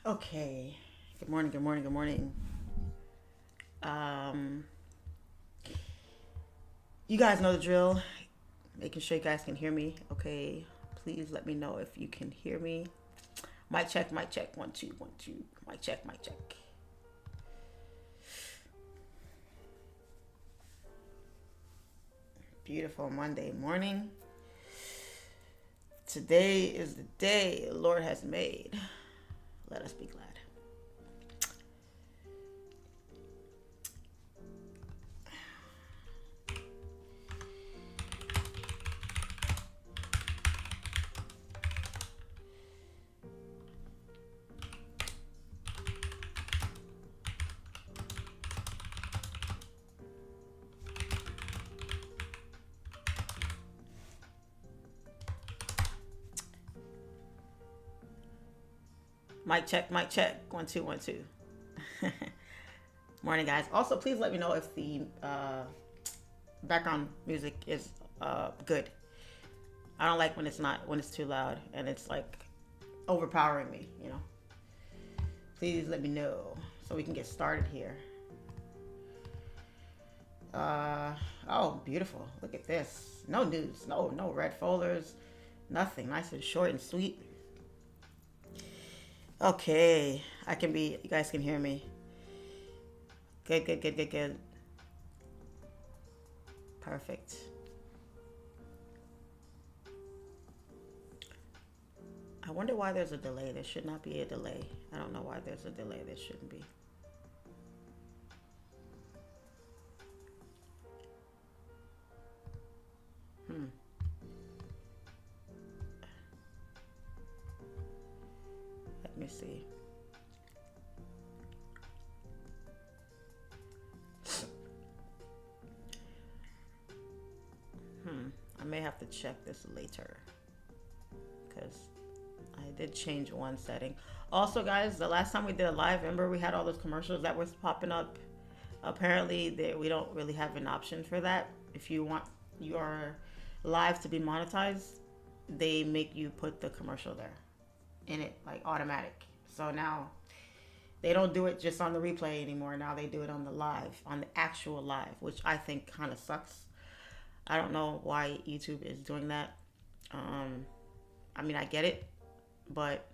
Okay. Good morning, good morning, good morning. You guys know the drill. Making sure you guys can hear me. Okay. Please let me know if you can hear me. Mic check, mic check. 1, 2, 1, 2. Mic check, mic check. Beautiful Monday morning. Today is the day the Lord has made. Let us be glad. Mic check, mic check. 1, 2, 1, 2. Morning, guys. Also, please let me know if the background music is good. I don't like when it's too loud and it's like overpowering me, you know. Please let me know so we can get started here. Oh, beautiful. Look at this. No news. No red folders. Nothing. Nice and short and sweet. Okay. You guys can hear me. Good. Perfect. I wonder why there's a delay. There should not be a delay. I don't know why there's a delay. There shouldn't be. Let me see. I may have to check this later because I did change one setting. Also, guys, the last time we did a live, remember we had all those commercials that were popping up. Apparently, we don't really have an option for that. If you want your live to be monetized, they make you put the commercial there in it, like automatic. So now they don't do it just on the replay anymore. Now they do it on the live, on the actual live, which I think kind of sucks. I don't know why YouTube is doing that. I mean, I get it, but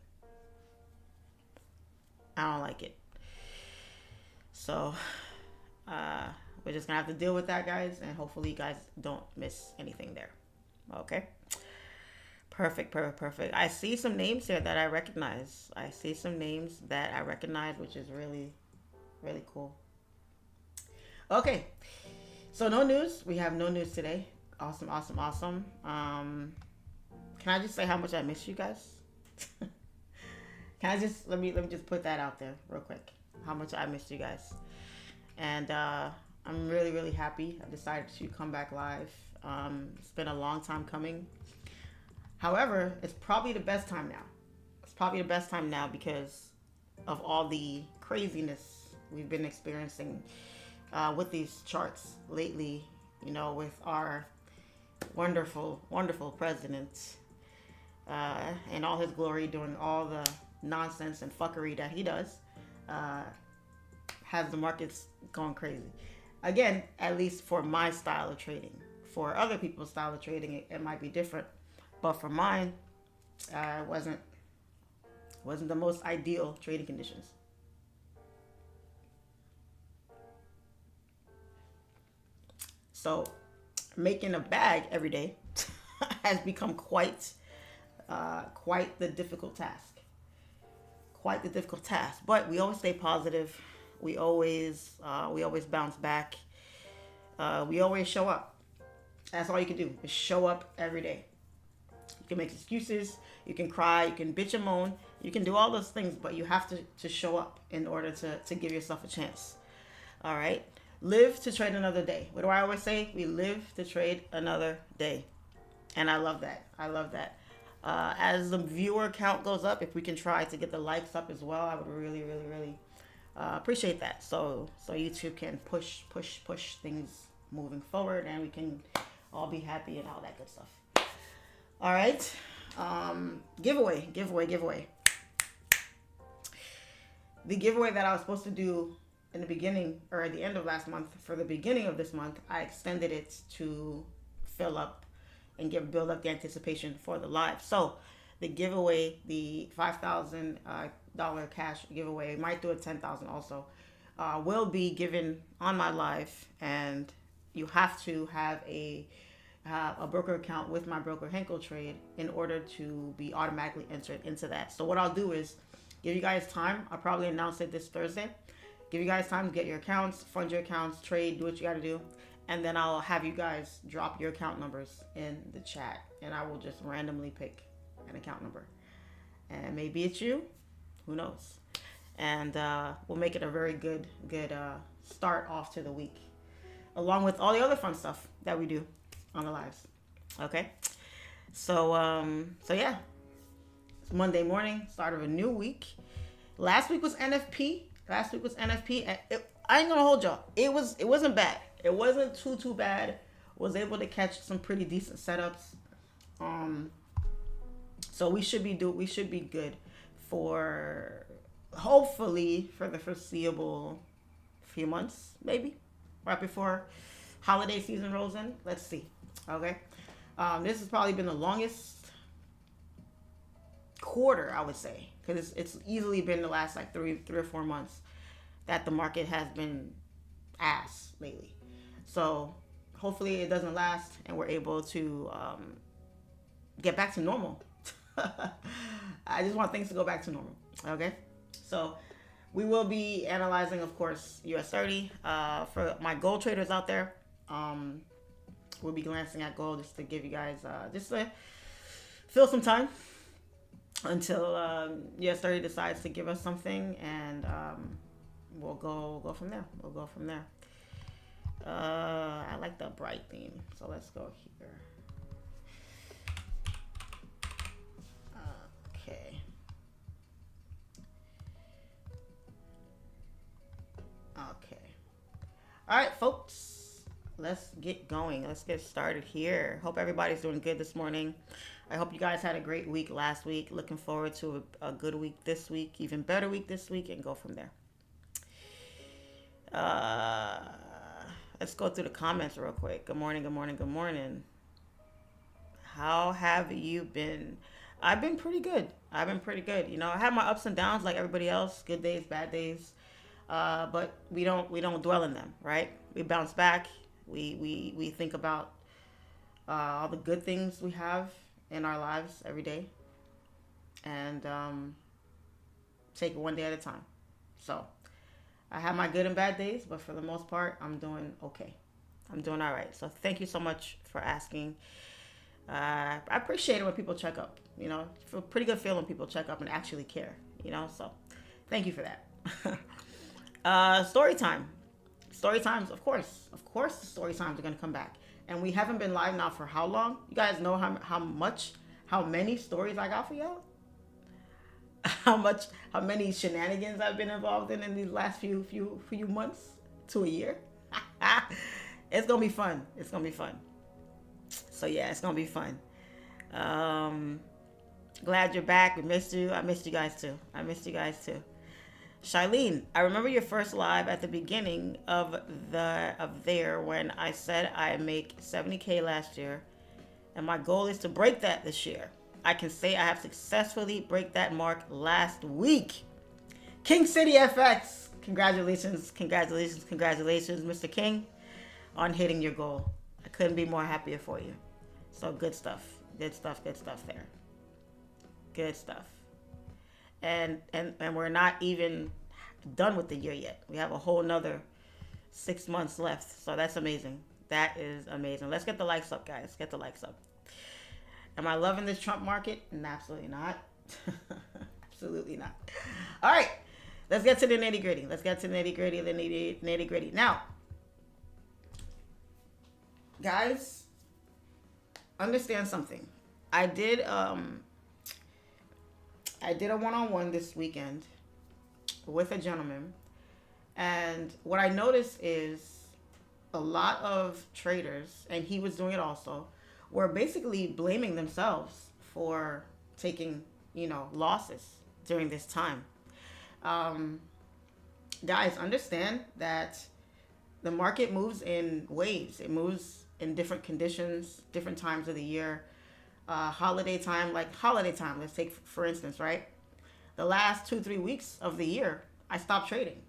I don't like it. So we're just gonna have to deal with that, guys, and hopefully you guys don't miss anything there. Okay. Perfect. I see some names here that I recognize. Which is really, really cool. Okay. So no news. We have no news today. Awesome. Can I just say how much I miss you guys? Let me just put that out there real quick. How much I missed you guys. And I'm really, really happy. I decided to come back live. It's been a long time coming. However, it's probably the best time now. Because of all the craziness we've been experiencing with these charts lately, you know, with our wonderful, wonderful president in all his glory, doing all the nonsense and fuckery that he does, has the markets going crazy. Again, at least for my style of trading. For other people's style of trading, it might be different. But for mine, wasn't the most ideal trading conditions. So making a bag every day has become quite the difficult task. But we always stay positive. We always bounce back. We always show up. That's all you can do is show up every day. You can make excuses. You can cry. You can bitch and moan. You can do all those things, but you have to show up in order to give yourself a chance. All right? Live to trade another day. What do I always say? We live to trade another day. And I love that. As the viewer count goes up, if we can try to get the likes up as well, I would really, really, really appreciate that. So YouTube can push things moving forward, and we can all be happy and all that good stuff. All right. Giveaway. The giveaway that I was supposed to do in the beginning or at the end of last month for the beginning of this month, I extended it to fill up and build up the anticipation for the live. So the giveaway, the $5,000 cash giveaway, might do a 10,000 also, will be given on my live, and you have to have a broker account with my broker Henkel Trade in order to be automatically entered into that. So what I'll do is give you guys time. I'll probably announce it this Thursday. Give you guys time to get your accounts, fund your accounts, trade, do what you got to do. And then I'll have you guys drop your account numbers in the chat. And I will just randomly pick an account number. And maybe it's you. Who knows? And we'll make it a very good start off to the week. Along with all the other fun stuff that we do on the lives. Okay? So yeah. It's Monday morning, start of a new week. Last week was NFP. I ain't gonna hold y'all. It wasn't bad. It wasn't too bad. Was able to catch some pretty decent setups. So we should be good for hopefully for the foreseeable few months, maybe right before holiday season rolls in. Let's see. Okay. This has probably been the longest quarter, I would say, because it's easily been the last like three or 4 months that the market has been ass lately. So hopefully it doesn't last and we're able to get back to normal. I just want things to go back to normal. Okay, so we will be analyzing, of course, US30 for my gold traders out there. We'll be glancing at gold just to give you guys just to fill some time until US30 decides to give us something, and we'll go from there. I like the bright theme, so let's go here. Okay. All right, folks, let's get going. Let's get started here. Hope everybody's doing good this morning. I hope you guys had a great week last week. Looking forward to a good week this week, even better week this week, and go from there. Let's go through the comments real quick. Good morning. How have you been? I've been pretty good. You know, I have my ups and downs like everybody else. Good days, bad days. But we don't dwell in them, right? We bounce back. We think about all the good things we have in our lives every day, and take it one day at a time. So I have my good and bad days, but for the most part, I'm doing okay. I'm doing all right. So thank you so much for asking. I appreciate it when people check up. You know, it's a pretty good feeling when people check up and actually care. You know, so thank you for that. Story time. Story times, of course, the story times are gonna come back. And we haven't been live now for how long? You guys know how many stories I got for y'all? How many shenanigans I've been involved in these last few months to a year? It's gonna be fun. So yeah, it's gonna be fun. Glad you're back. We missed you. I missed you guys too. Shailene, I remember your first live at the beginning of there when I said I make 70K last year, and my goal is to break that this year. I can say I have successfully break that mark last week. King City FX, congratulations, Mr. King, on hitting your goal. I couldn't be more happier for you. So good stuff there. Good stuff. And we're not even done with the year yet. We have a whole nother 6 months left. So that's amazing. That is amazing. Let's get the likes up, guys. Get the likes up. Am I loving this Trump market? Absolutely not. Absolutely not. All right. Let's get to the nitty gritty. Now, guys, understand something. I did a one-on-one this weekend with a gentleman, and what I noticed is a lot of traders, and he was doing it also, were basically blaming themselves for taking, losses during this time. Um, Guys, understand that the market moves in waves. It moves in different conditions, different times of the year. Holiday time, like holiday time, let's take for instance, right? The last 2, 3 weeks of the year, I stopped trading.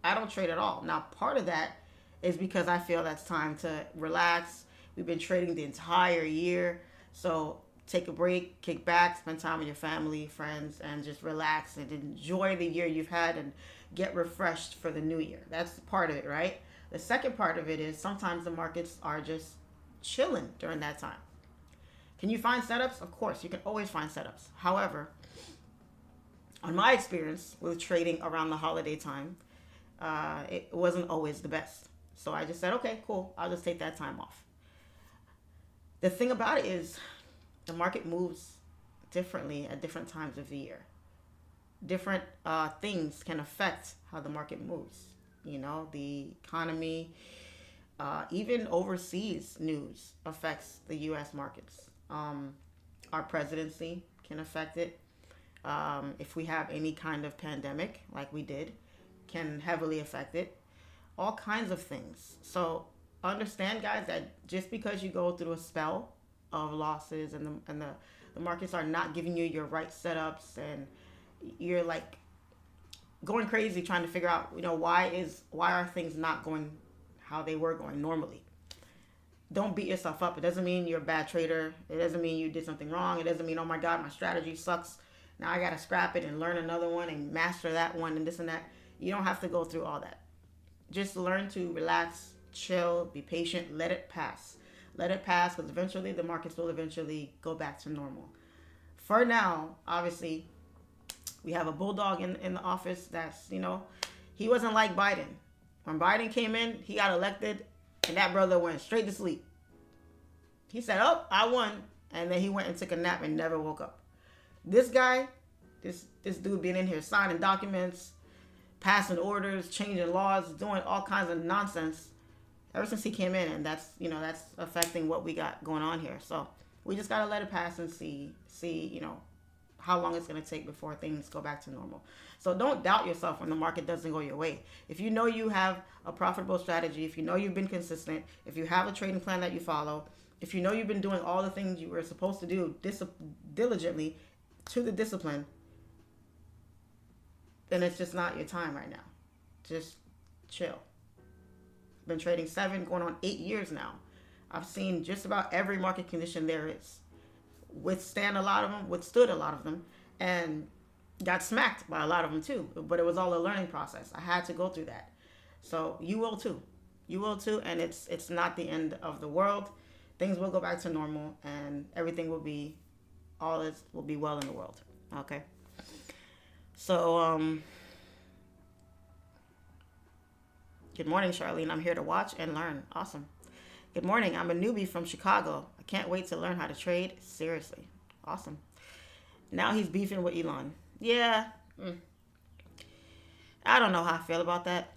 I don't trade at all. Now, part of that is because I feel that's time to relax. We've been trading the entire year. So take a break, kick back, spend time with your family, friends, and just relax and enjoy the year you've had and get refreshed for the new year. That's part of it, right? The second part of it is sometimes the markets are just chilling during that time. Can you find setups? Of course, you can always find setups. However, on my experience with trading around the holiday time, it wasn't always the best. So I just said, okay, cool. I'll just take that time off. The thing about it is the market moves differently at different times of the year. Different things can affect how the market moves. You know, the economy, even overseas news affects the U.S. markets. Our presidency can affect it. If we have any kind of pandemic like we did, can heavily affect it. All kinds of things. So understand, guys, that just because you go through a spell of losses and the markets are not giving you your right setups and you're like going crazy trying to figure out, you know, why are things not going how they were going normally. Don't beat yourself up. It doesn't mean you're a bad trader. It doesn't mean you did something wrong. It doesn't mean, oh my God, my strategy sucks. Now I got to scrap it and learn another one and master that one and this and that. You don't have to go through all that. Just learn to relax, chill, be patient, let it pass. Let it pass because eventually the markets will eventually go back to normal. For now, obviously, we have a bulldog in the office that's, you know, he wasn't like Biden. When Biden came in, he got elected and that brother went straight to sleep. He said, oh, I won. And then he went and took a nap and never woke up. This guy, this dude being in here signing documents, passing orders, changing laws, doing all kinds of nonsense ever since he came in. And that's, you know, that's affecting what we got going on here. So we just got to let it pass and see, you know, how long it's going to take before things go back to normal. So don't doubt yourself when the market doesn't go your way. If you know you have a profitable strategy, if you know you've been consistent, if you have a trading plan that you follow, if you know you've been doing all the things you were supposed to do diligently to the discipline, then it's just not your time right now. Just chill. Been trading 7, going on 8 years now. I've seen just about every market condition there is. Withstood a lot of them, and got smacked by a lot of them too. But it was all a learning process. I had to go through that. So you will too. You will too, and it's not the end of the world. Things will go back to normal, and everything will be well in the world. Okay. So good morning, Charlene. I'm here to watch and learn. Awesome. Good morning. I'm a newbie from Chicago. I can't wait to learn how to trade. Seriously. Awesome. Now he's beefing with Elon. Yeah. I don't know how I feel about that.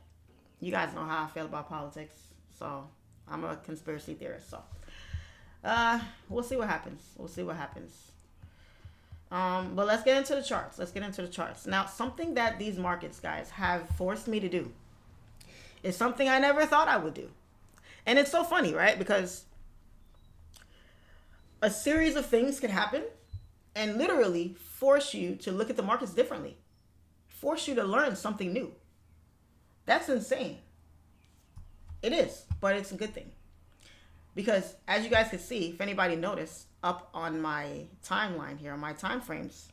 You guys know how I feel about politics. So I'm a conspiracy theorist. So we'll see what happens. But let's get into the charts. Now, something that these markets, guys, have forced me to do is something I never thought I would do. And it's so funny, right? Because a series of things could happen and literally force you to look at the markets differently. Force you to learn something new. That's insane. It is, but it's a good thing. Because as you guys can see, if anybody noticed, up on my timeline here, on my time frames,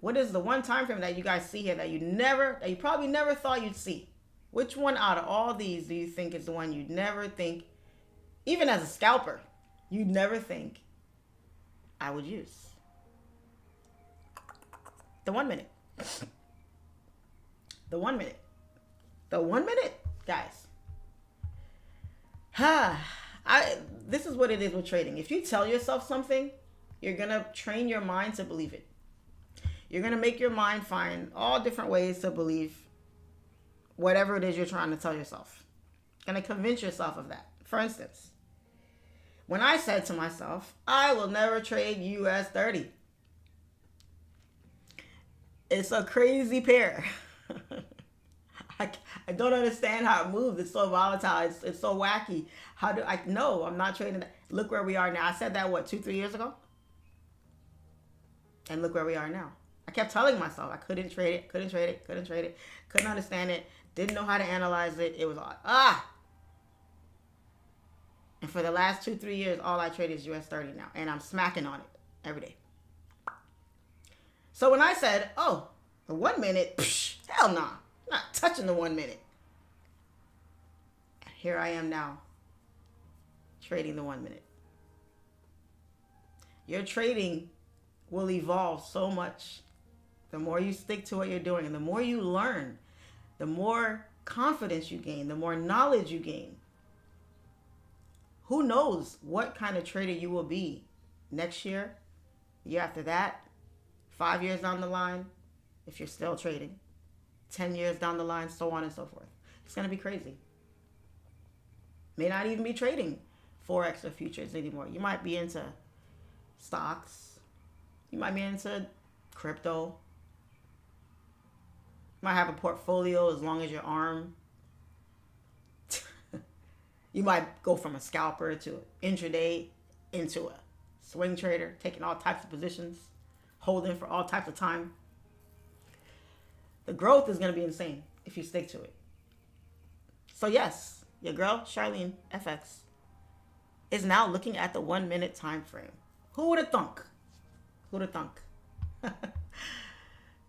what is the one time frame that you guys see here that you probably never thought you'd see? Which one out of all these do you think is the one you'd never think, even as a scalper, you'd never think I would use? The 1 minute. The 1 minute. The 1 minute, guys. This is what it is with trading. If you tell yourself something, you're going to train your mind to believe it. You're going to make your mind find all different ways to believe whatever it is you're trying to tell yourself. You're going to convince yourself of that. For instance, when I said to myself, I will never trade US30. It's a crazy pair. I don't understand how it moves. It's so volatile. It's so wacky. How do I know? I'm not trading that. Look where we are now. I said that, what, 2-3 years ago? And look where we are now. I kept telling myself I couldn't trade it, couldn't trade it, couldn't trade it, couldn't understand it, didn't know how to analyze it. It was all, And for the last 2-3 years, all I trade is US30 now. And I'm smacking on it every day. So when I said, oh, the 1 minute, hell nah. I'm not touching the 1 minute. And here I am now, trading the 1 minute. Your trading will evolve so much. The more you stick to what you're doing, and the more you learn, the more confidence you gain, the more knowledge you gain. Who knows what kind of trader you will be next year, the year after that, 5 years down the line, if you're still trading, 10 years down the line, so on and so forth. It's going to be crazy. May not even be trading Forex or futures anymore. You might be into stocks. You might be into crypto. You might have a portfolio as long as your arm. You might go from a scalper to intraday into a swing trader, taking all types of positions, holding for all types of time. The growth is going to be insane if you stick to it. So yes, your girl, Charlene FX, is now looking at the 1 minute time frame. Who would have thunk? Who would have thunk?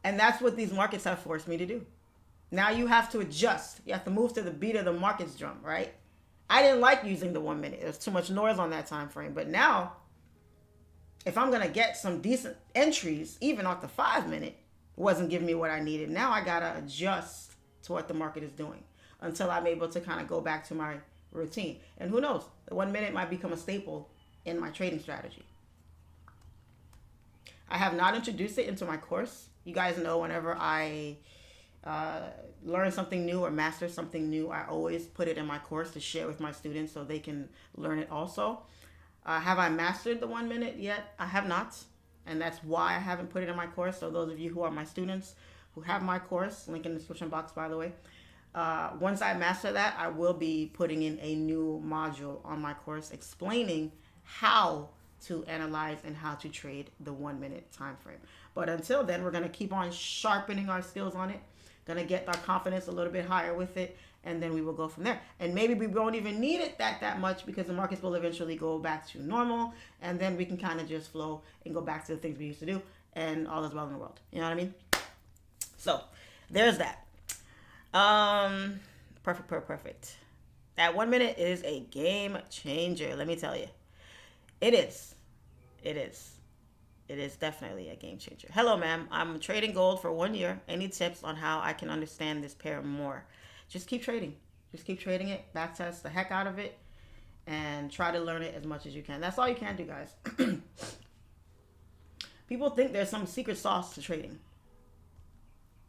And that's what these markets have forced me to do. Now you have to adjust. You have to move to the beat of the market's drum, right? I didn't like using the 1 minute. There's too much noise on that time frame. But now, if I'm going to get some decent entries, even off the 5 minute, wasn't giving me what I needed. Now I got to adjust to what the market is doing until I'm able to kind of go back to my routine. And who knows, the 1 minute might become a staple in my trading strategy. I have not introduced it into my course. You guys know whenever I learn something new or master something new, I always put it in my course to share with my students so they can learn it also. Have I mastered the 1 minute yet? I have not. And that's why I haven't put it in my course. So those of you who are my students who have my course, link in the description box, by the way. Once I master that, I will be putting in a new module on my course explaining how to analyze and how to trade the 1 minute time frame. But until then, we're going to keep on sharpening our skills on it. Going to get our confidence a little bit higher with it. And then we will go from there. And maybe we won't even need it that much because the markets will eventually go back to normal. And then we can kind of just flow and go back to the things we used to do. And all is well in the world. You know what I mean? So there's that. Perfect. That 1 minute is a game changer. Let me tell you. It is. It is definitely a game changer. Hello, ma'am. I'm trading gold for 1 year. Any tips on how I can understand this pair more? Just keep trading. Just keep trading it. Backtest the heck out of it. And try to learn it as much as you can. That's all you can do, guys. People think there's some secret sauce to trading.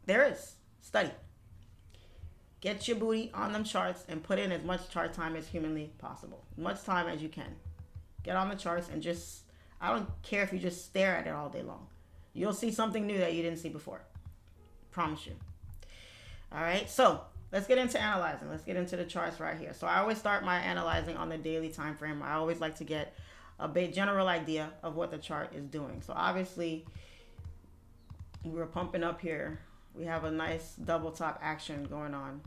There is. Study. Get your booty on them charts and put in as much chart time as humanly possible. As much time as you can. Get on the charts and just, I don't care if you just stare at it all day long. You'll see something new that you didn't see before. Promise you. All right, so let's get into analyzing. Let's get into the charts right here. So I always start my analyzing on the daily time frame. I always like to get a general idea of what the chart is doing. So obviously, we're pumping up here. We have a nice double top action going on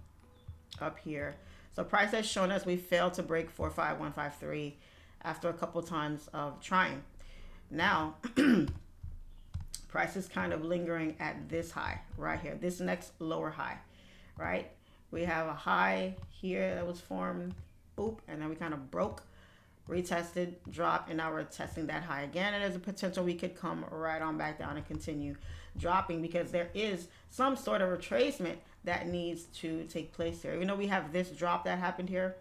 up here. So price has shown us we failed to break 45153 after a couple times of trying. Now, price is kind of lingering at this high right here, this next lower high, right? We have a high here that was formed, boop, and then we kind of broke, retested, dropped, and now we're testing that high again. And there's a potential we could come right on back down and continue dropping because there is some sort of retracement that needs to take place here. Even though we have this drop that happened here,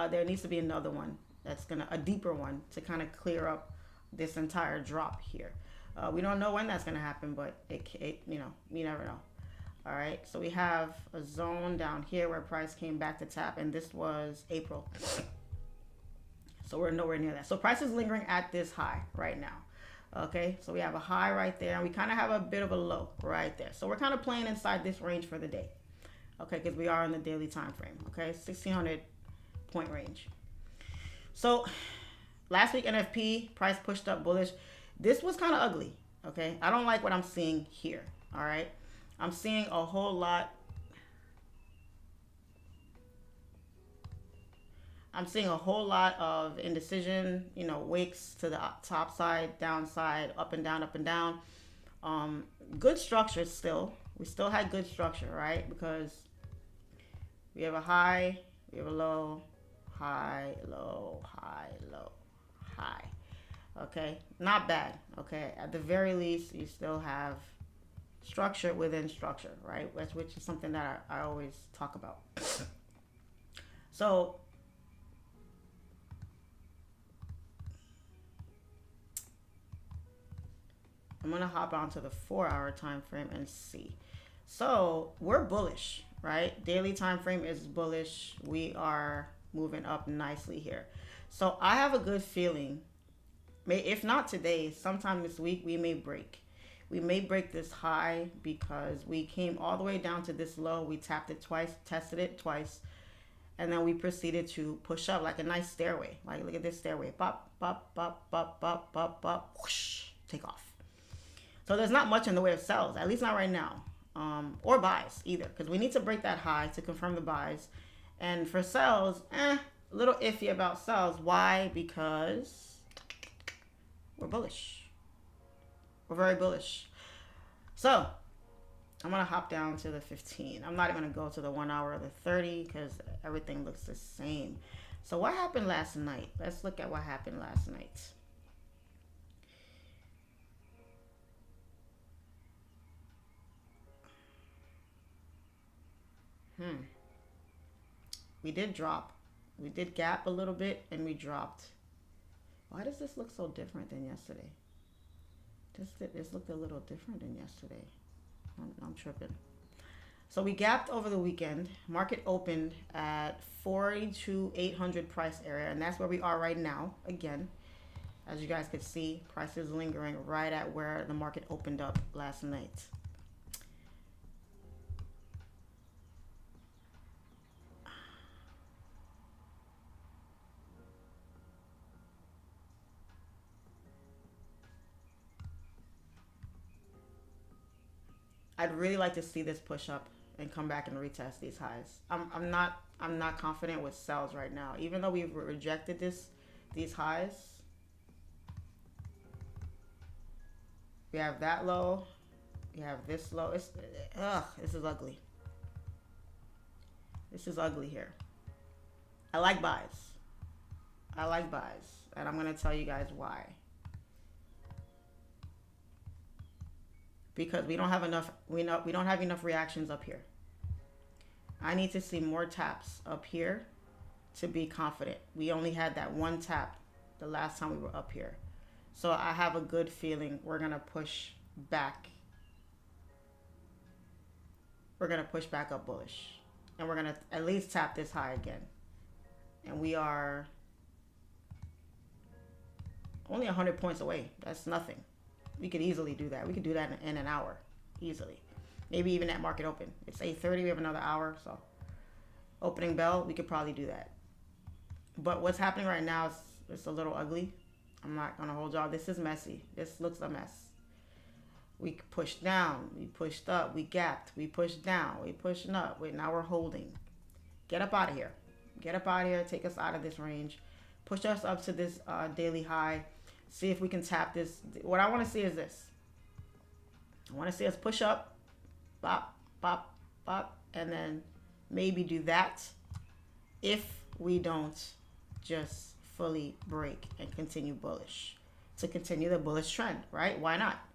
there needs to be another one that's a deeper one to kind of clear up this entire drop here. We don't know when that's gonna happen, but it you know, you never know. All right, so we have a zone down here where price came back to tap, and this was April. So we're nowhere near that. So price is lingering at this high right now. Okay, so we have a high right there, and we kind of have a bit of a low right there. So we're kind of playing inside this range for the day. Okay, because we are in the daily time frame. Okay, 1600 point range. So last week NFP price pushed up bullish. This was kind of ugly. Okay, I don't like what I'm seeing here. All right, I'm seeing a whole lot. I'm seeing a whole lot of indecision, you know, wicks to the top side, downside, up and down, up and down. Good structure still. We still had good structure, right? Because we have a high, we have a low, high, low, high, low, high. Okay, not bad. Okay, at the very least, you still have structure within structure, right? Which is something that I always talk about. So I'm gonna hop onto the 4-hour time frame and see. So we're bullish, right? Daily time frame is bullish. We are moving up nicely here. So I have a good feeling, if not today, sometime this week we may break. We may break this high because we came all the way down to this low. We tapped it twice, tested it twice, and then we proceeded to push up like a nice stairway. Like, look at this stairway. Bop, bop, bop, bop, bop, bop, bop, whoosh, take off. So there's not much in the way of sells, at least not right now, or buys either, because we need to break that high to confirm the buys. And for sells, a little iffy about sells. Why? Because we're bullish. We're very bullish. So I'm going to hop down to the 15. I'm not even going to go to the 1 hour or the 30 because everything looks the same. So what happened last night? Let's look at what happened last night. We did drop. We did gap a little bit and we dropped. Why does this look so different than yesterday? This looked a little different than yesterday. I'm tripping. So we gapped over the weekend. Market opened at 42,800 price area, and that's where we are right now. Again, as you guys could see, price is lingering right at where the market opened up last night. I'd really like to see this push up and come back and retest these highs. I'm not confident with sells right now, even though we've rejected these highs. We have that low. We have this low. This is ugly. This is ugly here. I like buys. I like buys, and I'm gonna tell you guys why. Because we don't have enough, we don't have enough reactions up here. I need to see more taps up here to be confident. We only had that one tap the last time we were up here. So I have a good feeling we're gonna push back. We're gonna push back up bullish. And we're gonna at least tap this high again. And we are only 100 points away. That's nothing. We could easily do that. We could do that in an hour, easily. Maybe even at market open. It's 8:30. We have another hour, so opening bell, we could probably do that. But what's happening right now is it's a little ugly. I'm not gonna hold y'all. This is messy. This looks a mess. We pushed down. We pushed up. We gapped. We pushed down. We pushing up. Wait, now we're holding. Get up out of here. Get up out of here. Take us out of this range. Push us up to this daily high. See if we can tap this. What I want to see is this. I want to see us push up, bop, bop, bop, and then maybe do that if we don't just fully break and continue bullish. To continue the bullish trend, right? Why not?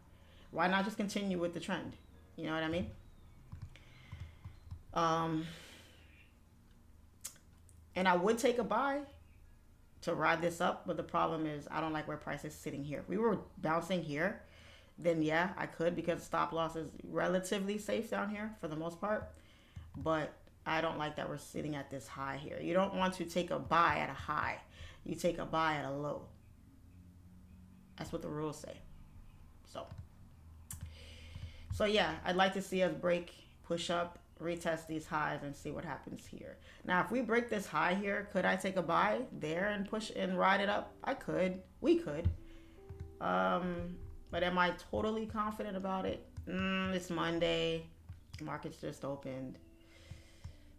Why not just continue with the trend? You know what I mean? And I would take a buy to ride this up, but the problem is I don't like where price is sitting here. If we were bouncing here, then yeah, I could, because stop loss is relatively safe down here for the most part. But I don't like that we're sitting at this high here. You don't want to take a buy at a high. You take a buy at a low. That's what the rules say. So yeah, I'd like to see us break, push up, retest these highs and see what happens here. Now, if we break this high here, could I take a buy there and push and ride it up? I could. We could. But am I totally confident about it? It's Monday. Market's just opened.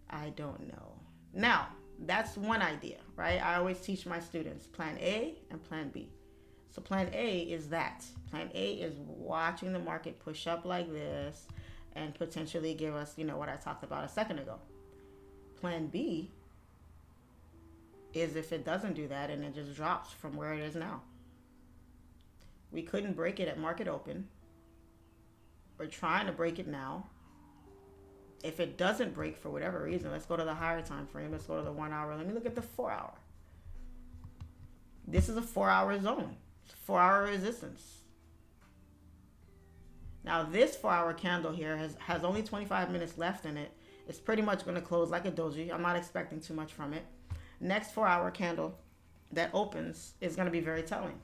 I don't know. Now, that's one idea, right? I always teach my students plan A and plan B. So plan A is that. Plan A is watching the market push up like this and potentially give us, you know, what I talked about a second ago. Plan B is if it doesn't do that and it just drops from where it is now. We couldn't break it at market open. We're trying to break it now. If it doesn't break for whatever reason, let's go to the higher time frame. Let's go to the 1 hour. Let me look at the 4 hour. This is a 4 hour zone. 4 hour resistance. Now this 4 hour candle here has only 25 minutes left in it. It's pretty much going to close like a doji. I'm not expecting too much from it. Next 4 hour candle that opens is going to be very telling.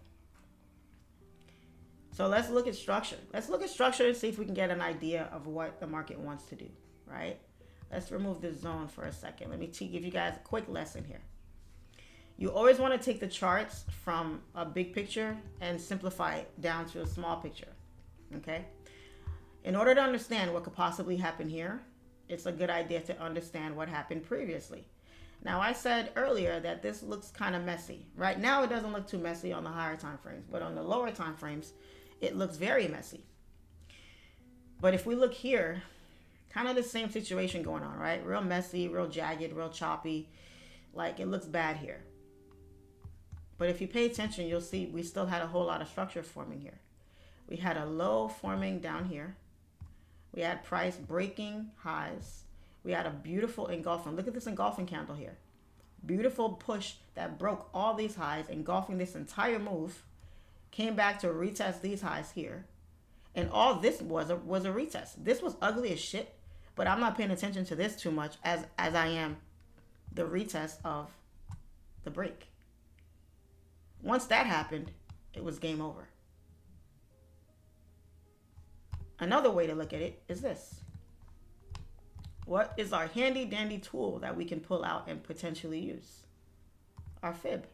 So let's look at structure. Let's look at structure and see if we can get an idea of what the market wants to do, right? Let's remove this zone for a second. Let me give you guys a quick lesson here. You always want to take the charts from a big picture and simplify it down to a small picture, okay? In order to understand what could possibly happen here, it's a good idea to understand what happened previously. Now, I said earlier that this looks kind of messy. Right now, it doesn't look too messy on the higher time frames, but on the lower time frames, it looks very messy. But if we look here, kind of the same situation going on, right? Real messy, real jagged, real choppy. Like, it looks bad here. But if you pay attention, you'll see we still had a whole lot of structure forming here. We had a low forming down here. We had price breaking highs. We had a beautiful engulfing. Look at this engulfing candle here. Beautiful push that broke all these highs, engulfing this entire move. Came back to retest these highs here. And all this was a retest. This was ugly as shit, but I'm not paying attention to this too much as I am the retest of the break. Once that happened, it was game over. Another way to look at it is this. What is our handy dandy tool that we can pull out and potentially use? Our fib.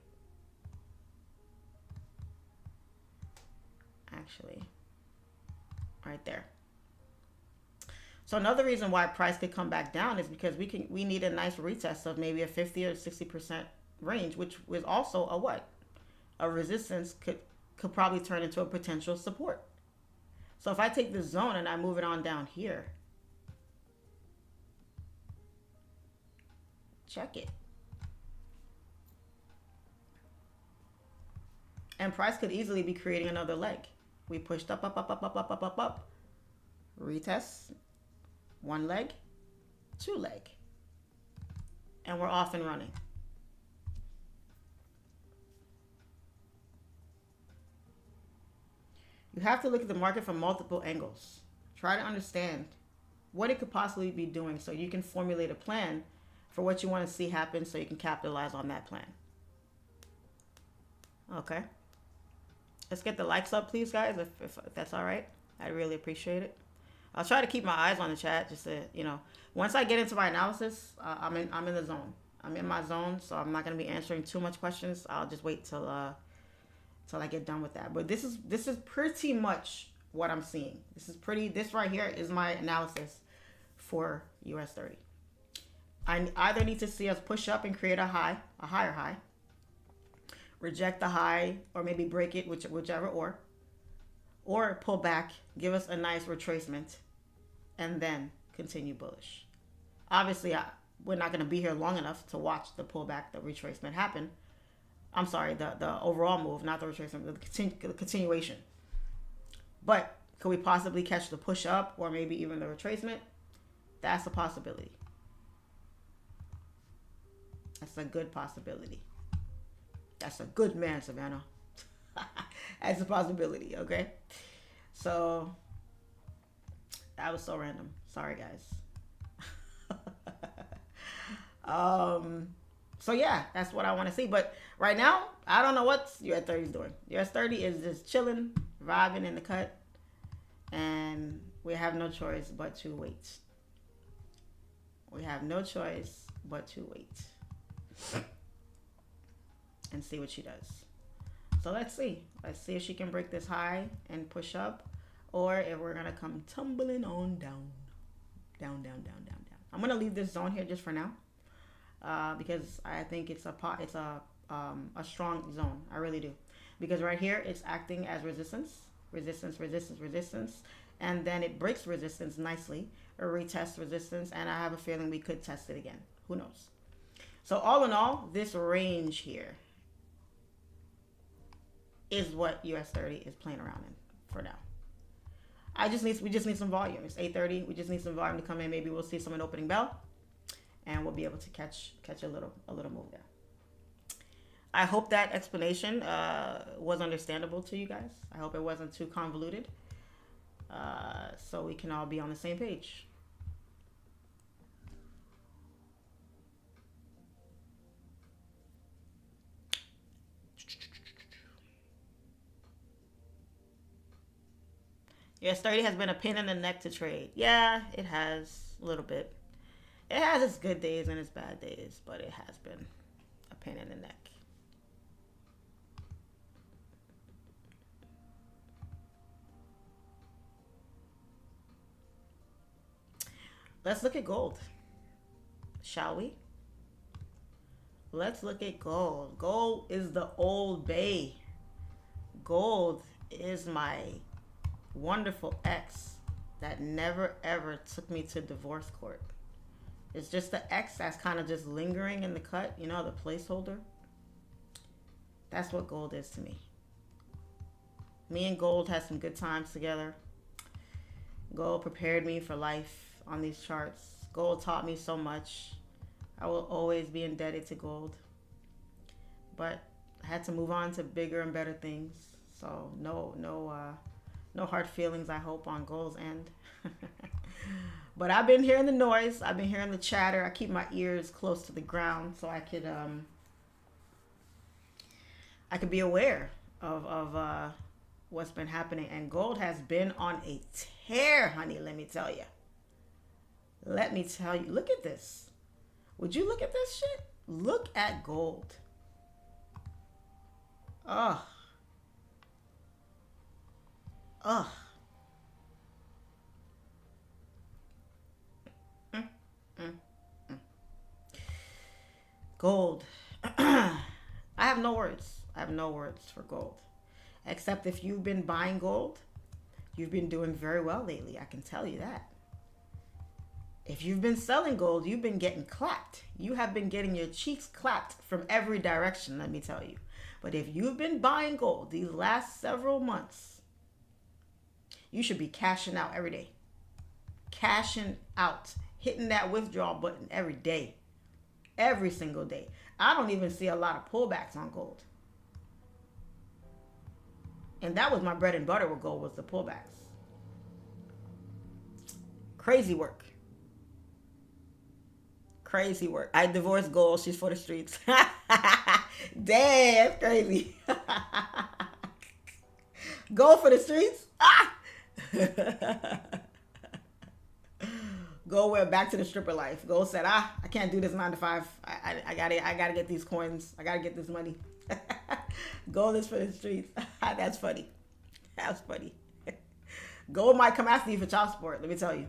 Actually, right there. So another reason why price could come back down is because we need a nice retest of maybe a 50 or 60% range, which was also a what? A resistance could probably turn into a potential support. So if I take this zone and I move it on down here, check it. And price could easily be creating another leg. We pushed up, up. Retest. One leg, two leg. And we're off and running. You have to look at the market from multiple angles. Try to understand what it could possibly be doing so you can formulate a plan for what you want to see happen so you can capitalize on that plan. Okay. Let's get the likes up, please, guys, if that's all right. I'd really appreciate it. I'll try to keep my eyes on the chat just to, you know, once I get into my analysis, I'm in the zone. I'm in my zone, so I'm not going to be answering too much questions. I'll just wait till I get done with that. But this is pretty much what I'm seeing. This right here is my analysis for US30. I either need to see us push up and create a high, a higher high, reject the high, or maybe break it, whichever, or pull back, give us a nice retracement, and then continue bullish. Obviously, we're not going to be here long enough to watch the pullback, the retracement happen. I'm sorry, the overall move, not the retracement, the continuation. But could we possibly catch the push up or maybe even the retracement? That's a possibility. That's a good possibility. That's a good man, Savannah. That's a possibility, okay? So, that was so random. Sorry, guys. So yeah, that's what I want to see. But right now, I don't know what US30 is doing. US30 is just chilling, vibing in the cut. And we have no choice but to wait. We have no choice but to wait and see what she does. So let's see. Let's see if she can break this high and push up, or if we're gonna come tumbling on down. Down, down, down, down, down. I'm gonna leave this zone here just for now, because I think it's a strong zone. I really do, because right here it's acting as resistance, resistance, resistance, resistance, and then it breaks resistance nicely, or retests resistance, and I have a feeling we could test it again. Who knows? So all in all, this range here is what US30 is playing around in for now. We just need some volume. It's 8:30. We just need some volume to come in. Maybe we'll see some in opening bell, and we'll be able to catch a little move there. I hope that explanation was understandable to you guys. I hope it wasn't too convoluted, so we can all be on the same page. US30 has been a pain in the neck to trade. Yeah, it has a little bit. It has its good days and its bad days, but it has been a pain in the neck. Let's look at gold, shall we? Let's look at gold. Gold is the old bay. Gold is my wonderful ex that never ever took me to divorce court. It's just the ex that's kind of just lingering in the cut, you know, the placeholder. That's what gold is to me. Me and gold had some good times together. Gold prepared me for life on these charts. Gold taught me so much. I will always be indebted to gold. But I had to move on to bigger and better things. So no hard feelings, I hope, on gold's end. But I've been hearing the noise. I've been hearing the chatter. I keep my ears close to the ground so I could be aware of what's been happening. And gold has been on a tear, honey, let me tell you. Let me tell you. Look at this. Would you look at this shit? Look at gold. Ugh. Ugh. Gold. I have no words. I have no words for gold. Except if you've been buying gold, you've been doing very well lately. I can tell you that. If you've been selling gold, you've been getting clapped. You have been getting your cheeks clapped from every direction, let me tell you. But if you've been buying gold these last several months, you should be cashing out every day. Cashing out. Hitting that withdrawal button every day. Every single day. I don't even see a lot of pullbacks on gold. And that was my bread and butter with gold, was the pullbacks. Crazy work. Crazy work. I divorced gold. She's for the streets. Damn, that's crazy. Gold for the streets? Ah! Gold went back to the stripper life. Gold said, I can't do this 9 to 5. I gotta get these coins. I gotta get this money. Gold is for the streets. That's funny. That's funny. Gold might come after you for child support, let me tell you.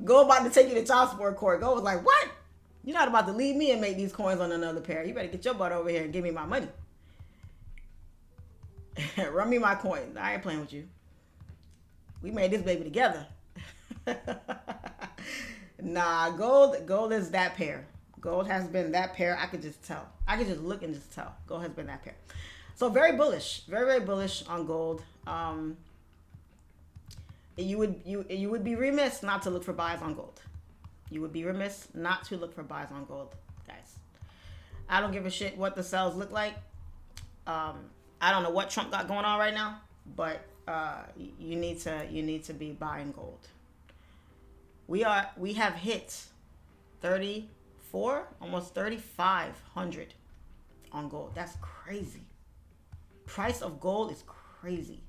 Gold about to take you to child support court. Gold was like, what? You're not about to leave me and make these coins on another pair. You better get your butt over here and give me my money. Run me my coins. I ain't playing with you. We made this baby together. Nah, gold is that pair. Gold has been that pair. I could just tell. I could just look and just tell. Gold has been that pair. So very bullish. Very, very bullish on gold. You would be remiss not to look for buys on gold. You would be remiss not to look for buys on gold, guys. I don't give a shit what the sells look like. I don't know what Trump got going on right now, but you need to be buying gold. We have hit 34, almost 3,500 on gold. That's crazy. Price of gold is crazy.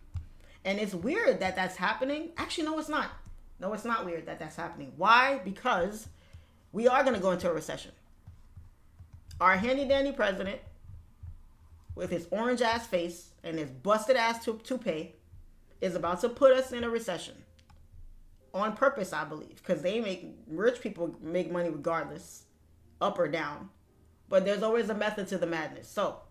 And it's weird that that's happening. Actually, no, it's not. No, it's not weird that that's happening. Why? Because we are going to go into a recession. Our handy-dandy president, with his orange-ass face and his busted-ass toupee, is about to put us in a recession. On purpose, I believe. Because rich people make money regardless, up or down. But there's always a method to the madness. So,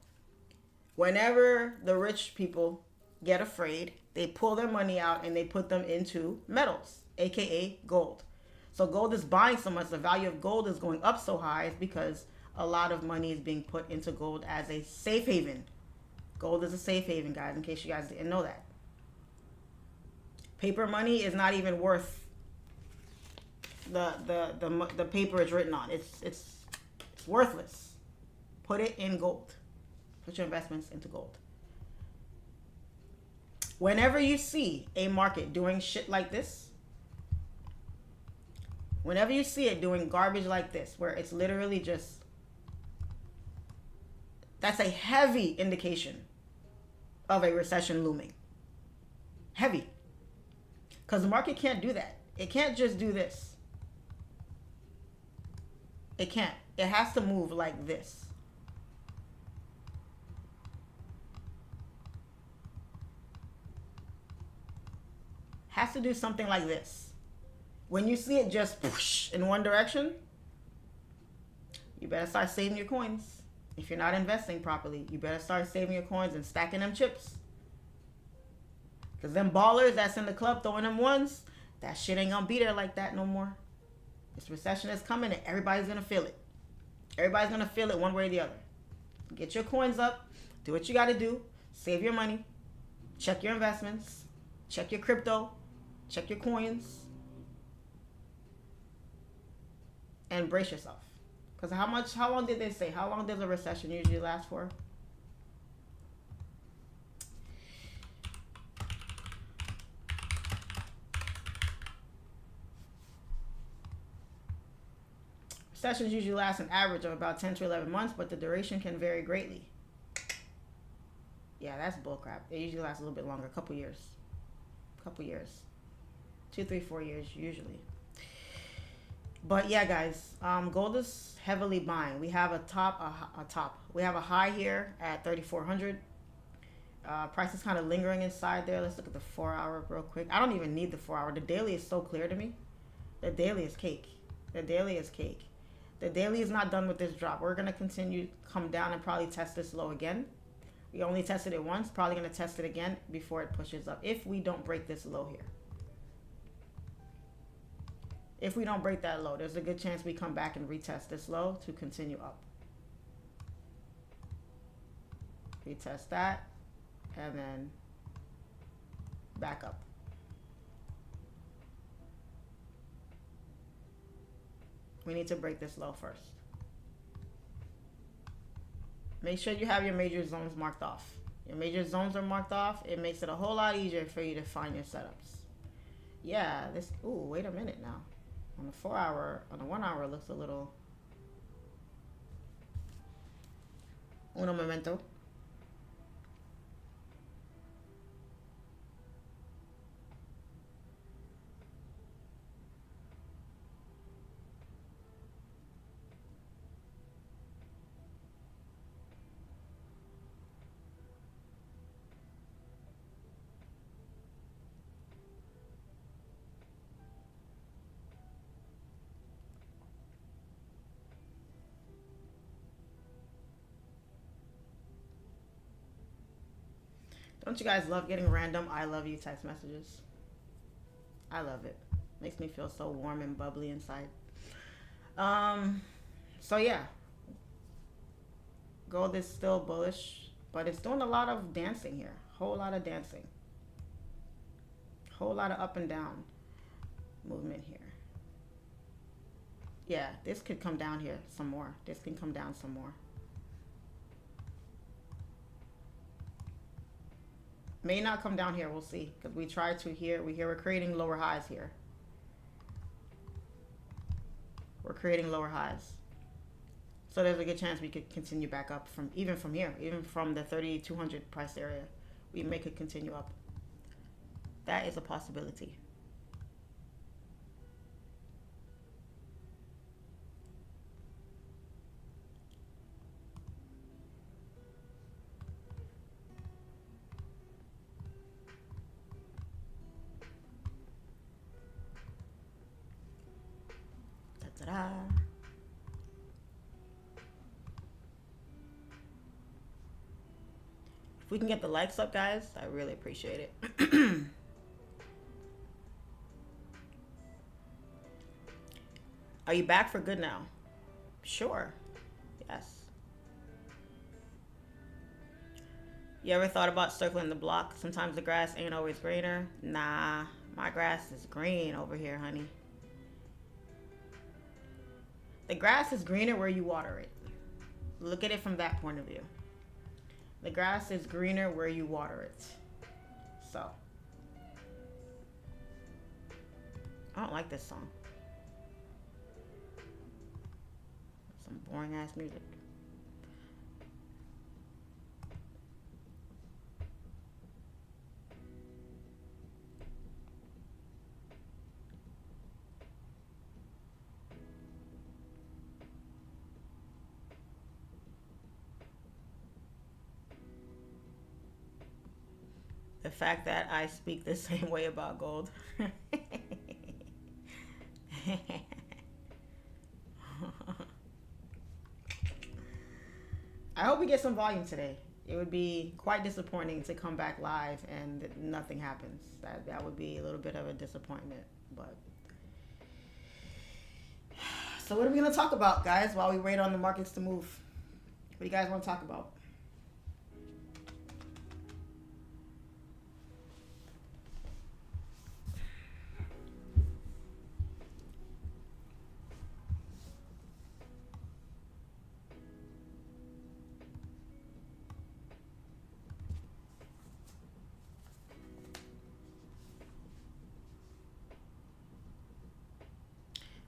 whenever the rich people get afraid, they pull their money out and they put them into metals, aka gold. So gold is buying so much. The value of gold is going up so high is because a lot of money is being put into gold as a safe haven. Gold is a safe haven, guys, in case you guys didn't know that. Paper money is not even worth the paper it's written on. It's worthless. Put it in gold. Put your investments into gold. Whenever you see a market doing shit like this, whenever you see it doing garbage like this, where it's literally just, that's a heavy indication of a recession looming. Heavy. Because the market can't do that. It can't just do this. It can't. It has to move like this. Has to do something like this. When you see it just whoosh in one direction, you better start saving your coins. If you're not investing properly, you better start saving your coins and stacking them chips. Because them ballers that's in the club throwing them ones, that shit ain't gonna be there like that no more. This recession is coming and everybody's gonna feel it. Everybody's gonna feel it one way or the other. Get your coins up. Do what you gotta do. Save your money. Check your investments. Check your crypto. Check your coins. And brace yourself. Because how long did they say? How long does a recession usually last for? Recessions usually last an average of about 10 to 11 months, but the duration can vary greatly. Yeah, that's bullcrap. It usually lasts a little bit longer, a couple years. 2, 3, 4 years usually. But yeah, guys, gold is heavily buying. We have a top. We have a high here at 3,400. Price is kind of lingering inside there. Let's look at the 4-hour real quick. I don't even need the 4-hour. The daily is so clear to me. The daily is cake. The daily is cake. The daily is not done with this drop. We're gonna continue come down and probably test this low again. We only tested it once. Probably gonna test it again before it pushes up. If we don't break this low here. If we don't break that low, there's a good chance we come back and retest this low to continue up. Retest that, and then back up. We need to break this low first. Make sure you have your major zones marked off. Your major zones are marked off. It makes it a whole lot easier for you to find your setups. Yeah, this, ooh, wait a minute now. On the 4-hour, on the 1-hour, it looks a little uno momento. Don't you guys love getting random I love you text messages? I love it. Makes me feel so warm and bubbly inside. So yeah. Gold is still bullish, but it's doing a lot of dancing here. Whole lot of dancing. Whole lot of up and down movement here. Yeah, this could come down here some more. This can come down some more. May not come down here, we'll see. Because we tried to here. We're creating lower highs here. We're creating lower highs. So there's a good chance we could continue back up from even from here. Even from the 3,200 price area. we may could continue up. That is a possibility. Ta-da. If we can get the likes up, guys, I really appreciate it. Are you back for good now? Sure. Yes. You ever thought about circling the block? Sometimes the grass ain't always greener. Nah, my grass is green over here, honey. The grass is greener where you water it. Look at it from that point of view. The grass is greener where you water it. So, I don't like this song. Some boring ass music. The fact that I speak the same way about gold. I hope we get some volume today. It would be quite disappointing to come back live and nothing happens. That would be a little bit of a disappointment. But so what are we going to talk about, guys, while we wait on the markets to move? What do you guys want to talk about?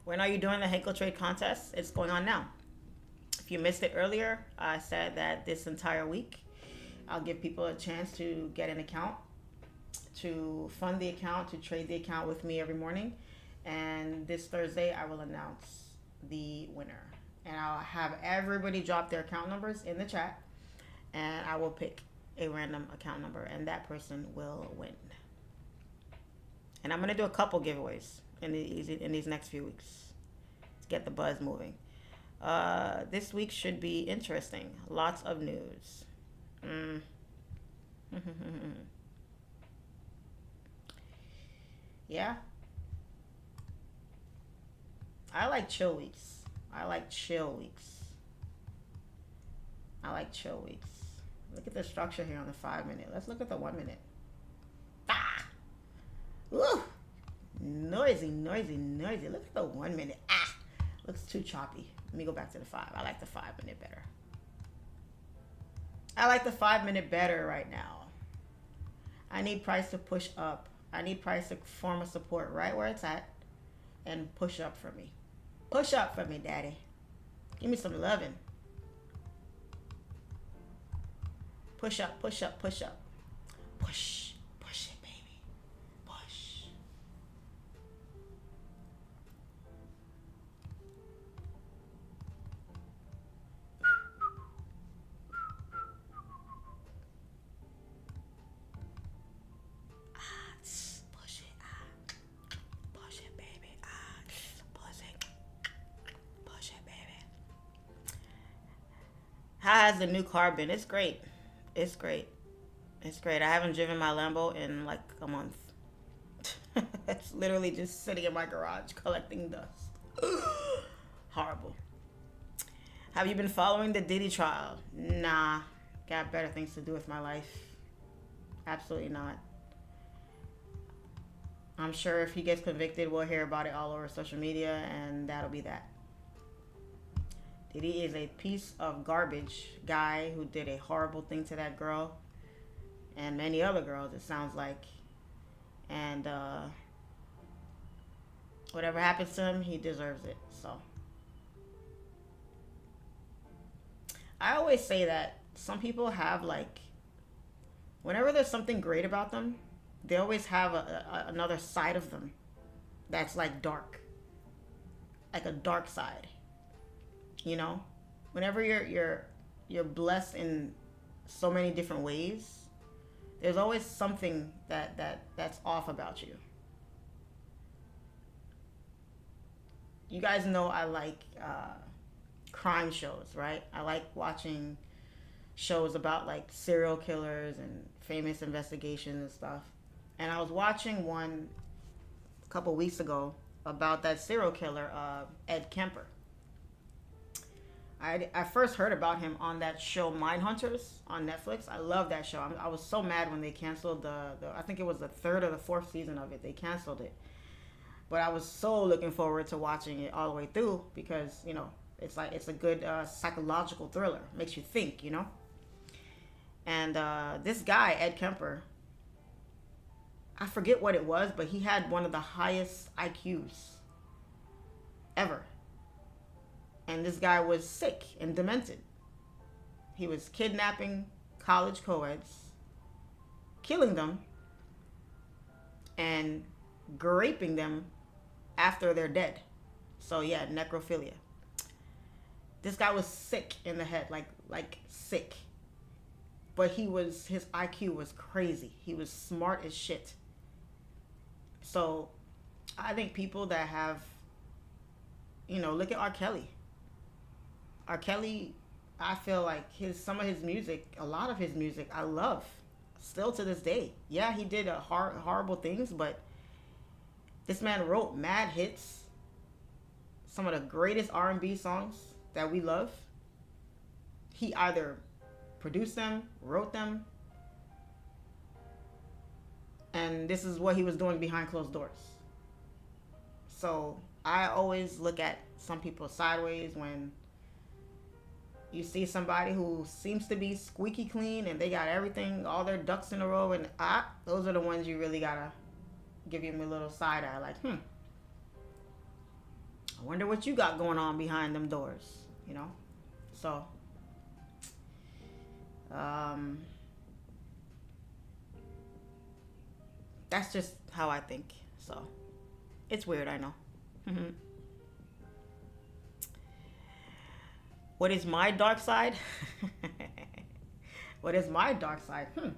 When are you doing the Henkel Trade contest? It's going on now. If you missed it earlier, I said that this entire week, I'll give people a chance to get an account, to fund the account, to trade the account with me every morning. And this Thursday, I will announce the winner. And I'll have everybody drop their account numbers in the chat. And I will pick a random account number. And that person will win. And I'm going to do a couple giveaways in these next few weeks to get the buzz moving. This week should be interesting. Lots of news. Yeah. I like chill weeks. I like chill weeks. Look at the structure here on the 5 minute. Let's look at the 1 minute. Ah! Woo! Noisy. Look at the 1 minute. Ah! Looks too choppy. Let me go back to the 5. I like the 5 minute better. I like the 5 minute better right now. I need price to push up. I need price to form a support right where it's at and push up for me. Push up for me, daddy. Give me some loving. Push up. Push it, baby. Push. Push it, baby. Push it, baby. How has the new car been? It's great. It's great. I haven't driven my Lambo in like a month. It's literally just sitting in my garage collecting dust. Horrible. Have you been following the Diddy trial? Nah. Got better things to do with my life. Absolutely not. I'm sure if he gets convicted, we'll hear about it all over social media, and that'll be that. Diddy is a piece of garbage guy who did a horrible thing to that girl and many other girls, it sounds like. And whatever happens to him, he deserves it. So I always say that some people have like whenever there's something great about them, they always have another side of them that's like dark, like a dark side. You know, whenever you're blessed in so many different ways, there's always something that's off about you. You guys know I like crime shows, right? I like watching shows about like serial killers and famous investigations and stuff. And I was watching one a couple weeks ago about that serial killer, Ed Kemper. I first heard about him on that show Mindhunters on Netflix. I love that show. I was so mad when they canceled the I think it was the third or the fourth season of it. They canceled it. But I was so looking forward to watching it all the way through because, you know, it's a good psychological thriller. Makes you think, you know. And this guy, Ed Kemper, I forget what it was, but he had one of the highest IQs ever. And this guy was sick and demented. He was kidnapping college co-eds, killing them, and raping them after they're dead. So yeah, necrophilia. This guy was sick in the head, like sick. But his IQ was crazy. He was smart as shit. So I think people that have, you know, look at R. Kelly. R. Kelly, I feel like some of his music, a lot of his music, I love. Still to this day. Yeah, he did horrible things, but this man wrote mad hits. Some of the greatest R&B songs that we love. He either produced them, wrote them, and this is what he was doing behind closed doors. So I always look at some people sideways when you see somebody who seems to be squeaky clean and they got everything, all their ducks in a row, and those are the ones you really gotta give him a little side eye, like, I wonder what you got going on behind them doors, you know? So, that's just how I think. So, it's weird, I know. What is my dark side? What is my dark side? I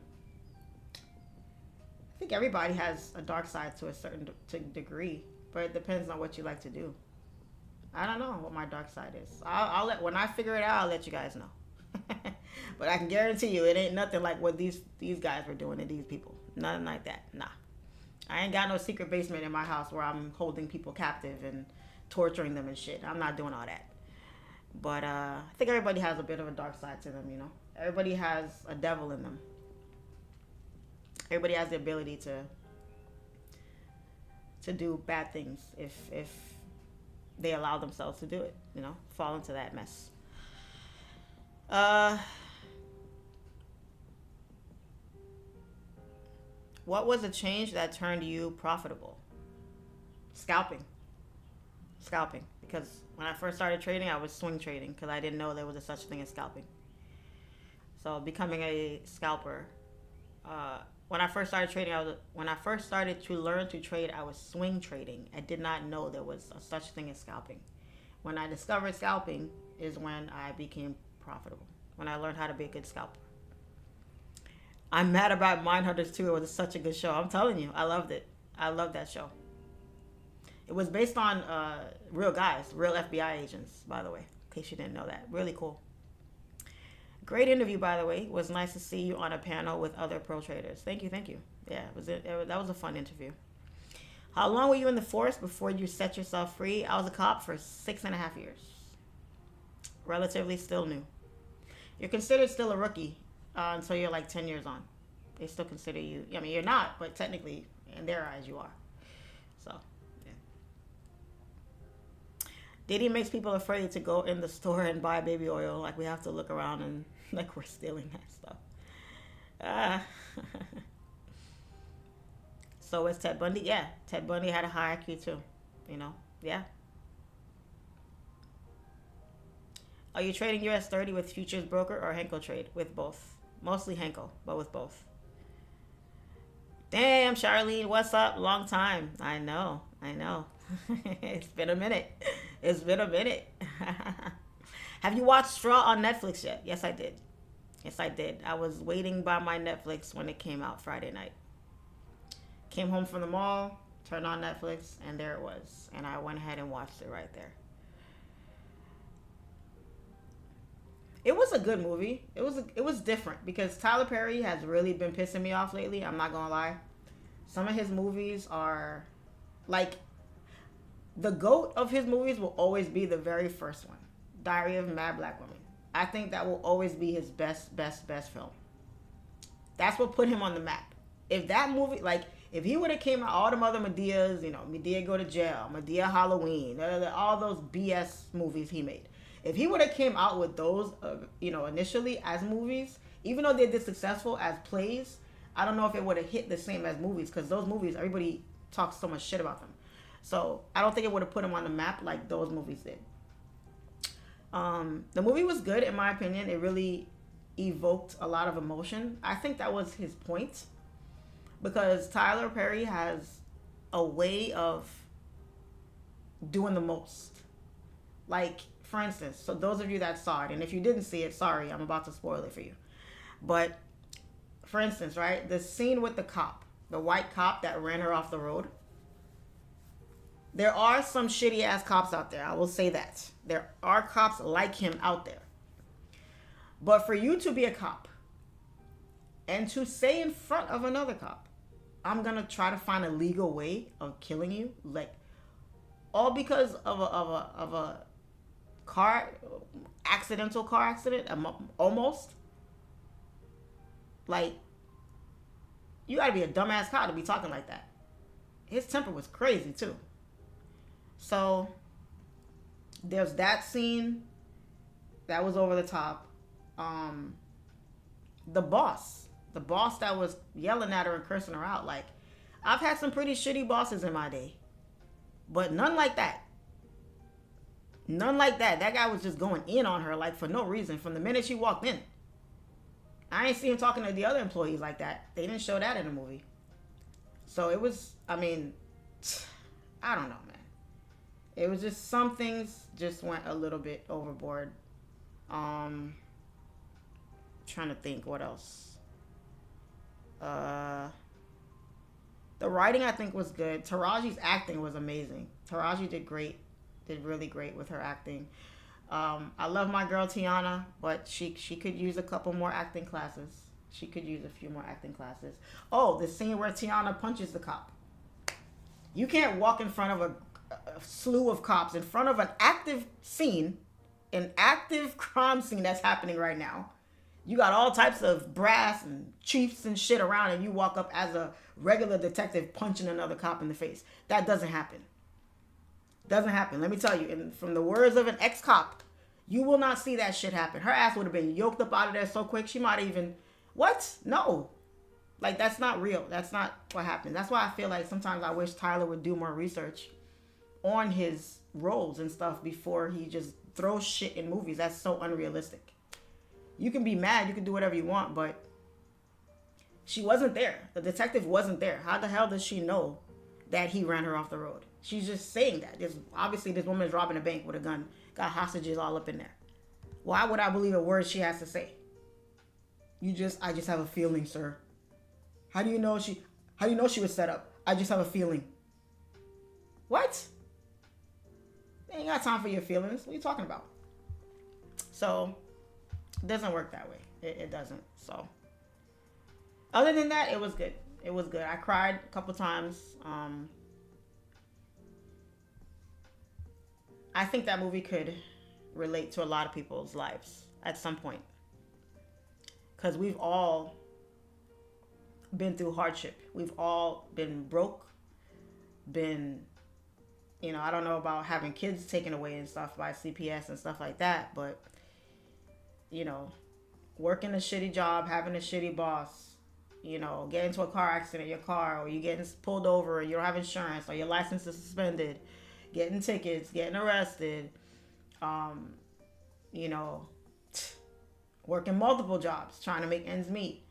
think everybody has a dark side to a certain degree, but it depends on what you like to do. I don't know what my dark side is. When I figure it out, I'll let you guys know. But I can guarantee you, it ain't nothing like what these guys were doing to these people. Nothing like that. Nah. I ain't got no secret basement in my house where I'm holding people captive and torturing them and shit. I'm not doing all that. But I think everybody has a bit of a dark side to them, you know. Everybody has a devil in them. Everybody has the ability to do bad things if they allow themselves to do it, you know, fall into that mess. What was a change that turned you profitable? Scalping. Because when I first started trading, I was swing trading because I didn't know there was a such thing as scalping. So becoming a scalper, when I first started trading, when I first started to learn to trade, I was swing trading. I did not know there was a such thing as scalping. When I discovered scalping is when I became profitable. When I learned how to be a good scalper. I'm mad about Mindhunters too. It was such a good show. I'm telling you, I loved it. I loved that show. It was based on real guys, real FBI agents, by the way, in case you didn't know that. Really cool. Great interview, by the way. It was nice to see you on a panel with other pro traders. Thank you. Yeah, that was a fun interview. How long were you in the force before you set yourself free? I was a cop for 6.5 years. Relatively still new. You're considered still a rookie until you're like 10 years on. They still consider you, I mean, you're not, but technically, in their eyes, you are. So, yeah. Dating makes people afraid to go in the store and buy baby oil. Like, we have to look around and like we're stealing that stuff. So was Ted Bundy? Yeah, Ted Bundy had a high IQ too. You know, yeah. Are you trading US30 with futures broker or Henkel trade? With both. Mostly Henkel, but with both. Damn, Charlene, what's up? Long time. I know. I know. It's been a minute. It's been a minute. Have you watched Straw on Netflix yet? Yes, I did. Yes, I did. I was waiting by my Netflix when it came out Friday night. Came home from the mall, turned on Netflix, and there it was. And I went ahead and watched it right there. It was a good movie. It was different because Tyler Perry has really been pissing me off lately. I'm not gonna lie. Some of his movies are like the GOAT of his movies will always be the very first one, Diary of a Mad Black Woman. I think that will always be his best film. That's what put him on the map. If that movie, like, if he would have came out all them other Medeas, Medea Go to Jail, Medea Halloween, all those BS movies he made. If he would have came out with those, initially as movies, even though they did successful as plays, I don't know if it would have hit the same as movies because those movies, everybody talks so much shit about them. So I don't think it would have put him on the map like those movies did. The movie was good in my opinion. It really evoked a lot of emotion. I think that was his point because Tyler Perry has a way of doing the most. Like, for instance, so those of you that saw it, and if you didn't see it, sorry, I'm about to spoil it for you. But for instance, right, the scene with the cop, the white cop that ran her off the road. There are some shitty ass cops out there. I will say that. There are cops like him out there. But for you to be a cop and to say in front of another cop, I'm going to try to find a legal way of killing you, like all because of a accidental car accident, almost. Like, you got to be a dumbass cop to be talking like that. His temper was crazy too. So there's that scene that was over the top. The boss that was yelling at her and cursing her out. Like, I've had some pretty shitty bosses in my day, but none like that. None like that. That guy was just going in on her like for no reason from the minute she walked in. I ain't seen him talking to the other employees like that. They didn't show that in the movie. So it was, I don't know, man. It was just some things just went a little bit overboard. Trying to think what else. The writing I think was good. Taraji's acting was amazing. Taraji did great. Did really great with her acting. I love my girl Tiana, but she could use a couple more acting classes. She could use a few more acting classes. Oh, the scene where Tiana punches the cop. You can't walk in front of a slew of cops in front of an active scene, an active crime scene that's happening right now. You got all types of brass and chiefs and shit around, and you walk up as a regular detective punching another cop in the face. That doesn't happen. Doesn't happen. Let me tell you, and from the words of an ex-cop, you will not see that shit happen. Her ass would have been yoked up out of there so quick, she might even... What? No. Like, that's not real. That's not what happened. That's why I feel like sometimes I wish Tyler would do more research on his roles and stuff before he just throws shit in movies. That's so unrealistic. You can be mad, you can do whatever you want, but she wasn't there. The detective wasn't there. How the hell does she know that he ran her off the road? She's just saying that. Obviously, this woman is robbing a bank with a gun. Got hostages all up in there. Why would I believe a word she has to say? I just have a feeling, sir. How do you know she was set up? I just have a feeling. What? They ain't got time for your feelings. What are you talking about? So, it doesn't work that way. It doesn't. So, other than that, it was good. It was good. I cried a couple times. I think that movie could relate to a lot of people's lives at some point. Because we've all been through hardship. We've all been broke. I don't know about having kids taken away and stuff by CPS and stuff like that. But, working a shitty job, having a shitty boss, get into a car accident, your car, or you getting pulled over, or you don't have insurance, or your license is suspended, getting tickets, getting arrested, working multiple jobs, trying to make ends meet.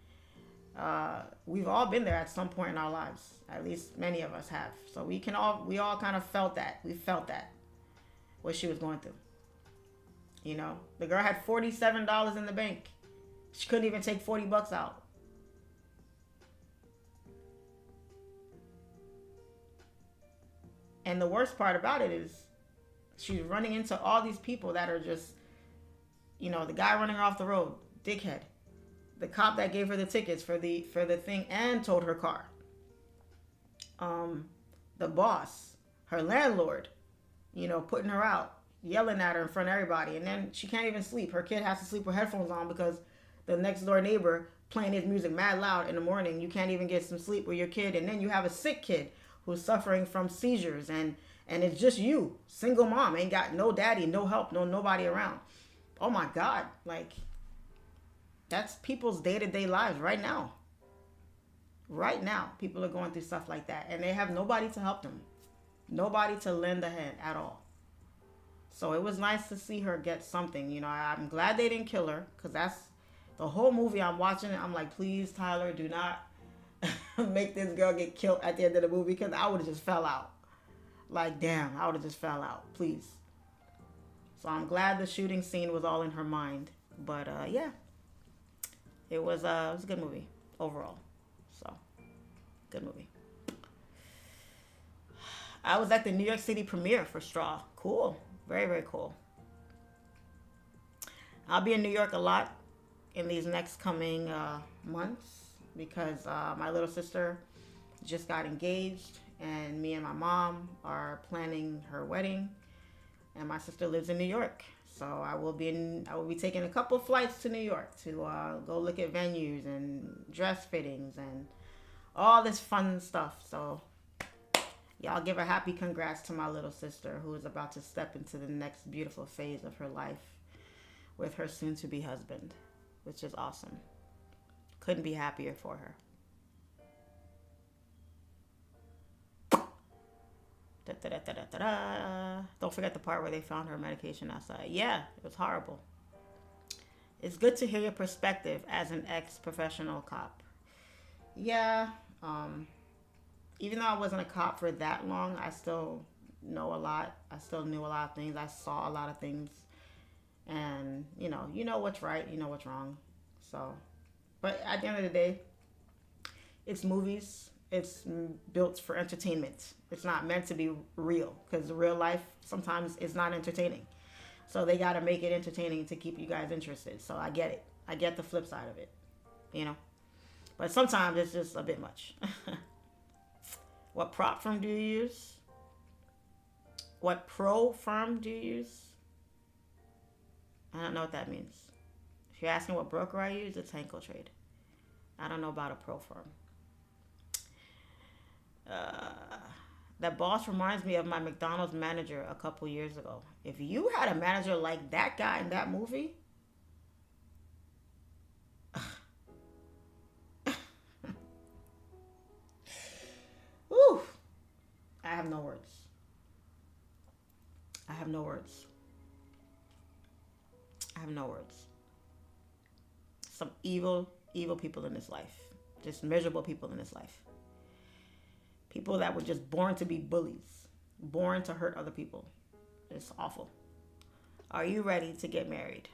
We've all been there at some point in our lives. At least many of us have. So we all kind of felt that. We felt that, what she was going through. You know, the girl had $47 in the bank. She couldn't even take 40 bucks out. And the worst part about it is she's running into all these people that are just, you know, the guy running her off the road, dickhead. The cop that gave her the tickets for the thing and towed her car. The boss, her landlord, you know, putting her out, yelling at her in front of everybody, and then she can't even sleep. Her kid has to sleep with headphones on because the next door neighbor playing his music mad loud in the morning. You can't even get some sleep with your kid, and then you have a sick kid who's suffering from seizures, and it's just you, single mom, ain't got no daddy, no help, nobody around. Oh my God, like, that's people's day-to-day lives right now. Right now, people are going through stuff like that, and they have nobody to help them. Nobody to lend a hand at all. So it was nice to see her get something. You know, I'm glad they didn't kill her, because that's the whole movie I'm watching it. I'm like, please, Tyler, do not make this girl get killed at the end of the movie, because I would have just fell out. Like, damn, I would have just fell out. Please. So I'm glad the shooting scene was all in her mind. But, yeah. It was a good movie overall. So, good movie. I was at the New York City premiere for Straw. Cool. Very, very cool. I'll be in New York a lot in these next coming months because my little sister just got engaged, and me and my mom are planning her wedding, and my sister lives in New York. So I will be taking a couple flights to New York to go look at venues and dress fittings and all this fun stuff. So y'all give a happy congrats to my little sister, who is about to step into the next beautiful phase of her life with her soon-to-be husband, which is awesome. Couldn't be happier for her. Don't forget the part where they found her medication outside. Yeah, it was horrible. It's good to hear your perspective as an ex-professional cop. Yeah, even though I wasn't a cop for that long, I still know a lot. I still knew a lot of things. I saw a lot of things. And, you know what's right, you know what's wrong. So, but at the end of the day, it's movies. It's built for entertainment. It's not meant to be real, because real life sometimes is not entertaining. So they got to make it entertaining to keep you guys interested. So I get it. I get the flip side of it, you know. But sometimes it's just a bit much. What prop firm do you use? What pro firm do you use? I don't know what that means. If you're asking what broker I use, it's Henkel Trade. I don't know about a pro firm. That boss reminds me of my McDonald's manager a couple years ago. If you had a manager like that guy in that movie, whew, I have no words. I have no words. I have no words. Some evil, evil people in this life. Just miserable people in this life. People that were just born to be bullies. Born to hurt other people. It's awful. Are you ready to get married?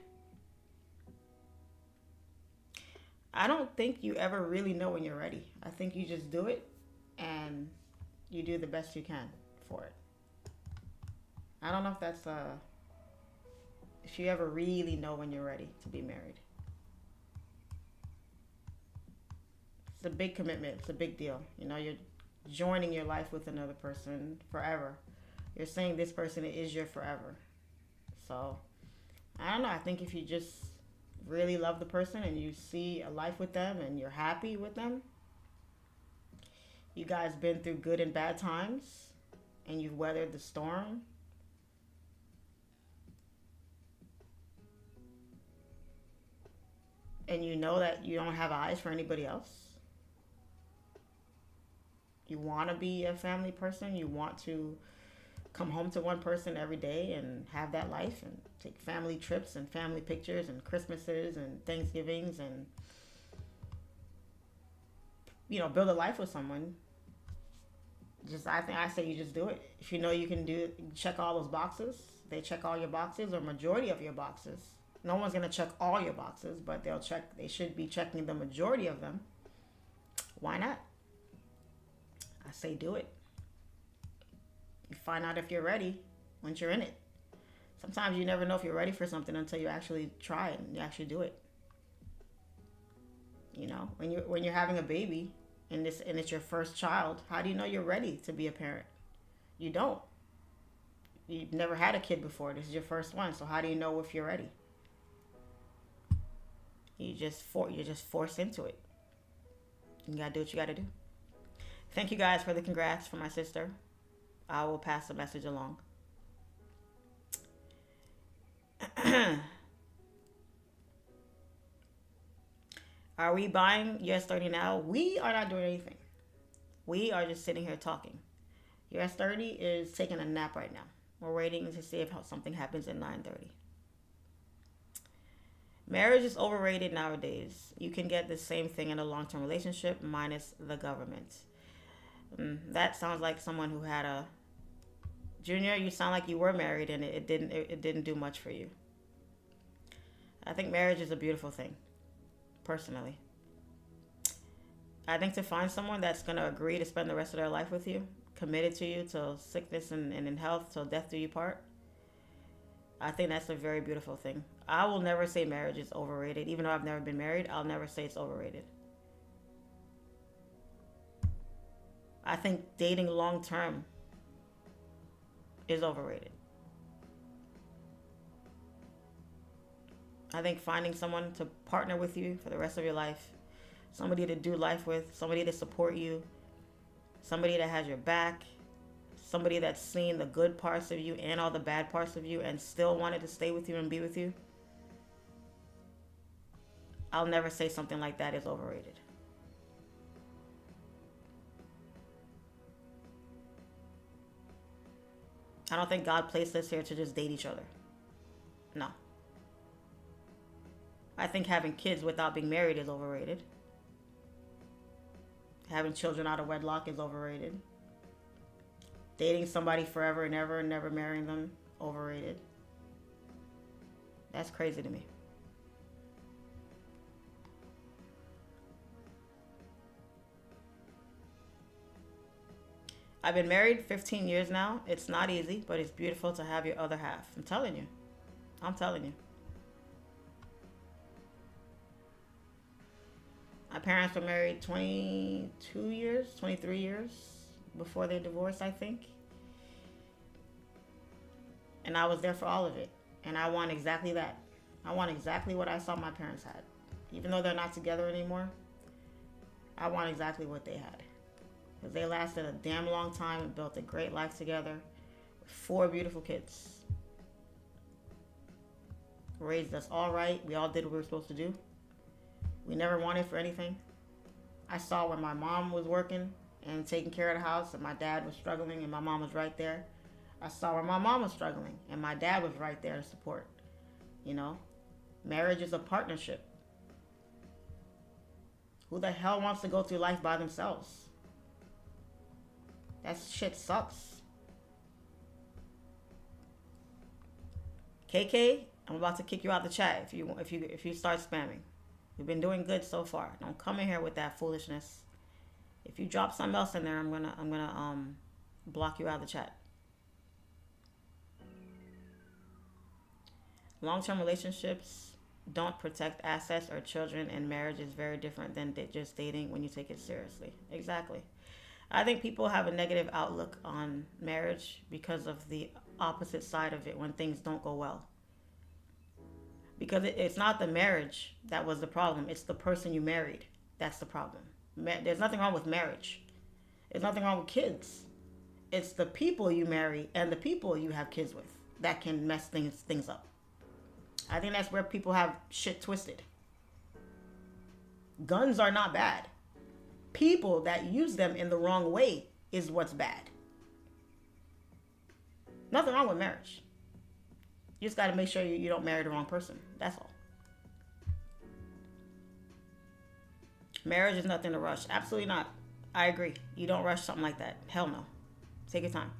I don't think you ever really know when you're ready. I think you just do it and you do the best you can for it. I don't know if that's if you ever really know when you're ready to be married. It's a big commitment. It's a big deal. You know, you're joining your life with another person forever. You're saying this person is your forever. So, I don't know. I think if you just really love the person and you see a life with them and you're happy with them, you guys been through good and bad times and you've weathered the storm, and you know that you don't have eyes for anybody else. You want to be a family person. You want to come home to one person every day and have that life and take family trips and family pictures and Christmases and Thanksgivings and build a life with someone, I say you just do it. If you know you can do it, check all those boxes. They check all your boxes or majority of your boxes. No one's gonna check all your boxes, but they should be checking the majority of them. Why not? I say do it. You find out if you're ready once you're in it. Sometimes you never know if you're ready for something until you actually try it and you actually do it. When you're having a baby and it's your first child, how do you know you're ready to be a parent? You don't. You've never had a kid before. This is your first one. So how do you know if you're ready? You're just forced into it. You gotta do what you gotta do. Thank you guys for the congrats for my sister. I will pass the message along. Are we buying US30 now? We are not doing anything. We are just sitting here talking. US30 is taking a nap right now. We're waiting to see if something happens at 9:30. Marriage is overrated nowadays. You can get the same thing in a long-term relationship minus the government. That sounds like someone who had a... Junior, you sound like you were married and it didn't do much for you. I think marriage is a beautiful thing, personally. I think to find someone that's going to agree to spend the rest of their life with you, committed to you till sickness and in health, till death do you part, I think that's a very beautiful thing. I will never say marriage is overrated. Even though I've never been married, I'll never say it's overrated. I think dating long term is overrated. I think finding someone to partner with you for the rest of your life, somebody to do life with, somebody to support you, somebody that has your back, somebody that's seen the good parts of you and all the bad parts of you and still wanted to stay with you and be with you, I'll never say something like that is overrated. I don't think God placed us here to just date each other. No. I think having kids without being married is overrated. Having children out of wedlock is overrated. Dating somebody forever and ever and never marrying them, overrated. That's crazy to me. I've been married 15 years now. It's not easy, but it's beautiful to have your other half. I'm telling you. I'm telling you. My parents were married 22 years, 23 years before they divorced, I think. And I was there for all of it. And I want exactly that. I want exactly what I saw my parents had. Even though they're not together anymore, I want exactly what they had. Because they lasted a damn long time and built a great life together. 4 beautiful kids. Raised us all right. We all did what we were supposed to do. We never wanted for anything. I saw when my mom was working and taking care of the house and my dad was struggling and my mom was right there. I saw where my mom was struggling and my dad was right there to support. You know, marriage is a partnership. Who the hell wants to go through life by themselves? That shit sucks. KK, I'm about to kick you out the chat if you start spamming. You've been doing good so far. Don't come in here with that foolishness. If you drop something else in there, I'm gonna block you out of the chat. Long-term relationships don't protect assets or children, and marriage is very different than just dating when you take it seriously. Exactly. I think people have a negative outlook on marriage because of the opposite side of it when things don't go well. Because it's not the marriage that was the problem. It's the person you married. That's the problem. There's nothing wrong with marriage. There's nothing wrong with kids. It's the people you marry and the people you have kids with that can mess things up. I think that's where people have shit twisted. Guns are not bad. People that use them in the wrong way is what's bad. Nothing wrong with marriage. You just got to make sure you don't marry the wrong person. That's all. Marriage is nothing to rush. Absolutely not. I agree. You don't rush something like that. Hell no. Take your time.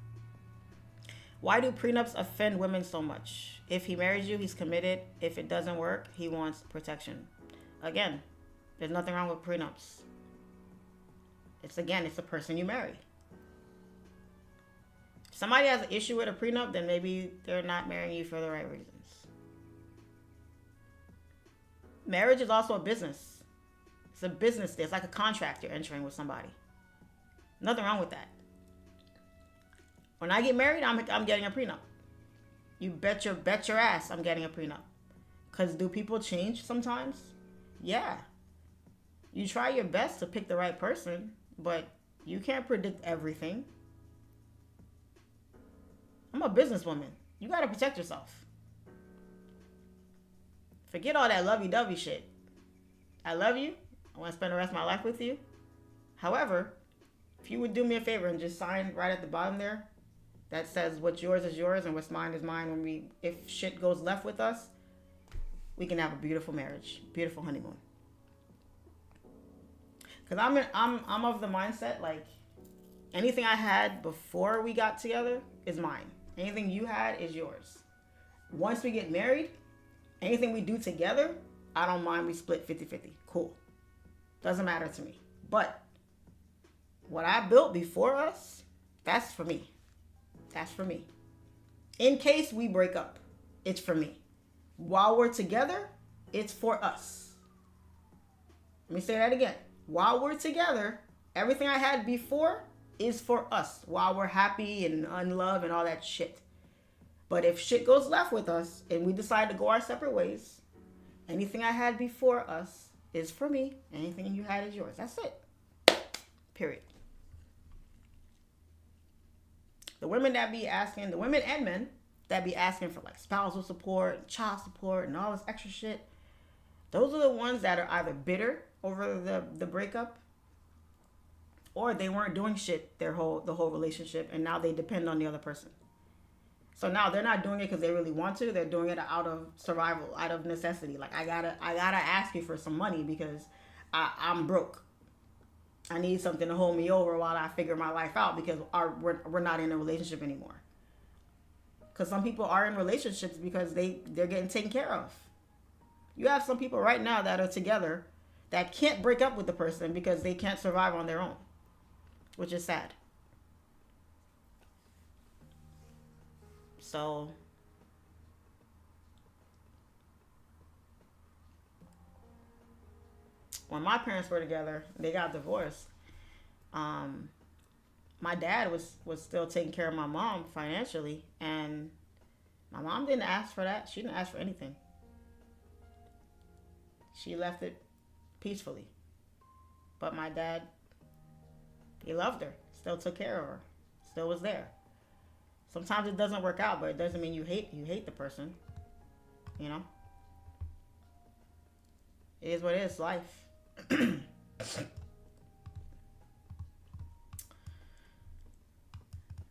Why do prenups offend women so much? If he marries you, he's committed. If it doesn't work, he wants protection. Again, there's nothing wrong with prenups. It's the person you marry. If somebody has an issue with a prenup, then maybe they're not marrying you for the right reasons. Marriage is also a business. It's a business. It's like a contract you're entering with somebody. Nothing wrong with that. When I get married, I'm getting a prenup. You bet your ass I'm getting a prenup. Because do people change sometimes? Yeah. You try your best to pick the right person, but you can't predict everything. I'm a businesswoman. You got to protect yourself. Forget all that lovey-dovey shit. I love you. I want to spend the rest of my life with you. However, if you would do me a favor and just sign right at the bottom there, that says what's yours is yours and what's mine is mine. If shit goes left with us, we can have a beautiful marriage, beautiful honeymoon. Cause I'm of the mindset like anything I had before we got together is mine. Anything you had is yours. Once we get married, anything we do together, I don't mind. We split 50-50. Cool. Doesn't matter to me. But what I built before us, that's for me. That's for me. In case we break up, it's for me. While we're together, it's for us. Let me say that again. While we're together, everything I had before is for us. While we're happy and in love and all that shit. But if shit goes left with us and we decide to go our separate ways, anything I had before us is for me. Anything you had is yours. That's it. Period. The women and men that be asking for like spousal support, child support, and all this extra shit, those are the ones that are either bitter over the breakup, or they weren't doing shit the whole relationship, and now they depend on the other person. So now they're not doing it because they really want to. They're doing it out of survival, out of necessity. Like I gotta ask you for some money because I'm broke. I need something to hold me over while I figure my life out because we're not in a relationship anymore. Because some people are in relationships because they're getting taken care of. You have some people right now that are together that can't break up with the person because they can't survive on their own, which is sad. So when my parents were together, they got divorced. My dad was still taking care of my mom financially, and my mom didn't ask for that. She didn't ask for anything. She left it peacefully. But my dad, he loved her, still took care of her, still was there. Sometimes it doesn't work out, but it doesn't mean you hate the person. You know? It is what it is, life.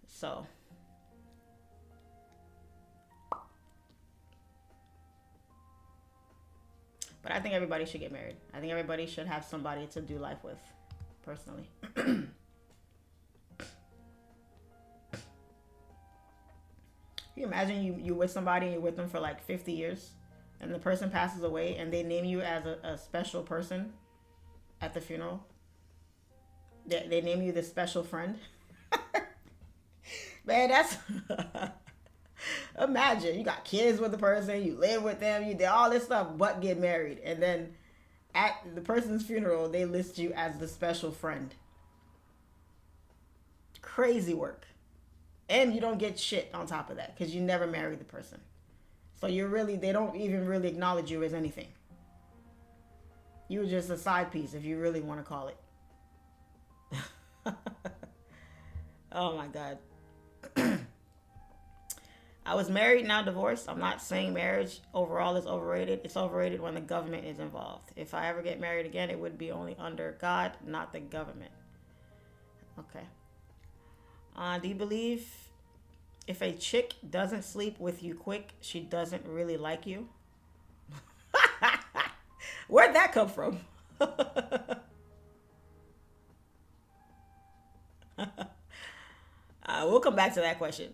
So but I think everybody should get married. I think everybody should have somebody to do life with, personally. Can you imagine you with somebody and you're with them for like 50 years and the person passes away and they name you as a special person at the funeral? They name you the special friend. Man, that's... Imagine, you got kids with the person, you live with them, you did all this stuff, but get married. And then at the person's funeral, they list you as the special friend. Crazy work. And you don't get shit on top of that because you never married the person. So they don't even really acknowledge you as anything. You were just a side piece, if you really want to call it. Oh my God. I was married, now divorced. I'm not saying marriage overall is overrated. It's overrated when the government is involved. If I ever get married again, it would be only under God, not the government. Okay. Do you believe if a chick doesn't sleep with you quick, she doesn't really like you? Where'd that come from? We'll come back to that question.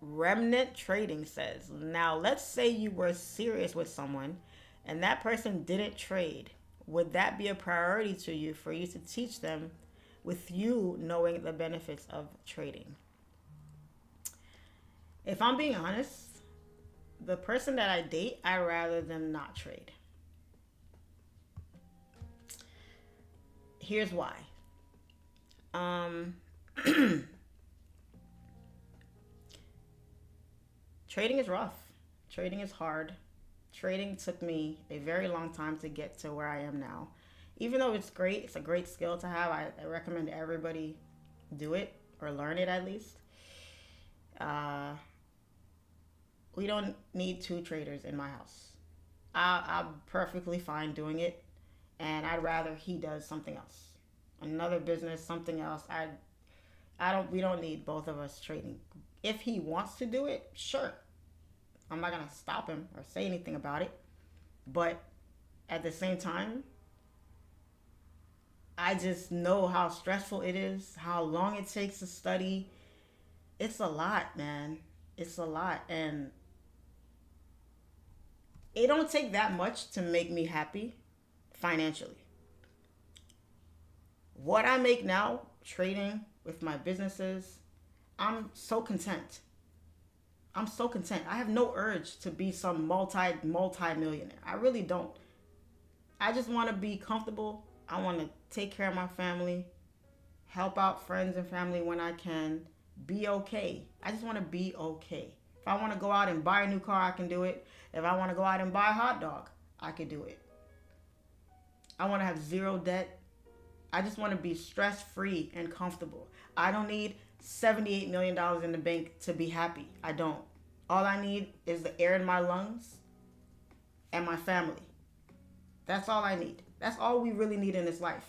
Remnant Trading says, now let's say you were serious with someone and that person didn't trade. Would that be a priority to you for you to teach them with you knowing the benefits of trading? If I'm being honest, the person that I date, I'd rather them not trade. Here's why. Trading is rough. Trading is hard. Trading took me a very long time to get to where I am now. Even though it's great, it's a great skill to have. I recommend everybody do it or learn it at least. We don't need two traders in my house. I'm perfectly fine doing it, and I'd rather he does something else, another business, something else. We don't need both of us trading. If he wants to do it, sure. I'm not gonna stop him or say anything about it, but at the same time, I just know how stressful it is, how long it takes to study. It's a lot, man. It's a lot, and it don't take that much to make me happy financially. What I make now, trading with my businesses, I'm so content. I'm so content. I have no urge to be some multi-millionaire. I really don't. I just want to be comfortable. I want to take care of my family, help out friends and family when I can, be okay. I just want to be okay. If I want to go out and buy a new car, I can do it. If I want to go out and buy a hot dog, I can do it. I want to have zero debt. I just want to be stress-free and comfortable. I don't need $78 million in the bank to be happy. I don't. All I need is the air in my lungs and my family. That's all I need. That's all we really need in this life.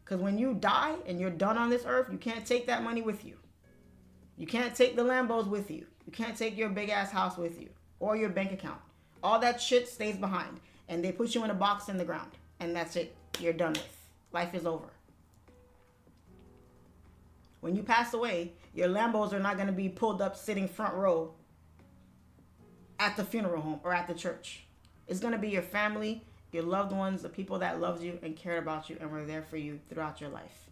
Because when you die and you're done on this earth, you can't take that money with you. You can't take the Lambos with you. You can't take your big ass house with you or your bank account. All that shit stays behind, and they put you in a box in the ground, and that's it. You're done with. Life is over. When you pass away, your Lambos are not going to be pulled up sitting front row at the funeral home or at the church. It's going to be your family, your loved ones, the people that loved you and cared about you and were there for you throughout your life.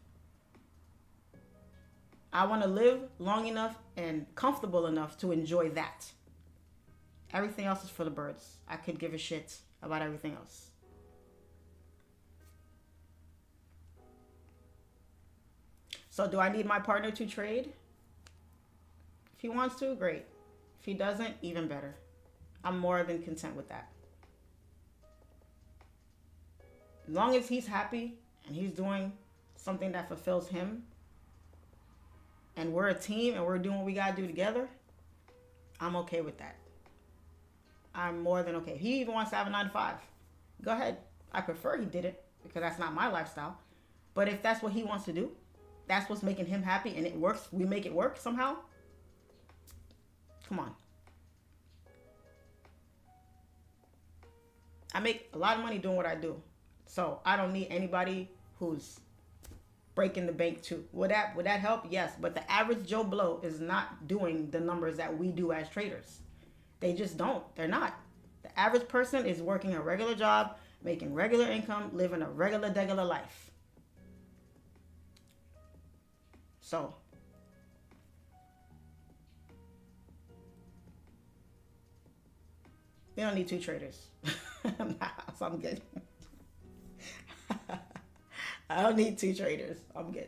I want to live long enough and comfortable enough to enjoy that. Everything else is for the birds. I could give a shit about everything else. So do I need my partner to trade? If he wants to, great. If he doesn't, even better. I'm more than content with that. As long as he's happy and he's doing something that fulfills him, and we're a team and we're doing what we gotta do together, I'm okay with that. I'm more than okay. If he even wants to have a 9-to-5, go ahead. I prefer he did it because that's not my lifestyle. But if that's what he wants to do, that's what's making him happy and it works, we make it work somehow, come on. I make a lot of money doing what I do. So I don't need anybody who's breaking the bank too. Would that help? Yes. But the average Joe Blow is not doing the numbers that we do as traders. They just don't. They're not. The average person is working a regular job, making regular income, living a regular life. So we don't need two traders. So I'm good. I don't need two traders. I'm good.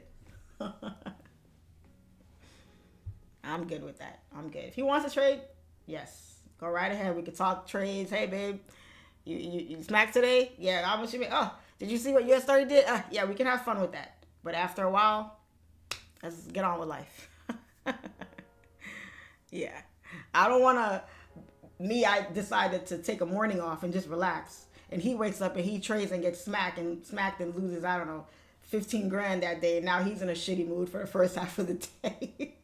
I'm good with that. I'm good. If he wants to trade, yes, go right ahead. We can talk trades. Hey, babe, you smacked today? Yeah, how much you make? Oh, did you see what US30 did? Yeah, we can have fun with that. But after a while, let's get on with life. Yeah, I don't want to. I decided to take a morning off and just relax. And he wakes up and he trades and gets smacked and loses, I don't know, 15 grand that day. And now he's in a shitty mood for the first half of the day.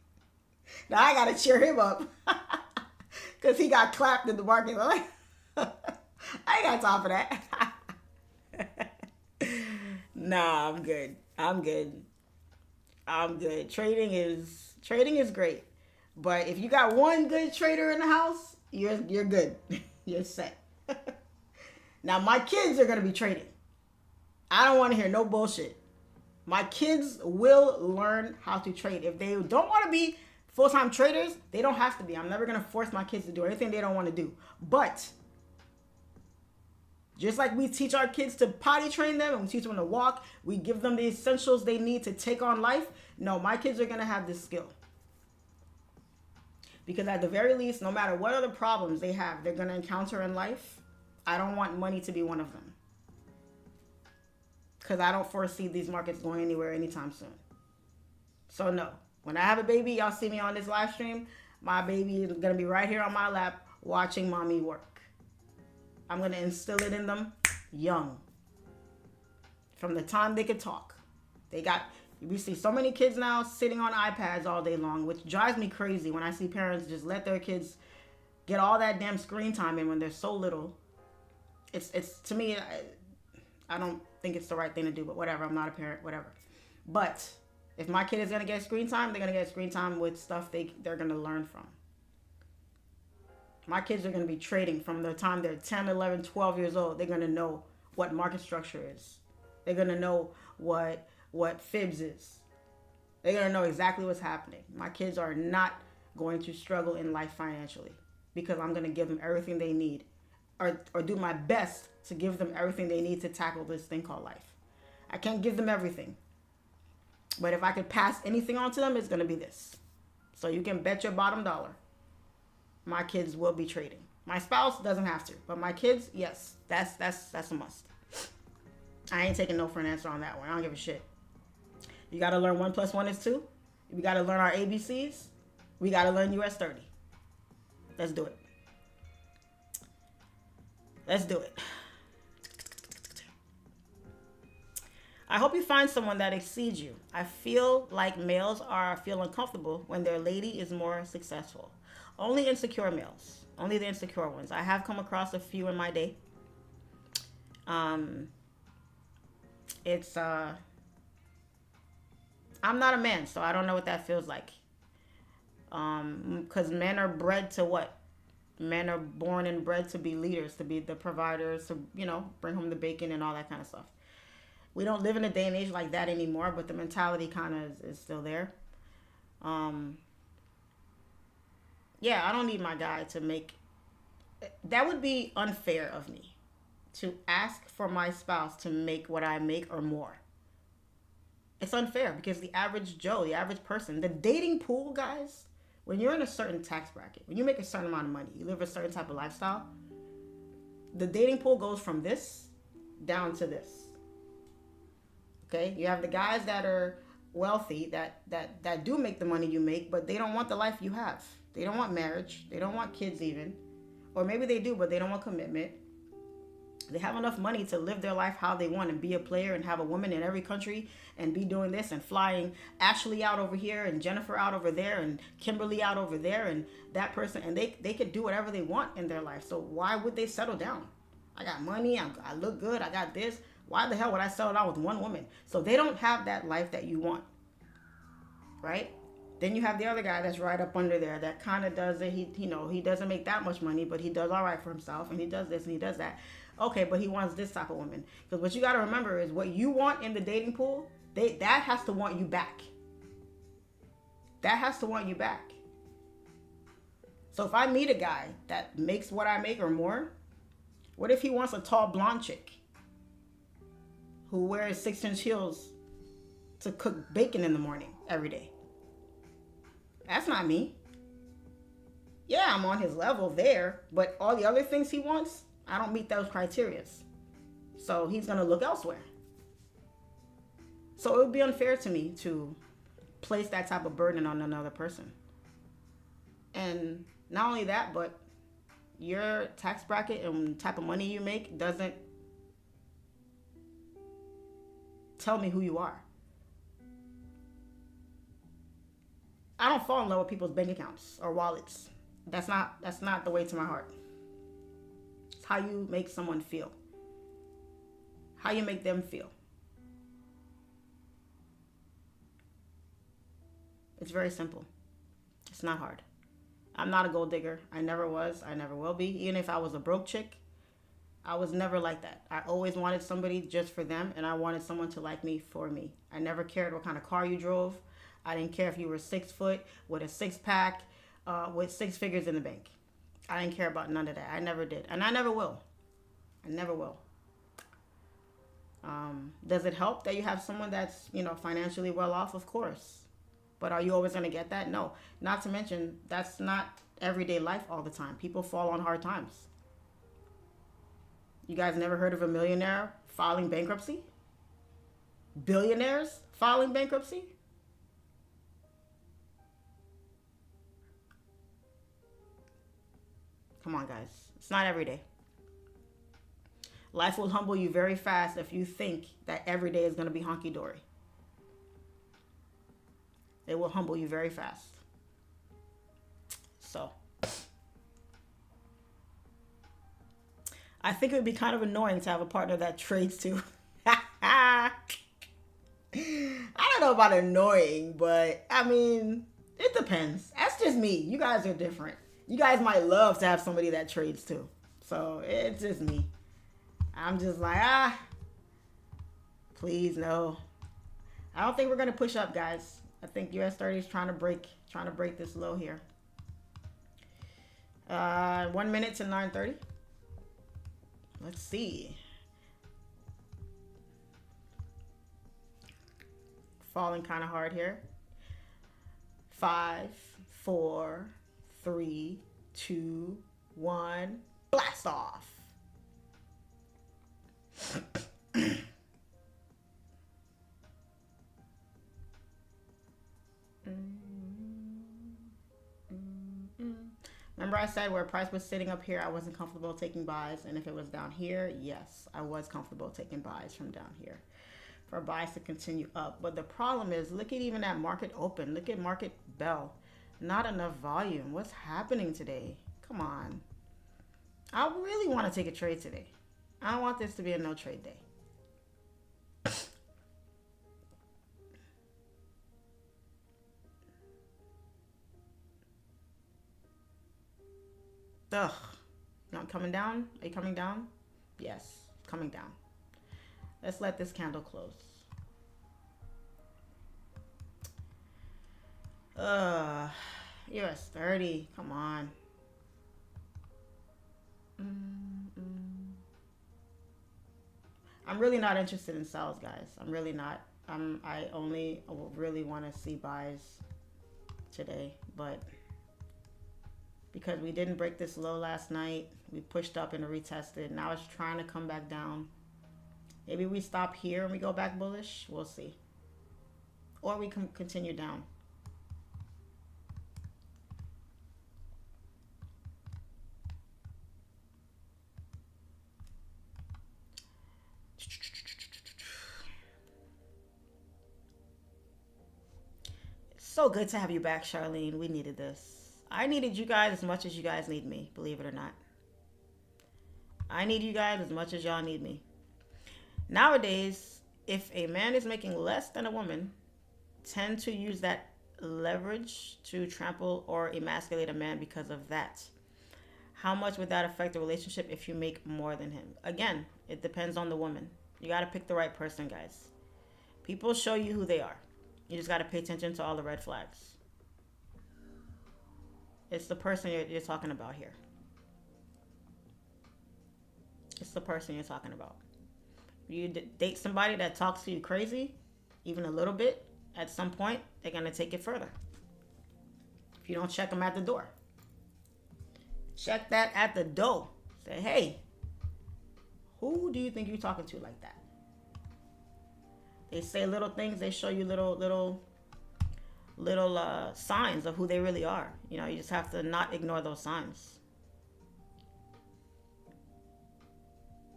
Now I got to cheer him up because he got clapped in the market. I ain't got time for that. Nah, I'm good. I'm good. Trading is great. But if you got one good trader in the house, you're good. You're set. Now my kids are gonna be trading. I don't want to hear no bullshit. My kids will learn how to trade. If they don't want to be full-time traders, they don't have to be. I'm never gonna force my kids to do anything they don't want to do. But just like we teach our kids to potty train them and we teach them to walk, we give them the essentials they need to take on life. No, my kids are gonna have this skill. Because at the very least, no matter what other problems they have, they're gonna encounter in life, I don't want money to be one of them. Because I don't foresee these markets going anywhere anytime soon. So no, when I have a baby, y'all see me on this live stream, my baby is going to be right here on my lap watching mommy work. I'm going to instill it in them young. From the time they could talk. We see so many kids now sitting on iPads all day long, which drives me crazy when I see parents just let their kids get all that damn screen time in when they're so little. It's to me, I don't think it's the right thing to do, but whatever. I'm not a parent, whatever. But if my kid is going to get screen time, they're going to get screen time with stuff they're going to learn from. My kids are going to be trading from the time they're 10, 11, 12 years old. They're going to know what market structure is. They're going to know what fibs is. They're going to know exactly what's happening. My kids are not going to struggle in life financially because I'm going to give them everything they need or do my best to give them everything they need to tackle this thing called life. I can't give them everything. But if I could pass anything on to them, it's going to be this. So you can bet your bottom dollar. My kids will be trading. My spouse doesn't have to. But my kids, yes. That's a must. I ain't taking no for an answer on that one. I don't give a shit. You got to learn 1 + 1 is 2. We got to learn our ABCs. We got to learn US30. Let's do it. Let's do it. I hope you find someone that exceeds you. I feel like males feel uncomfortable when their lady is more successful. Only insecure males. Only the insecure ones. I have come across a few in my day. I'm not a man, so I don't know what that feels like. Because men are bred to what? Men are born and bred to be leaders, to be the providers, to, bring home the bacon and all that kind of stuff. We don't live in a day and age like that anymore, but the mentality kind of is still there. Yeah, I don't need my guy to make... That would be unfair of me to ask for my spouse to make what I make or more. It's unfair because the average Joe, the average person, the dating pool, guys, when you're in a certain tax bracket, when you make a certain amount of money, you live a certain type of lifestyle, the dating pool goes from this down to this. Okay? You have the guys that are wealthy, that do make the money you make, but they don't want the life you have. They don't want marriage. They don't want kids even. Or maybe they do, but they don't want commitment. They have enough money to live their life how they want and be a player and have a woman in every country and be doing this and flying Ashley out over here and Jennifer out over there and Kimberly out over there and that person. And they could do whatever they want in their life. So why would they settle down? I got money. I look good. I got this. Why the hell would I settle down with one woman? So they don't have that life that you want. Right? Then you have the other guy that's right up under there that kind of does it. He doesn't make that much money, but he does all right for himself and he does this and he does that. Okay, but he wants this type of woman. Because what you got to remember is what you want in the dating pool, that has to want you back. That has to want you back. So if I meet a guy that makes what I make or more, what if he wants a tall blonde chick who wears 6-inch heels to cook bacon in the morning every day? That's not me. Yeah, I'm on his level there, but all the other things he wants, I don't meet those criteria. So he's going to look elsewhere. So it would be unfair to me to place that type of burden on another person. And not only that, but your tax bracket and type of money you make doesn't tell me who you are. I don't fall in love with people's bank accounts or wallets. That's not the way to my heart. It's how you make someone feel. How you make them feel. It's very simple. It's not hard. I'm not a gold digger. I never was. I never will be. Even if I was a broke chick, I was never like that. I always wanted somebody just for them, and I wanted someone to like me for me. I never cared what kind of car you drove. I didn't care if you were 6 foot with a six pack, with 6 figures in the bank. I didn't care about none of that. I never did, and I never will. I never will. Does it help that you have someone that's, you know, financially well off? Of course. But are you always going to get that? No. Not to mention, that's not everyday life all the time. People fall on hard times. You guys never heard of a millionaire filing bankruptcy? Billionaires filing bankruptcy? Come on, guys. It's not every day. Life will humble you very fast if you think that every day is going to be honky-dory. It will humble you very fast. So, I think it would be kind of annoying to have a partner that trades too. I don't know about annoying, but I mean, it depends. That's just me. You guys are different. You guys might love to have somebody that trades too. So, it's just me. I'm just like, please, no. I don't think we're going to push up, guys. I think US30 is trying to break this low here. 1 minute to 9:30. Let's see. Falling kind of hard here. 5, 4, 3, 2, 1. Blast off. Remember I said where price was sitting up here, I wasn't comfortable taking buys. And if it was down here, yes, I was comfortable taking buys from down here for buys to continue up. But the problem is, look at even that market open. Look at market bell. Not enough volume. What's happening today? Come on. I really want to take a trade today. I don't want this to be a no trade day. Ugh. Not coming down? Are you coming down? Yes, coming down. Let's let this candle close. US30. Come on. I'm really not interested in sells, guys. I'm really not. I only really want to see buys today, but because we didn't break this low last night, we pushed up and retested. Now it's trying to come back down. Maybe we stop here and we go back bullish. We'll see. Or we can continue down. It's so good to have you back, Charlene. We needed this. I needed you guys as much as you guys need me, believe it or not. I need you guys as much as y'all need me. Nowadays, if a man is making less than a woman, tend to use that leverage to trample or emasculate a man because of that. How much would that affect the relationship if you make more than him? Again, it depends on the woman. You got to pick the right person, guys. People show you who they are. You just got to pay attention to all the red flags. It's the person you're talking about here. It's the person you're talking about. You date somebody that talks to you crazy, even a little bit, at some point, they're going to take it further. If you don't check them at the door. Check that at the door. Say, hey, who do you think you're talking to like that? They say little things. They show you little signs of who they really are. You know, you just have to not ignore those signs.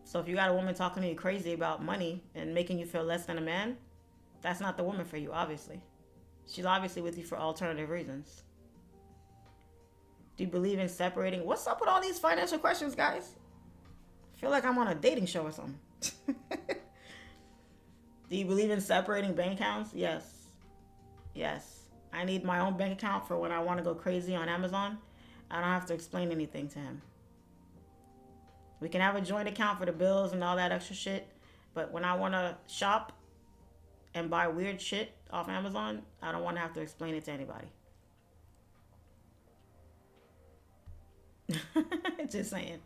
So if you got a woman talking to you crazy about money and making you feel less than a man, that's not the woman for you, obviously. She's obviously with you for alternative reasons. Do you believe in separating? What's up with all these financial questions, guys? I feel like I'm on a dating show or something. Do you believe in separating bank accounts? Yes. Yes. I I need my own bank account for when I want to go crazy on Amazon. I don't have to explain anything to him. We can have a joint account for the bills and all that extra shit. But when I want to shop and buy weird shit off Amazon, I don't want to have to explain it to anybody. Just saying.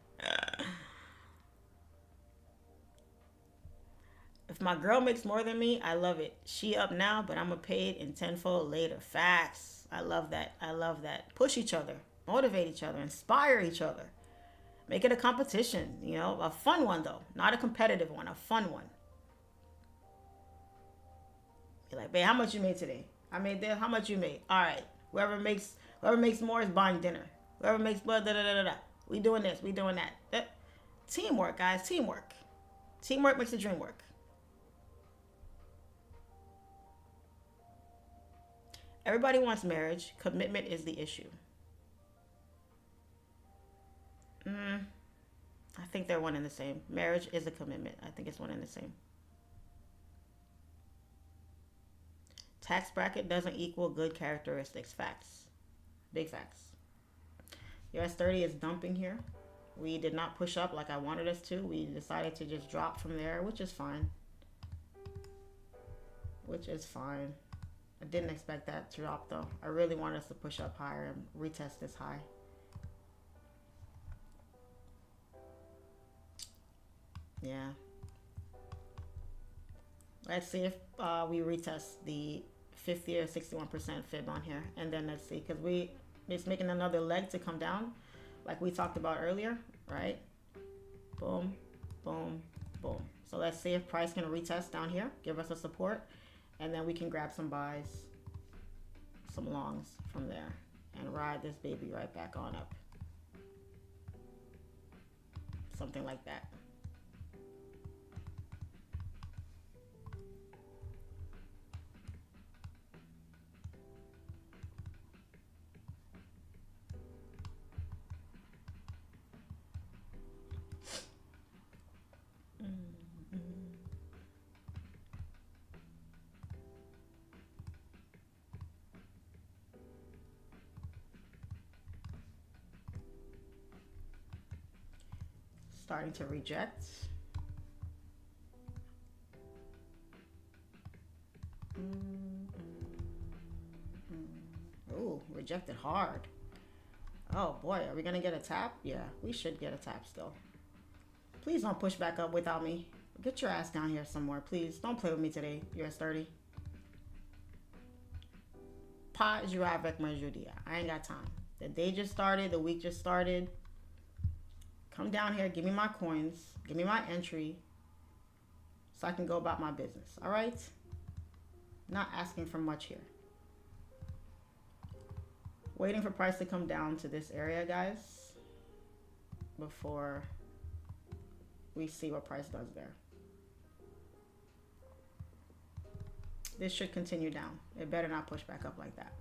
If my girl makes more than me, I love it. She up now, but I'm going to pay it in tenfold later. Facts. I love that. I love that. Push each other. Motivate each other. Inspire each other. Make it a competition, you know, a fun one though. Not a competitive one, a fun one. You're like, babe, how much you made today? I made this. How much you made? All right. Whoever makes more is buying dinner. Whoever makes da da da da da. We doing this. We doing that. Teamwork, guys. Teamwork. Teamwork makes the dream work. Everybody wants marriage. Commitment is the issue. I think they're one and the same. Marriage is a commitment. I think it's one and the same. Tax bracket doesn't equal good characteristics. Facts. Big facts. US30 is dumping here. We did not push up like I wanted us to. We decided to just drop from there, which is fine. Which is fine. I didn't expect that to drop though. I really wanted us to push up higher and retest this high. Yeah. Let's see if we retest the 50 or 61% fib on here. And then let's see, because it's making another leg to come down like we talked about earlier, right? Boom, boom, boom. So let's see if price can retest down here, give us a support, and then we can grab some buys, some longs from there, and ride this baby right back on up. Something like that. Starting to reject. Ooh, rejected hard. Oh boy, are we gonna get a tap? Yeah, we should get a tap still. Please don't push back up without me. Get your ass down here somewhere, please. Don't play with me today, US30. Pas jouer avec moi jeudi. I ain't got time. The day just started, the week just started. Come down here, give me my coins, give me my entry, so I can go about my business, all right? Not asking for much here. Waiting for price to come down to this area, guys, before we see what price does there. This should continue down. It better not push back up like that.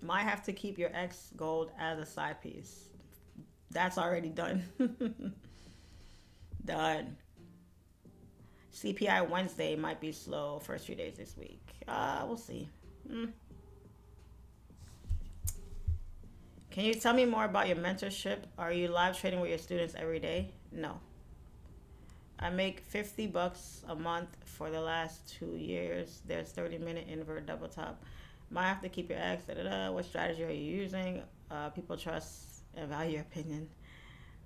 Might have to keep your X gold as a side piece. That's already done. Done. CPI Wednesday might be slow first few days this week. We'll see. Can you tell me more about your mentorship? Are you live trading with your students every day? No. I make 50 bucks a month for the last 2 years. There's 30-minute invert double top. Might have to keep your eggs. What strategy are you using? People trust and value your opinion.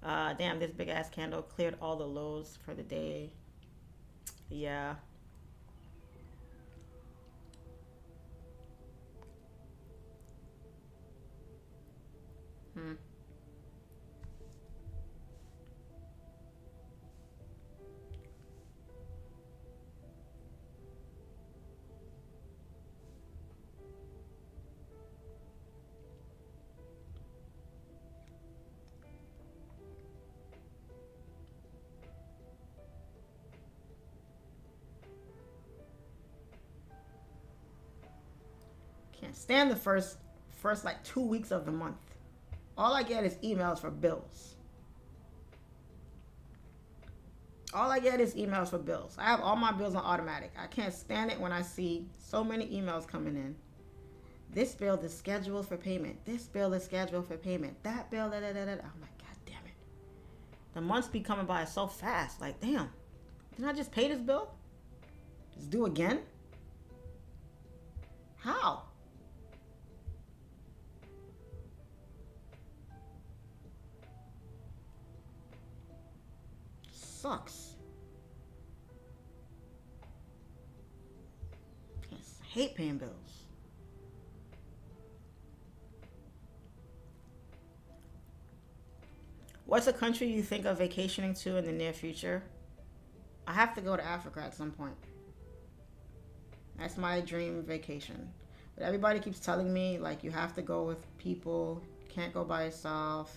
Damn, this big ass candle cleared all the lows for the day. Yeah. Can't stand the first like 2 weeks of the month. All I get is emails for bills. All I get is emails for bills. I have all my bills on automatic. I can't stand it when I see so many emails coming in. This bill is scheduled for payment. This bill is scheduled for payment. That bill, I'm like, God damn it. The months be coming by so fast. Like, damn. Didn't I just pay this bill? It's due again? How? Sucks. I hate paying bills. What's a country you think of vacationing to in the near future? I have to go to Africa at some point. That's my dream vacation. But everybody keeps telling me, like, you have to go with people. You can't go by yourself.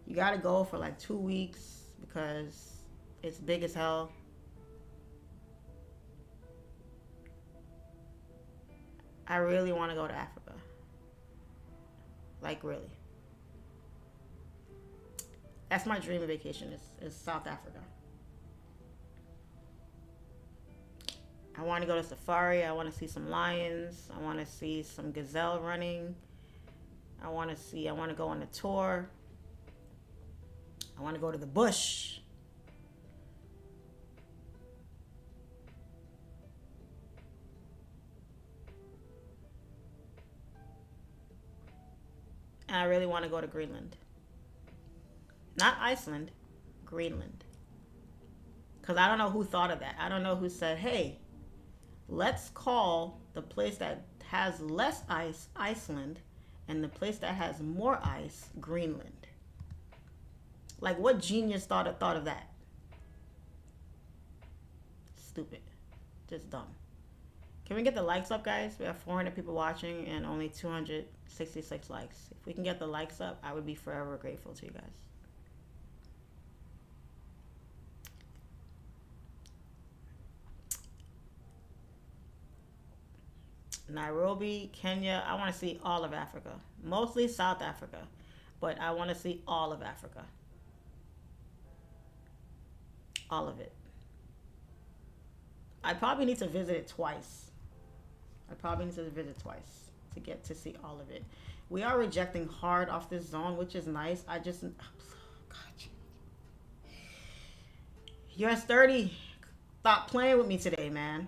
You got to go for like 2 weeks because it's big as hell. I really want to go to Africa. Like, really. That's my dream vacation is South Africa. I want to go to safari. I want to see some lions. I want to see some gazelle running. I want to go on a tour. I want to go to the bush. And I really want to go to Greenland. Not Iceland, Greenland. Because I don't know who thought of that. I don't know who said, hey, let's call the place that has less ice Iceland and the place that has more ice Greenland. Like, what genius thought of that? Stupid. Just dumb. Can we get the likes up, guys? We have 400 people watching and only 266 likes. If we can get the likes up, I would be forever grateful to you guys. Nairobi, Kenya. I want to see all of Africa. Mostly South Africa, but I want to see all of Africa. All of it. I probably need to visit it twice. To get to see all of it. We are rejecting hard off this zone, which is nice. God. US30, stop playing with me today, man.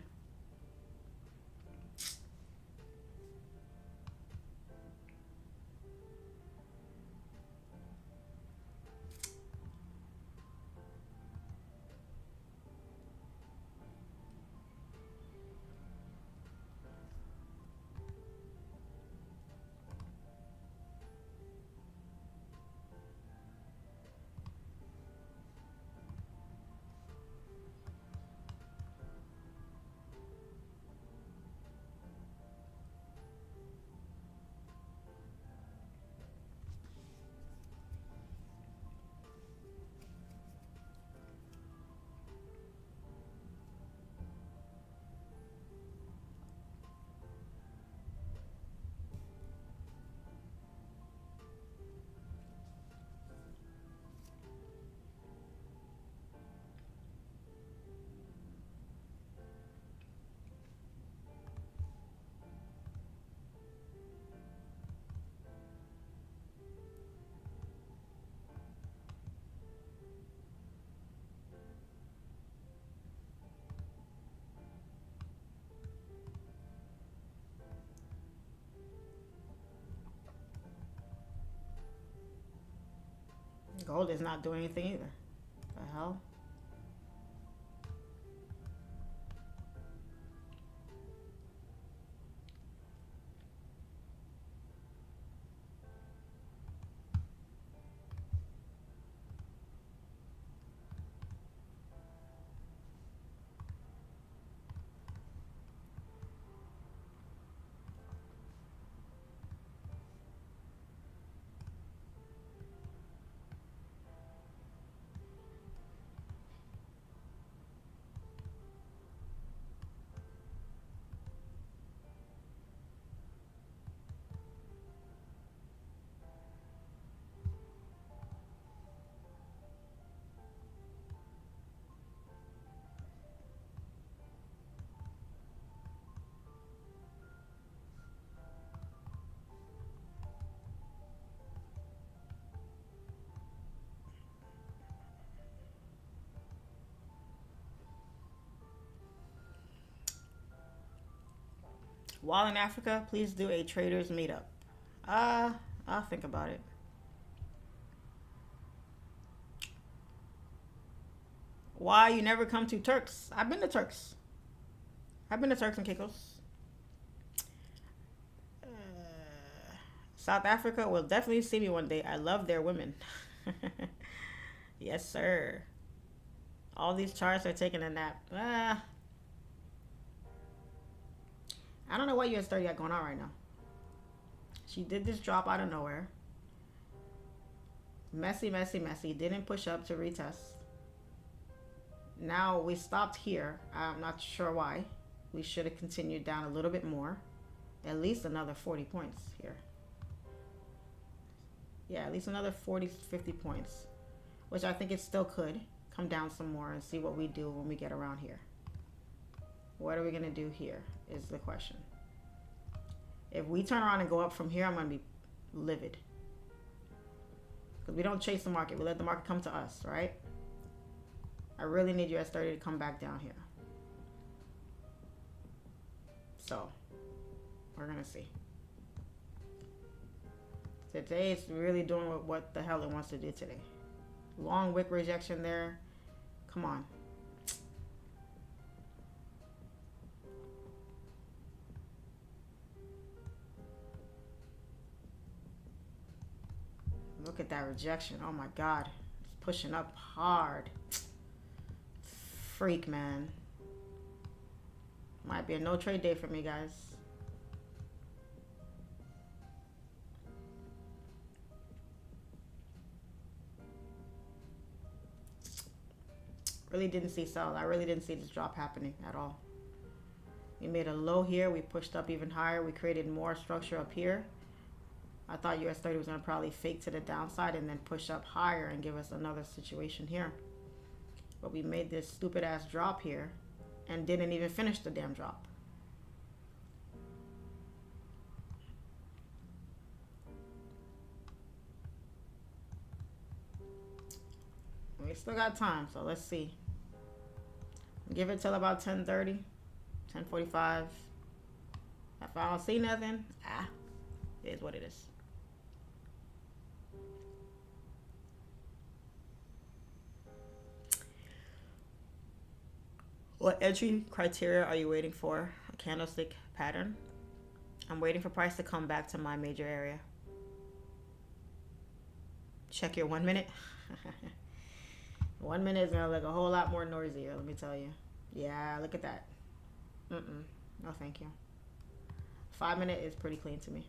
Gold is not doing anything either. The hell? While in Africa, please do a traders meetup. I'll think about it. Why you never come to Turks? I've been to Turks. I've been to Turks and Caicos. South Africa will definitely see me one day. I love their women. Yes, sir. All these charts are taking a nap. I don't know what US30 got going on right now. She did this drop out of nowhere. Messy, messy, messy. Didn't push up to retest. Now we stopped here. I'm not sure why. We should have continued down a little bit more. At least another 40 points here. Yeah, at least another 40, 50 points. Which I think it still could come down some more and see what we do when we get around here. What are we going to do here is the question. If we turn around and go up from here, I'm going to be livid. Because we don't chase the market. We let the market come to us, right? I really need US30 to come back down here. So, we're going to see. Today it's really doing what the hell it wants to do today. Long wick rejection there. Come on. Look at that rejection. Oh my God. It's pushing up hard. Freak, man. Might be a no trade day for me, guys. Really didn't see sell. I really didn't see this drop happening at all. We made a low here. We pushed up even higher. We created more structure up here. I thought US30 was going to probably fake to the downside and then push up higher and give us another situation here. But we made this stupid ass drop here and didn't even finish the damn drop. We still got time, so let's see. Give it till about 10:30, 10:45. If I don't see nothing, it is what it is. What entry criteria are you waiting for? A candlestick pattern? I'm waiting for price to come back to my major area. Check your 1 minute. 1 minute is gonna look a whole lot more noisier, let me tell you. Yeah, look at that. No thank you. 5 minute is pretty clean to me.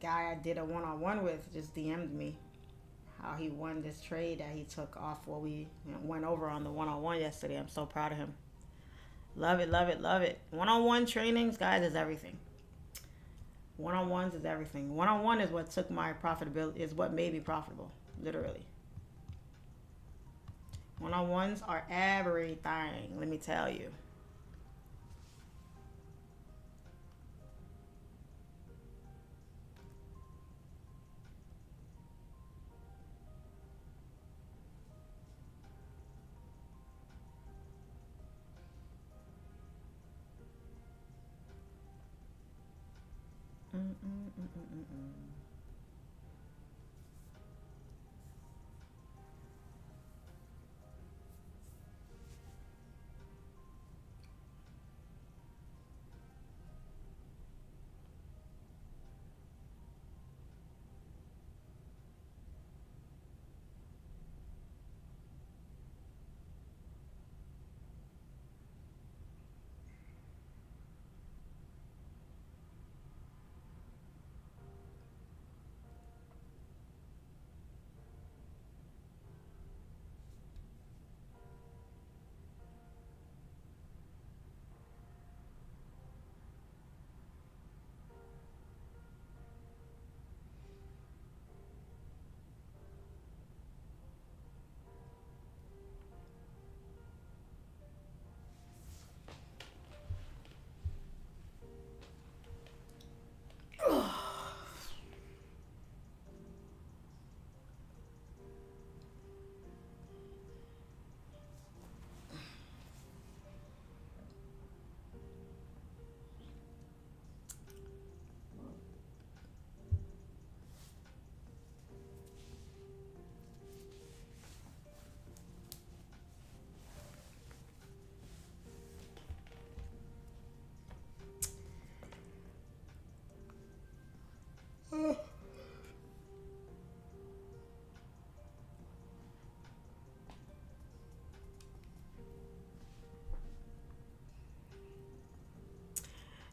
guy I did a one-on-one with just DM'd me how he won this trade that he took off what we went over on the one-on-one yesterday. I'm so proud of him. Love it, love it, love it. One-on-one trainings, guys, is everything. One-on-ones is everything. One-on-one is what took my profitability, is what made me profitable, literally. One-on-ones are everything, let me tell you.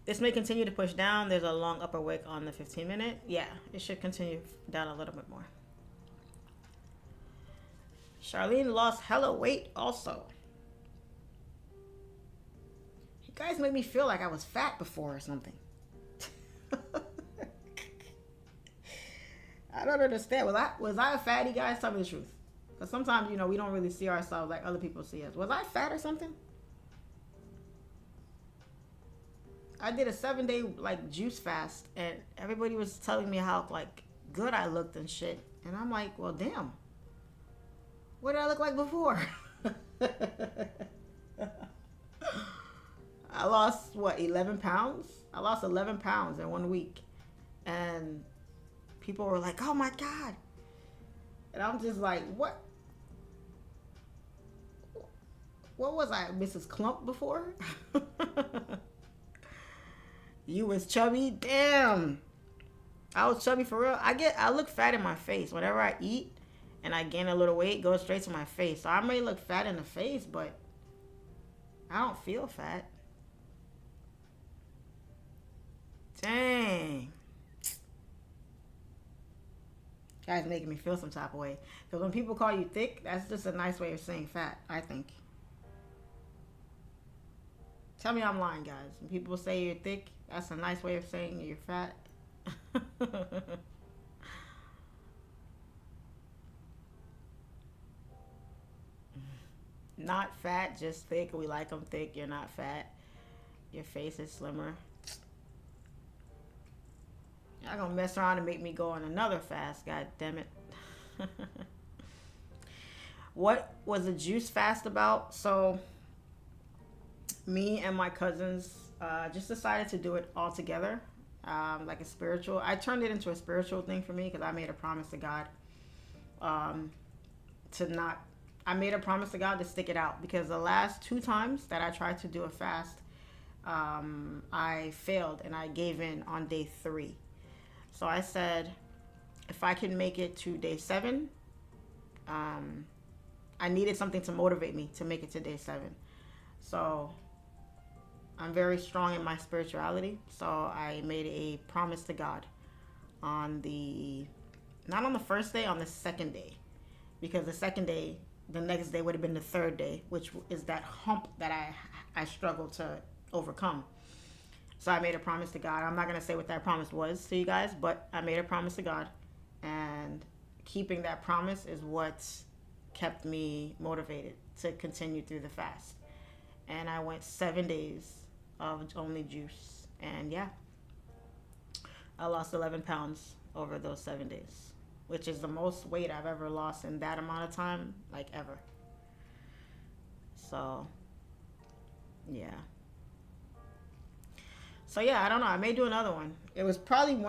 This may continue to push down. There's a long upper wick on the 15-minute. Yeah, it should continue down a little bit more. Charlene lost hella weight also. You guys made me feel like I was fat before or something. I don't understand. Was I a fatty, guys? Tell me the truth. Because sometimes, you know, we don't really see ourselves like other people see us. Was I fat or something? I did a 7-day like juice fast, and everybody was telling me how like good I looked and shit. And I'm like, well, damn. What did I look like before? I lost, what, 11 pounds? I lost 11 pounds in 1 week. And people were like, oh my God. And I'm just like, what? What was I, Mrs. Clump before? You was chubby? Damn. I was chubby for real. I look fat in my face. Whenever I eat and I gain a little weight, it goes straight to my face. So I may look fat in the face, but I don't feel fat. Dang. Guys making me feel some type of way. Because when people call you thick, that's just a nice way of saying fat, I think. Tell me I'm lying, guys. When people say you're thick, that's a nice way of saying you're fat. Not fat, just thick. We like them thick. You're not fat. Your face is slimmer. Y'all gonna mess around and make me go on another fast. God damn it. What was the juice fast about? So me and my cousins just decided to do it all together, like a spiritual. I turned it into a spiritual thing for me because I made a promise to God I made a promise to God to stick it out, because the last 2 times that I tried to do a fast, I failed and I gave in on day 3. So I said, if I can make it to day 7, I needed something to motivate me to make it to day 7. So I'm very strong in my spirituality. So I made a promise to God on the, not on the first day, on the second day. Because the second day, the next day would have been the third day, which is that hump that I struggle to overcome. So I made a promise to God. I'm not going to say what that promise was to you guys, but I made a promise to God. And keeping that promise is what kept me motivated to continue through the fast. And I went 7 days of only juice. And yeah, I lost 11 pounds over those 7 days, which is the most weight I've ever lost in that amount of time, like ever. So, yeah. So yeah, I don't know. I may do another one. It was probably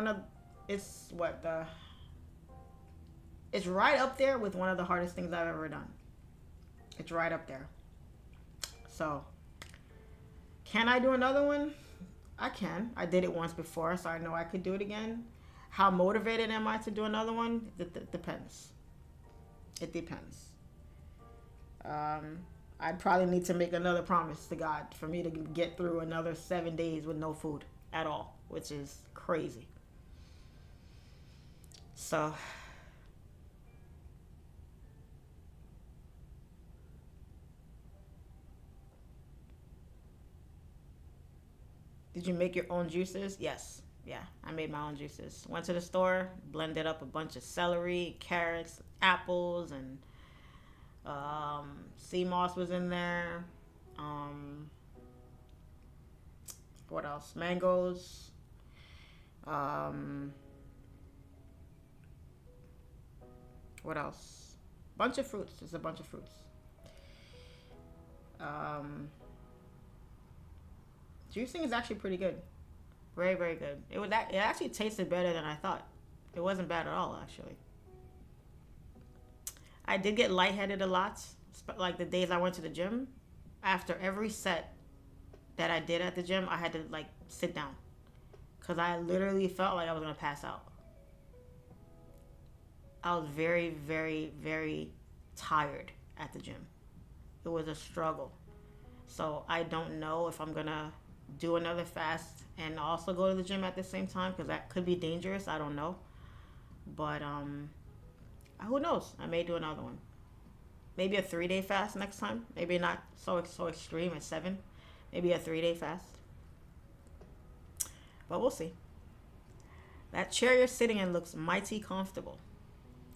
it's right up there with one of the hardest things I've ever done. It's right up there. So, can I do another one? I can. I did it once before, so I know I could do it again. How motivated am I to do another one? It depends. It depends. I'd probably need to make another promise to God for me to get through another 7 days with no food at all, which is crazy. So, did you make your own juices? Yes. Yeah, I made my own juices. Went to the store, blended up a bunch of celery, carrots, apples, and sea moss was in there. What else? Mangoes. What else? Bunch of fruits. Just a bunch of fruits. Juicing is actually pretty good. Very, very good. It actually tasted better than I thought. It wasn't bad at all, actually. I did get lightheaded a lot, like the days I went to the gym. After every set that I did at the gym, I had to like sit down because I literally felt like I was gonna pass out. I was very, very, very tired at the gym. It was a struggle. So I don't know if I'm gonna do another fast and also go to the gym at the same time because that could be dangerous. I don't know, but who knows? I may do another one. Maybe a 3-day fast next time. Maybe not so extreme as 7. Maybe a 3-day fast. But we'll see. That chair you're sitting in looks mighty comfortable.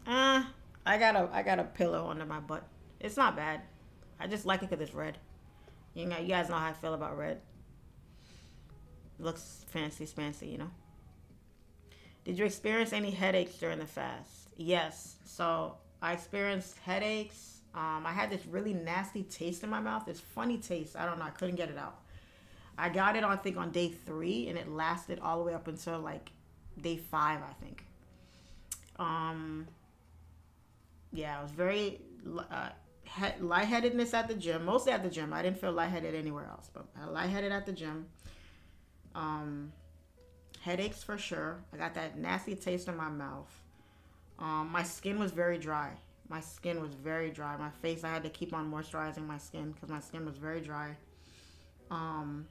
I got a pillow under my butt. It's not bad. I just like it because it's red. You guys know how I feel about red. It looks fancy, you know. Did you experience any headaches during the fast? Yes. So I experienced headaches. I had this really nasty taste in my mouth. This funny taste. I don't know. I couldn't get it out. I got it, I think, on day 3, and it lasted all the way up until like day 5, I think. Yeah, I was very lightheadedness at the gym. Mostly at the gym. I didn't feel lightheaded anywhere else, but lightheaded at the gym. Headaches for sure. I got that nasty taste in my mouth. My skin was very dry. My face, I had to keep on moisturizing my skin because my skin was very dry. And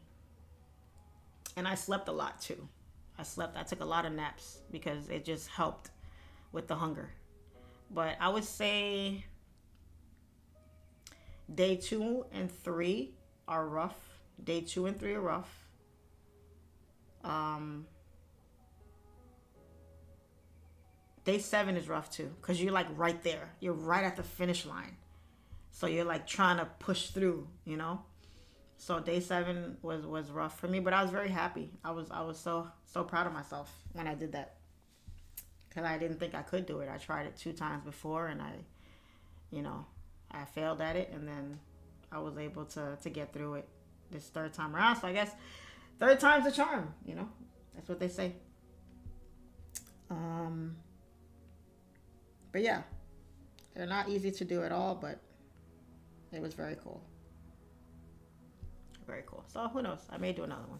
I slept a lot too. I took a lot of naps because it just helped with the hunger. But I would say day 2 and 3 are rough. Day 2 and 3 are rough. Day 7 is rough too because you're like right there. You're right at the finish line. So you're like trying to push through, you know? So day 7 was rough for me, but I was very happy. I was so proud of myself when I did that. Because I didn't think I could do it. I tried it 2 times before and I failed at it, and then I was able to get through it this 3rd time around. So I guess 3rd time's a charm, you know? That's what they say. But yeah, they're not easy to do at all, but it was very cool. Very cool. So who knows? I may do another one.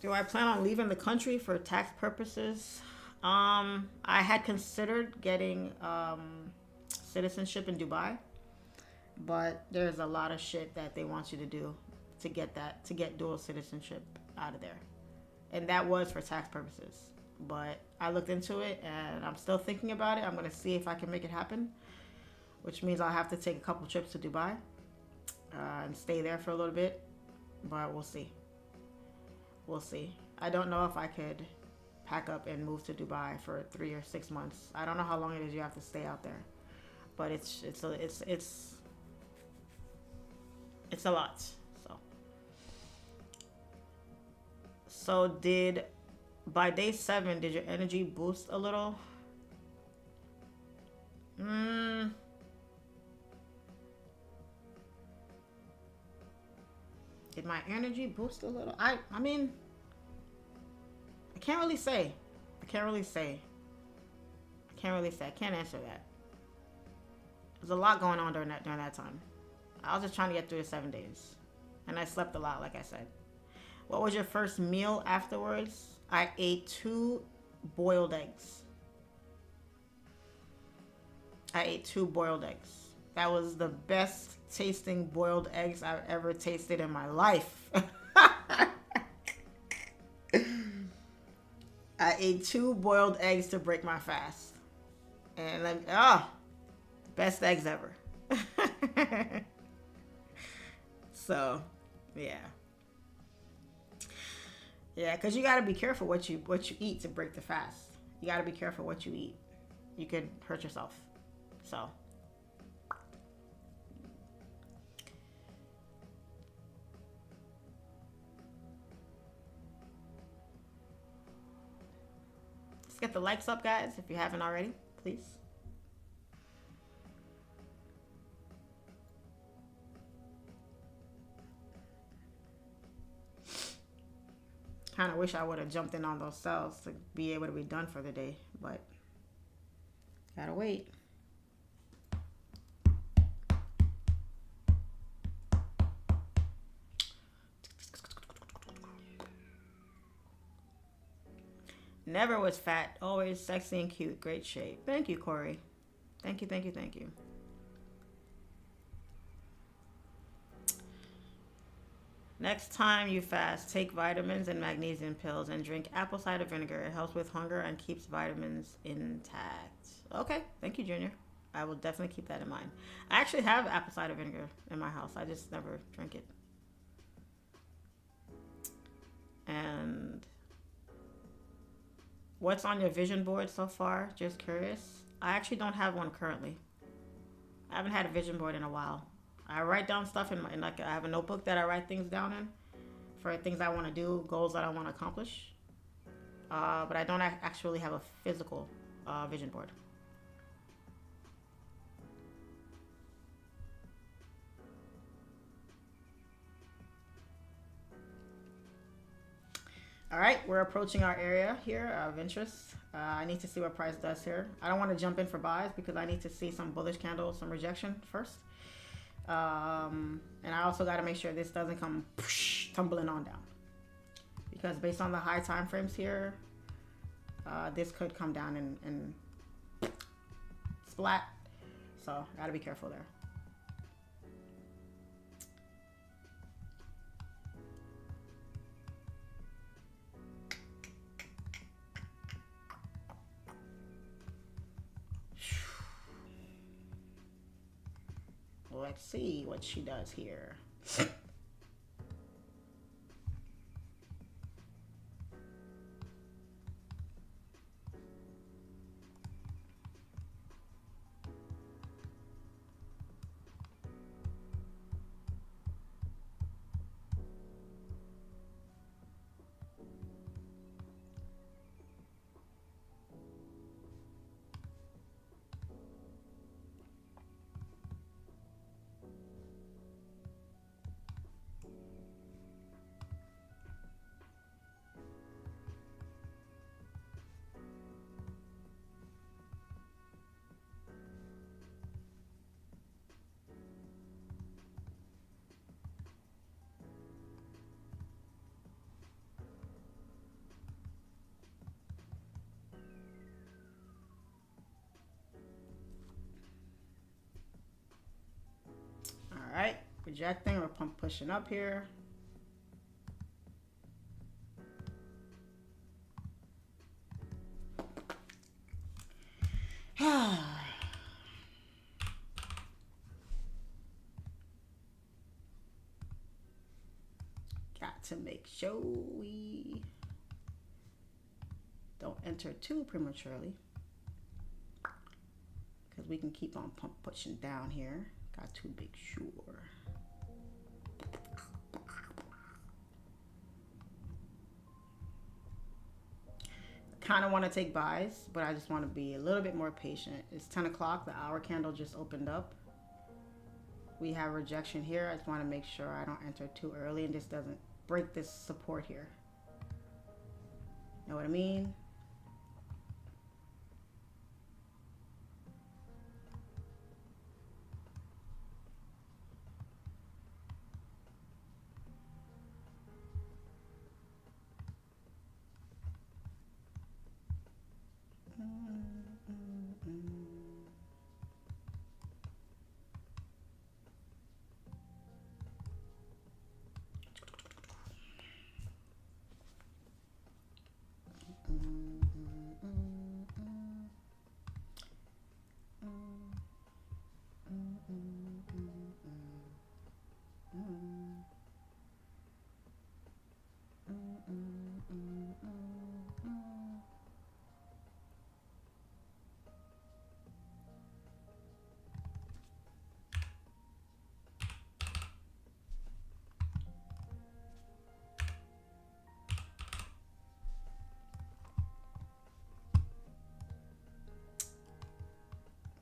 Do I plan on leaving the country for tax purposes? I had considered getting citizenship in Dubai, but there's a lot of shit that they want you to do to get dual citizenship out of there. and that was for tax purposes. But I looked into it, and I'm still thinking about it. I'm going to see if I can make it happen, which means I'll have to take a couple trips to Dubai and stay there for a little bit. But we'll see. We'll see. I don't know if I could pack up and move to Dubai for 3 or 6 months. I don't know how long it is you have to stay out there, but it's a lot. So did by day 7 did your energy boost a little? Did my energy boost a little? I mean, I can't really say. I can't answer that. There's a lot going on during that time. I was just trying to get through the 7 days. And I slept a lot, like I said. What was your first meal afterwards? I ate 2 boiled eggs. That was the best tasting boiled eggs I've ever tasted in my life. I ate 2 boiled eggs to break my fast. And best eggs ever. So, yeah. Yeah, because you got to be careful what you eat to break the fast. You got to be careful what you eat. You could hurt yourself. So. Let's get the likes up, guys, if you haven't already, please. Kind of wish I would have jumped in on those cells to be able to be done for the day, but gotta wait. Never was fat, always sexy and cute, great shape. Thank you, Corey. Thank you. Next time you fast, take vitamins and magnesium pills and drink apple cider vinegar. It helps with hunger and keeps vitamins intact. Okay, thank you, Junior. I will definitely keep that in mind. I actually have apple cider vinegar in my house. I just never drink it. And what's on your vision board so far? Just curious. I actually don't have one currently. I haven't had a vision board in a while. I write down stuff in like I have a notebook that I write things down in for things I want to do, goals that I want to accomplish. But I don't actually have a physical vision board. All right, we're approaching our area here of interest. I need to see what price does here. I don't want to jump in for buys because I need to see some bullish candles, some rejection first. And I also got to make sure this doesn't come tumbling on down, because based on the high time frames here, this could come down and splat. So got to be careful there. Let's see what she does here. All right, rejecting, we're pushing up here. to make sure we don't enter too prematurely, because we can keep on pushing down here. Got to make sure. Kind of want to take buys, but I just want to be a little bit more patient. It's 10 o'clock. The hour candle just opened up. We have rejection here. I just want to make sure I don't enter too early and this doesn't break this support here. Know what I mean?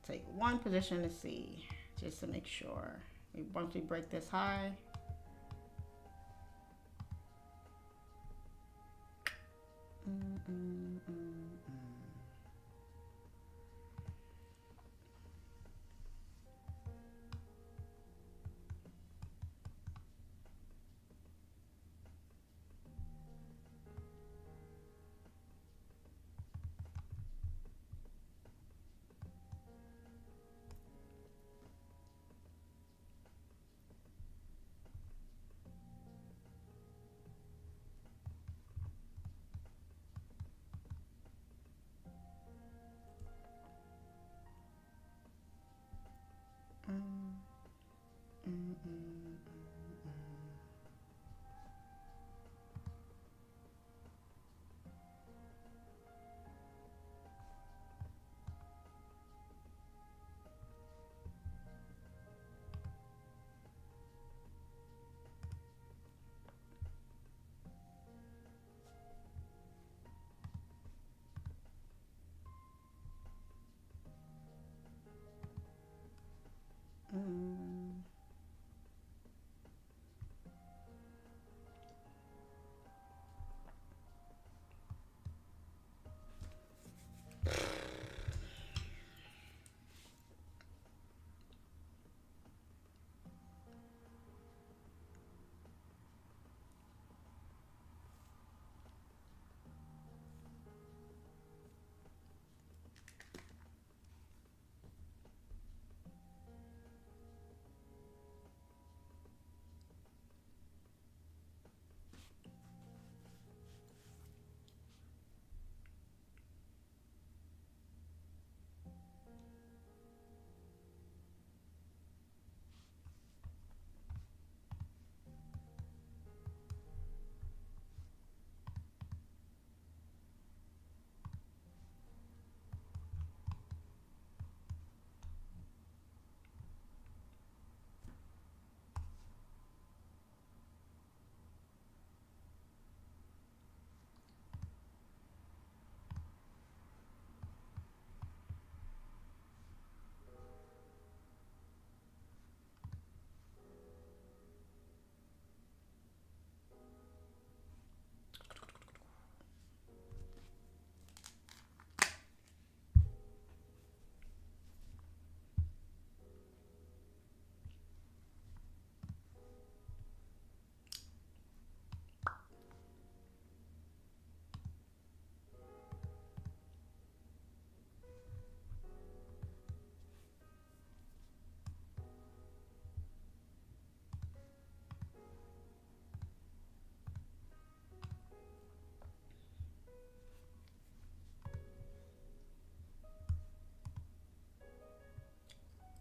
Take one position to see, just to make sure. Once we break this high,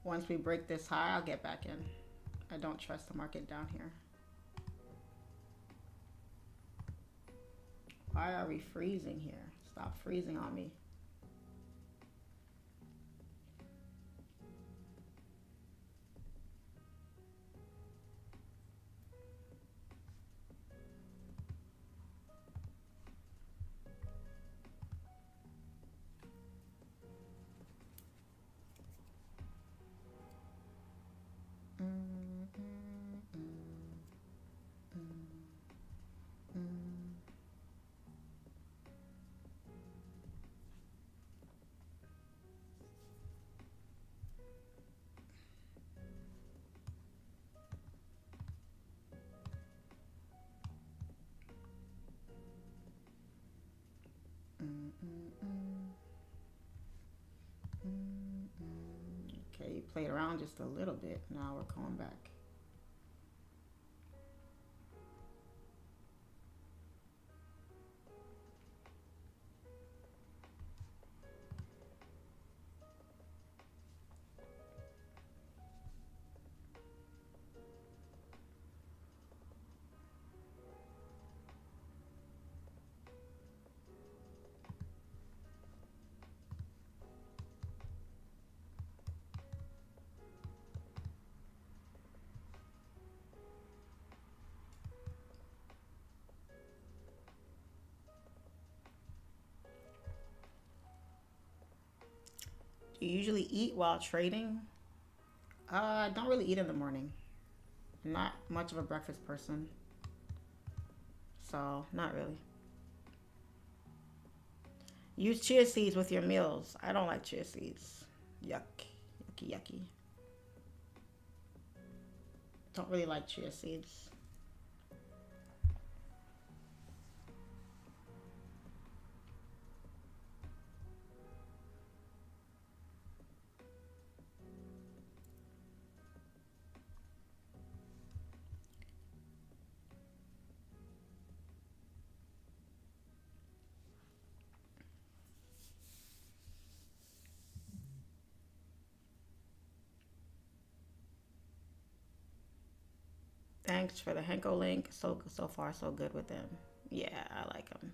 once we break this high, I'll get back in. I don't trust the market down here. Why are we freezing here? Stop freezing on me. Okay, you played around just a little bit. Now we're going back. Do you usually eat while trading? I don't really eat in the morning. I'm not much of a breakfast person. So, not really. Use chia seeds with your meals. I don't like chia seeds. Yuck. Yucky, yucky. Don't really like chia seeds. Thanks for the Henko link. So far so good with them. Yeah, I like them.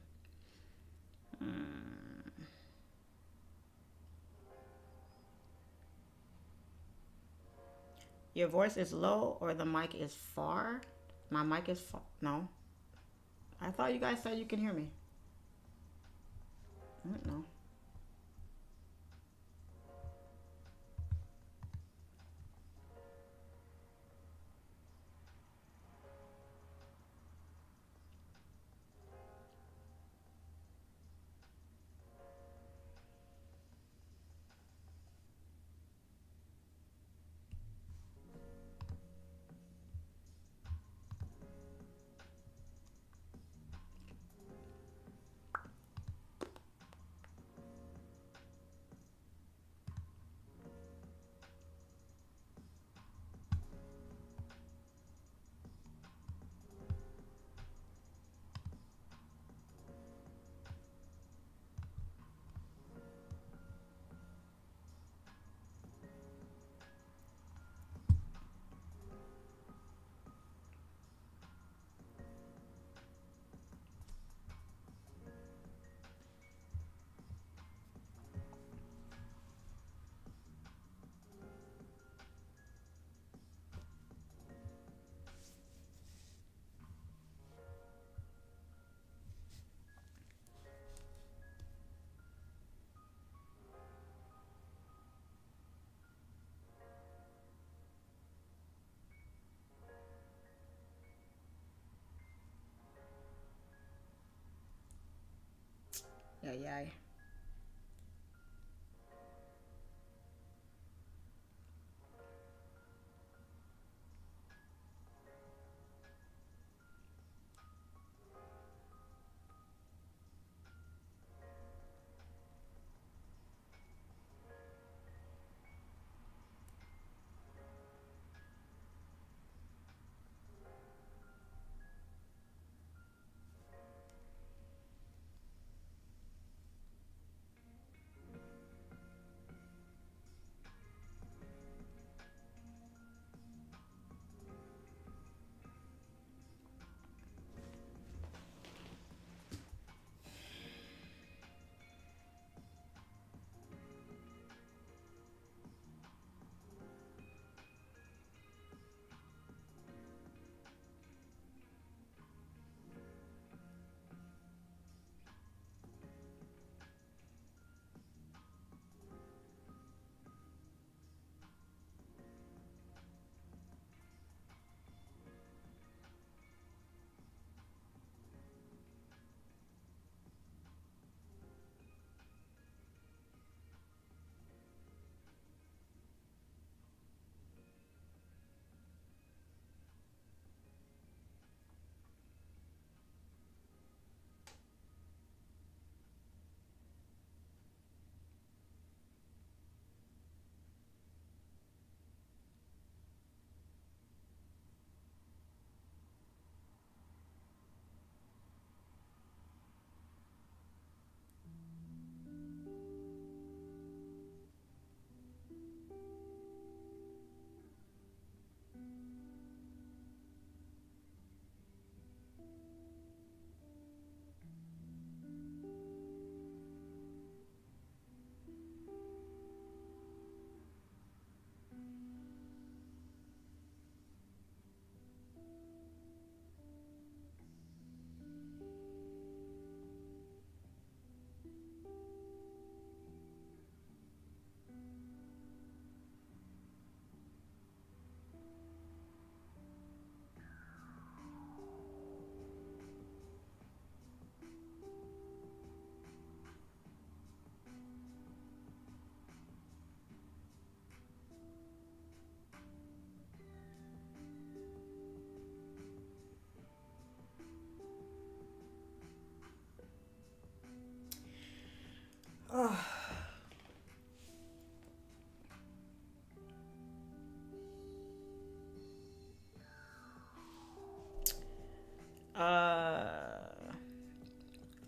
Your voice is low or the mic is far? My mic is far. No. I thought you guys said you can hear me. I don't know. Yeah, yeah.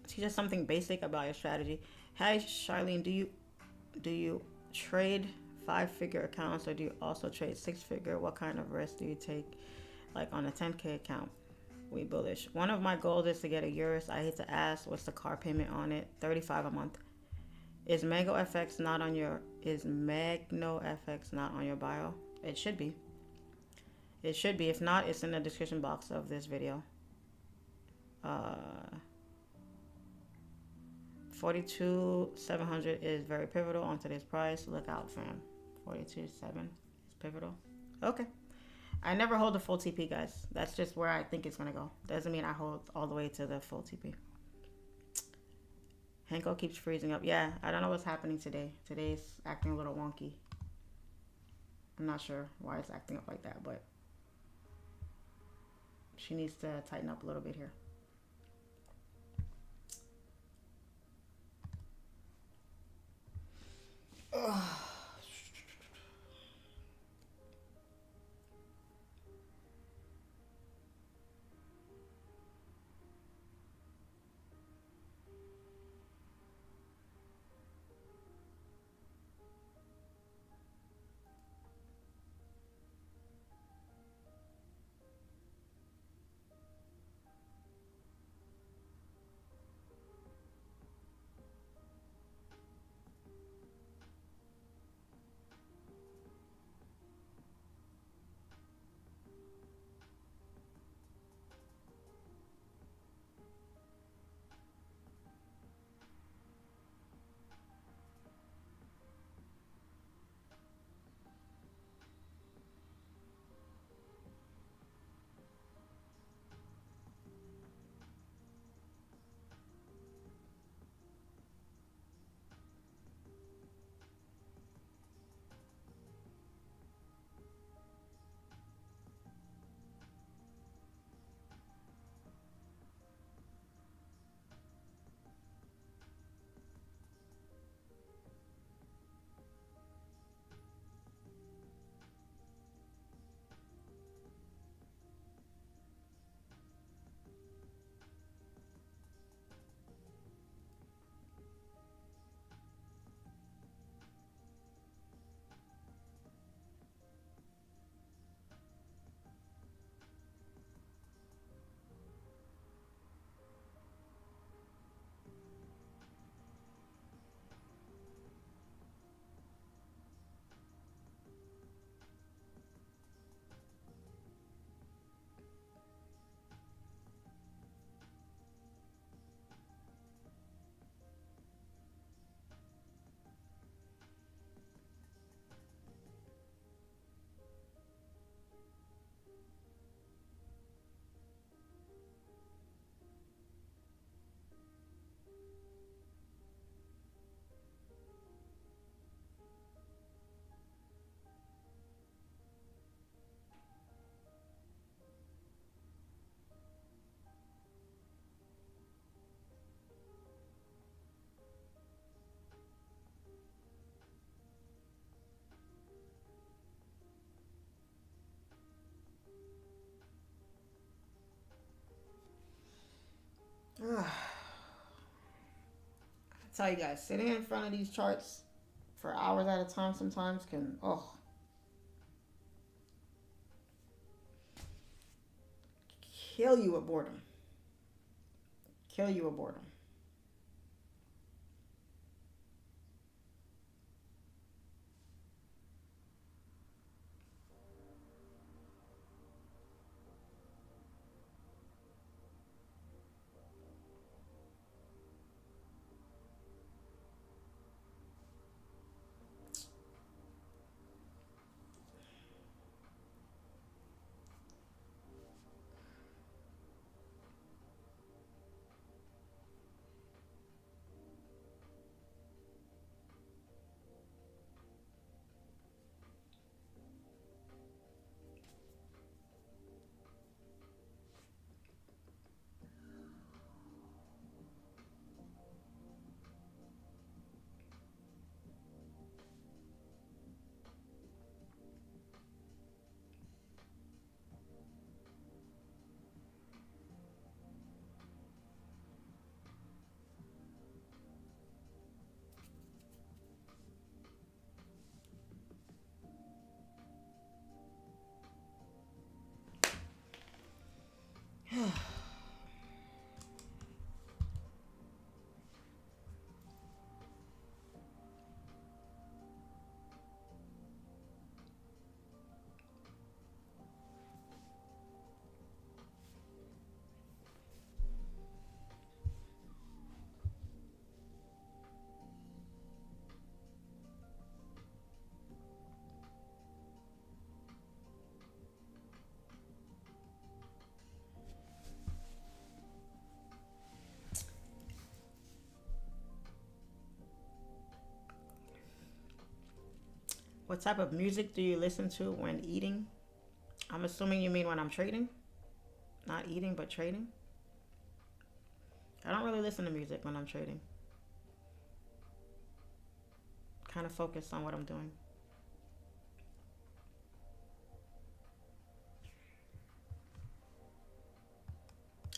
Teach us something basic about your strategy. Hi, Charlene. Do you trade 5-figure accounts, or do you also trade 6-figure? What kind of risk do you take, like on a 10K account? We bullish. One of my goals is to get a Eurus. I hate to ask, what's the car payment on it? 35 a month. Is Magno FX not on your bio? It should be. It should be. If not, it's in the description box of this video. 42,700 is very pivotal on today's price. Look out, fam. 42.7 is pivotal. Okay. I never hold the full TP, guys. That's just where I think it's gonna go. Doesn't mean I hold all the way to the full TP. Henko keeps freezing up. Yeah, I don't know what's happening today. Today's acting a little wonky. I'm not sure why it's acting up like that, but she needs to tighten up a little bit here. Ugh. I tell you guys, sitting in front of these charts for hours at a time sometimes can, kill you with boredom. Kill you with boredom. What type of music do you listen to when eating? I'm assuming you mean when I'm trading. Not eating, but trading. I don't really listen to music when I'm trading. Kind of focused on what I'm doing.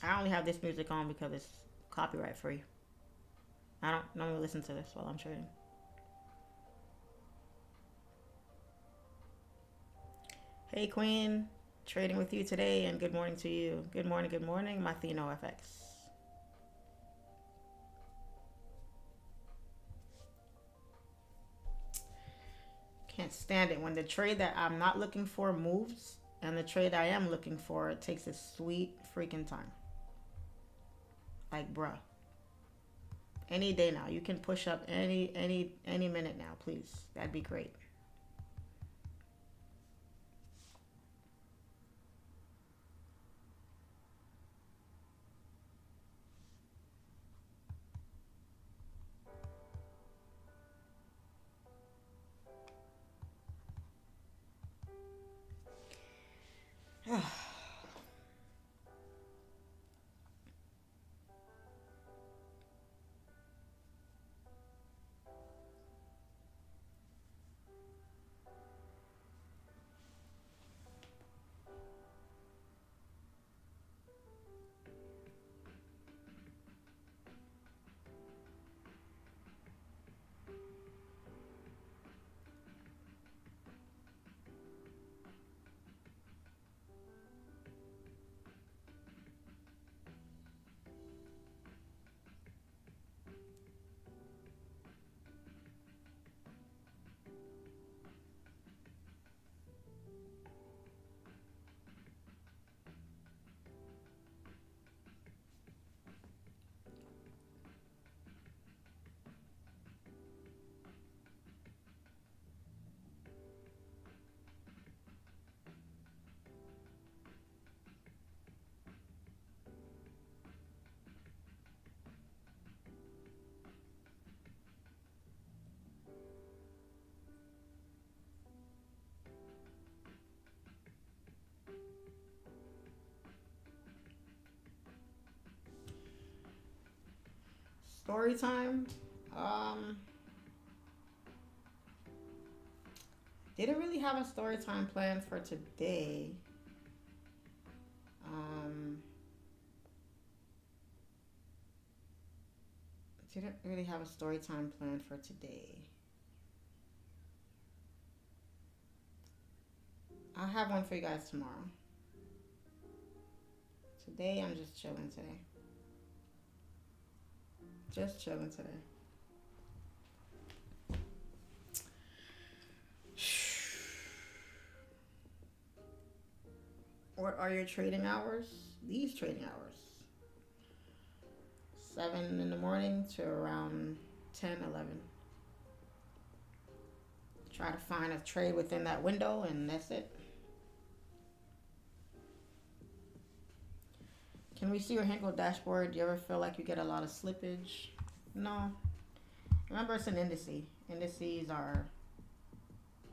I only have this music on because it's copyright free. I don't normally listen to this while I'm trading. Hey Queen, trading with you today and good morning to you. Good morning, Mathino FX. Can't stand it when the trade that I'm not looking for moves and the trade I am looking for, it takes a sweet freaking time. Like, bruh. Any day now. You can push up any minute now, please. That'd be great. Story time. Didn't really have a story time plan for today. Didn't really have a story time plan for today. I'll have one for you guys tomorrow. Today, I'm just chilling today. Just chilling today. What are your trading hours? These trading hours. 7 in the morning to around 10, 11. Try to find a trade within that window and that's it. Can we see your Henkel dashboard? Do you ever feel like you get a lot of slippage? No. Remember, it's an indice. Indices are,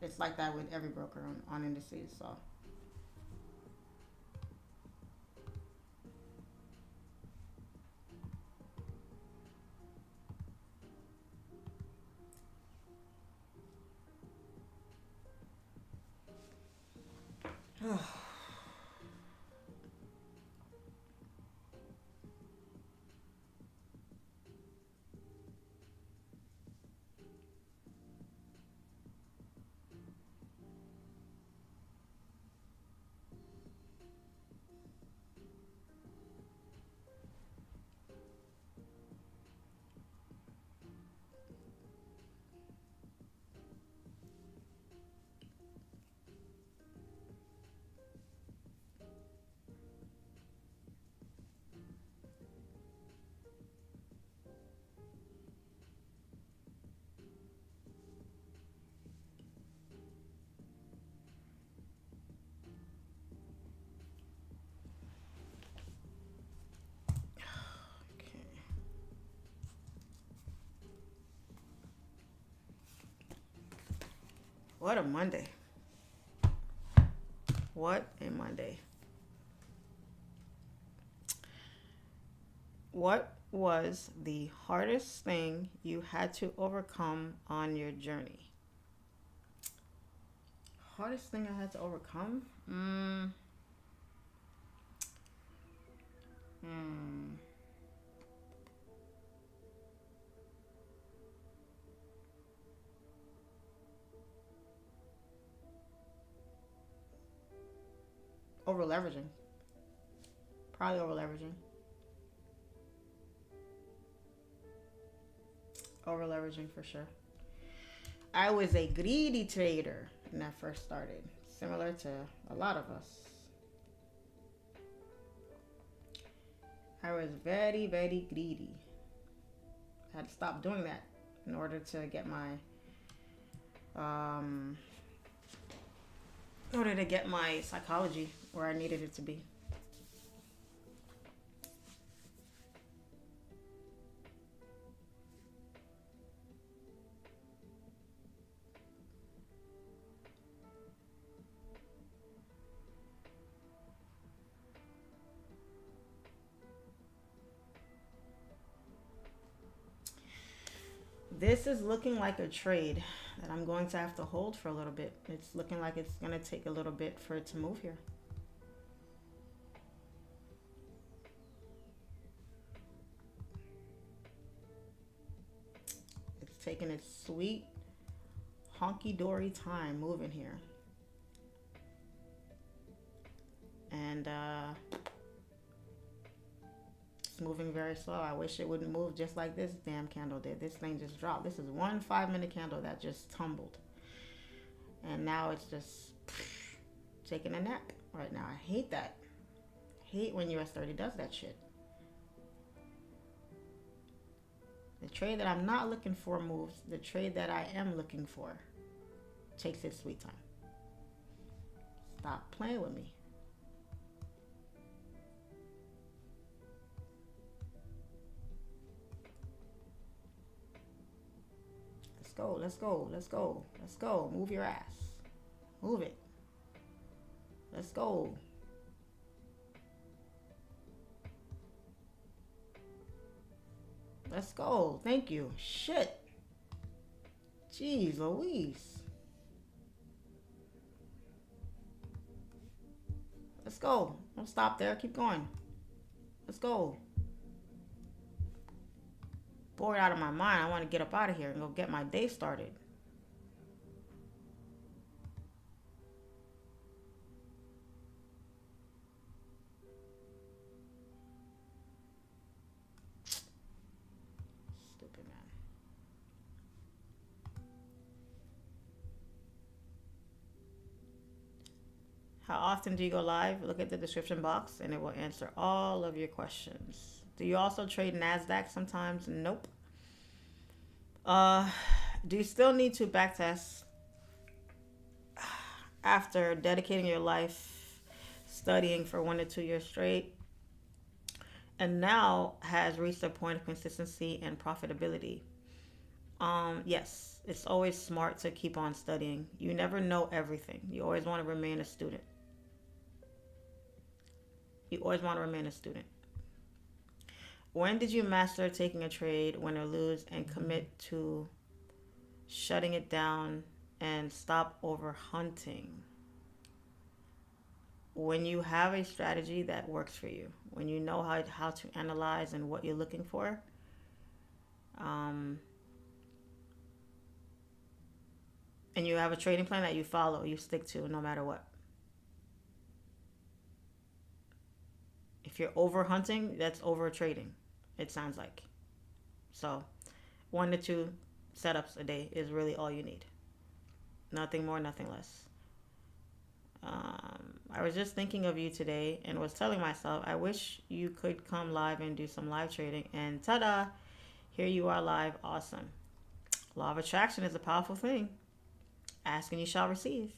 it's like that with every broker on indices, so. What a Monday. What a Monday. What was the hardest thing you had to overcome on your journey? Hardest thing I had to overcome? Over leveraging. Probably over leveraging. Over leveraging for sure. I was a greedy trader when I first started, similar to a lot of us. I was very, very greedy. I had to stop doing that in order to get my psychology where I needed it to be. This is looking like a trade that I'm going to have to hold for a little bit. It's looking like it's going to take a little bit for it to move here. It's taking its sweet, honky-dory time moving here. And moving very slow. I wish it wouldn't move just like this damn candle did. This thing just dropped. This is one 5-minute candle that just tumbled. And now it's just taking a nap right now. I hate that. I hate when US30 does that shit. The trade that I'm not looking for moves. The trade that I am looking for takes its sweet time. Stop playing with me. Let's go. Let's go. Let's go. Move your ass. Move it. Let's go. Let's go. Thank you. Shit. Jeez Louise. Let's go. Don't stop there. Keep going. Let's go. Bored out of my mind. I want to get up out of here and go get my day started. Stupid man. How often do you go live? Look at the description box and it will answer all of your questions. Do you also trade NASDAQ sometimes? Nope. Do you still need to backtest after dedicating your life studying for 1 to 2 years straight and now has reached a point of consistency and profitability? Yes, it's always smart to keep on studying. You never know everything. You always want to remain a student. You always want to remain a student. When did you master taking a trade, win or lose, and commit to shutting it down and stop over hunting? When you have a strategy that works for you, when you know how to analyze and what you're looking for, and you have a trading plan that you follow, you stick to no matter what. If you're over hunting, that's over trading. It sounds like. So 1 to 2 setups a day is really all you need. Nothing more, nothing less. I was just thinking of you today and was telling myself, I wish you could come live and do some live trading. And ta-da, here you are live. Awesome. Law of attraction is a powerful thing. Ask and you shall receive.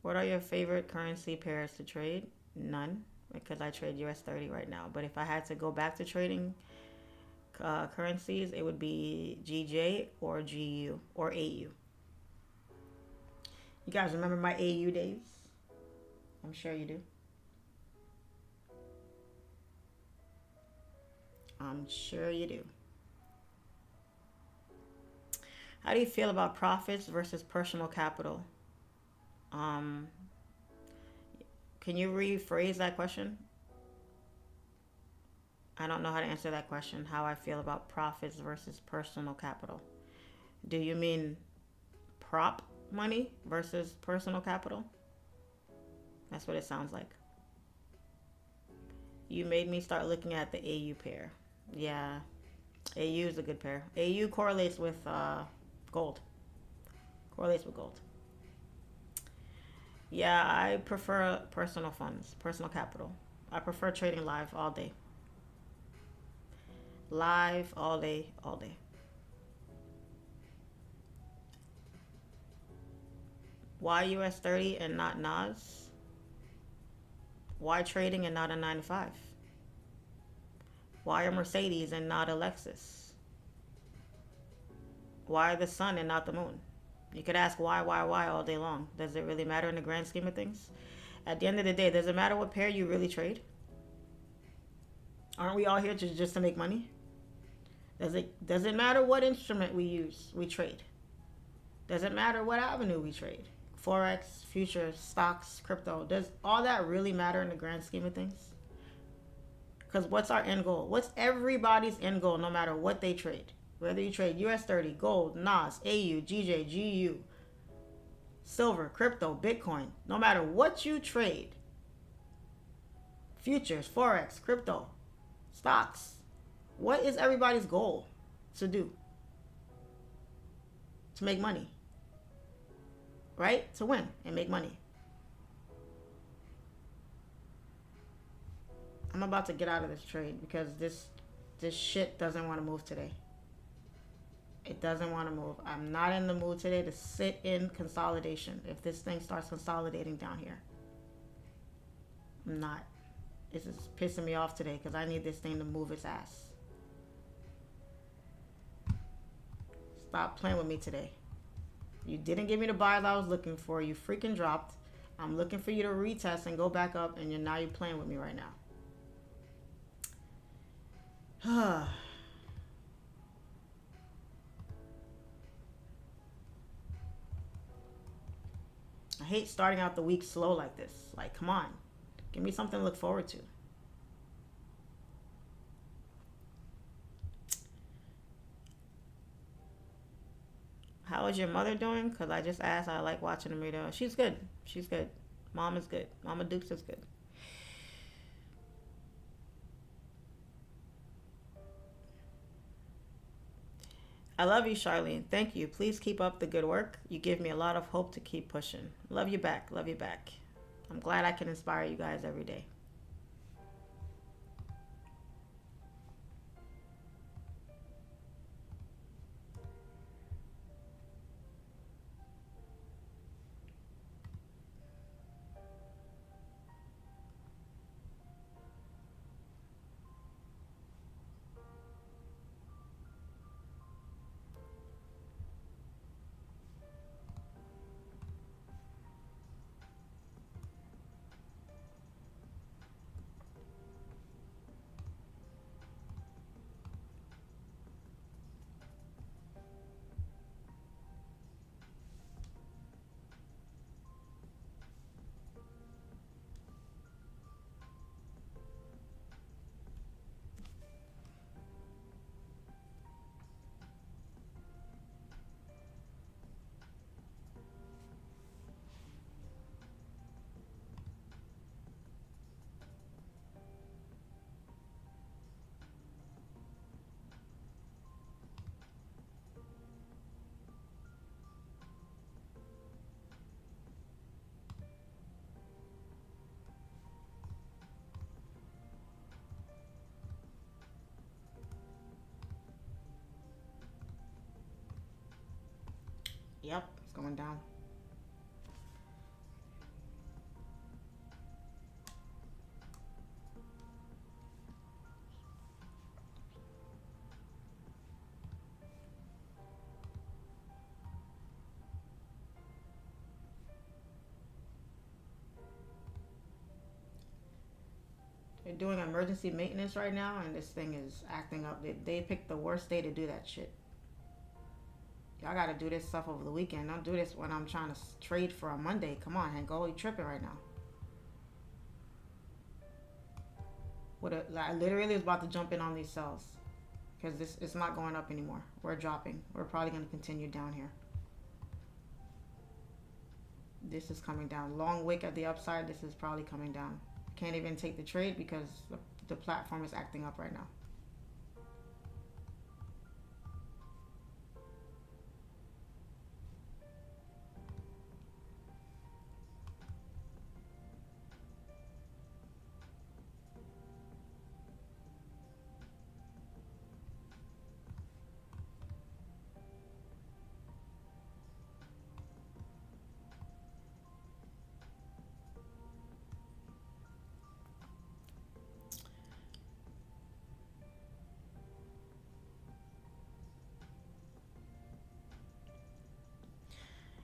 What are your favorite currency pairs to trade? None, because I trade US30 right now. But if I had to go back to trading currencies, it would be GJ or GU or AU. You guys remember my AU days? I'm sure you do. I'm sure you do. How do you feel about profits versus personal capital? Can you rephrase that question? I don't know how to answer that question. How I feel about profits versus personal capital. Do you mean prop money versus personal capital? That's what it sounds like. You made me start looking at the AU pair. Yeah, AU is a good pair. AU correlates with gold. Correlates with gold. Yeah, I prefer personal funds, personal capital. I prefer trading live all day. Live all day, all day. Why US30 and not NAS? Why trading and not a 9 to 5? Why a Mercedes and not a Lexus? Why the sun and not the moon? You could ask why all day long. Does it really matter in the grand scheme of things? At the end of the day, does it matter what pair you really trade? Aren't we all here just to make money? Does it matter what instrument we use, we trade? Does it matter what avenue we trade? Forex, futures, stocks, crypto. Does all that really matter in the grand scheme of things? Because what's our end goal? What's everybody's end goal no matter what they trade? Whether you trade US30, gold, NAS, AU, GJ, GU, silver, crypto, Bitcoin. No matter what you trade. Futures, Forex, crypto, stocks. What is everybody's goal to do? To make money. Right? To win and make money. I'm about to get out of this trade because this shit doesn't want to move today. It doesn't want to move. I'm not in the mood today to sit in consolidation. If this thing starts consolidating down here, I'm not. This is pissing me off today because I need this thing to move its ass. Stop playing with me today. You didn't give me the buy that I was looking for. You freaking dropped. I'm looking for you to retest and go back up, and now you're playing with me right now. I hate starting out the week slow like this. Like, come on. Give me something to look forward to. How is your mother doing? Because I just asked. I like watching the video. She's good. She's good. Mom is good. Mama Dukes is good. I love you, Charlene. Thank you. Please keep up the good work. You give me a lot of hope to keep pushing. Love you back. Love you back. I'm glad I can inspire you guys every day. Yep, it's going down. They're doing emergency maintenance right now, and this thing is acting up. They picked the worst day to do that shit. Y'all gotta do this stuff over the weekend. Don't do this when I'm trying to trade for a Monday. Come on, Hanko, you tripping right now. I literally was about to jump in on these sells because it's not going up anymore. We're dropping. We're probably going to continue down here. This is coming down. Long wick at the upside. This is probably coming down. Can't even take the trade because the platform is acting up right now.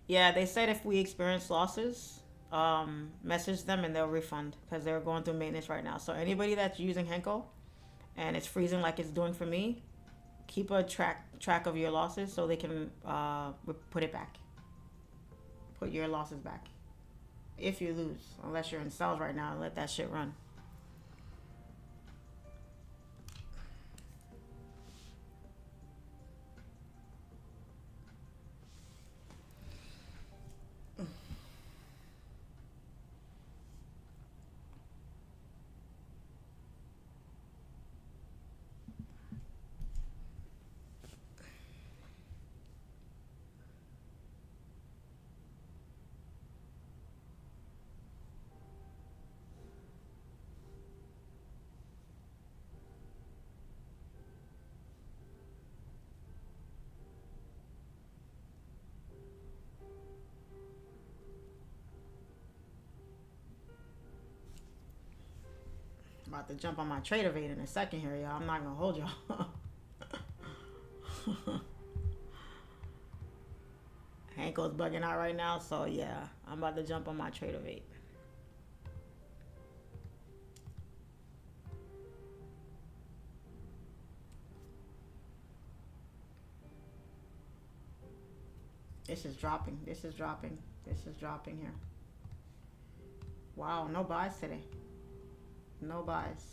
Yeah, they said if we experience losses, message them and they'll refund because they're going through maintenance right now. So anybody that's using Henko and it's freezing like it's doing for me, keep a track of your losses so they can put it back. Put your losses back. If you lose, unless you're in sales right now, let that shit run. About to jump on my TRADOVATE in a second here, y'all. I'm not gonna hold y'all. Hanko's bugging out right now, so yeah, I'm about to jump on my TRADOVATE. This is dropping. This is dropping. This is dropping here. Wow, no buys today. No buys.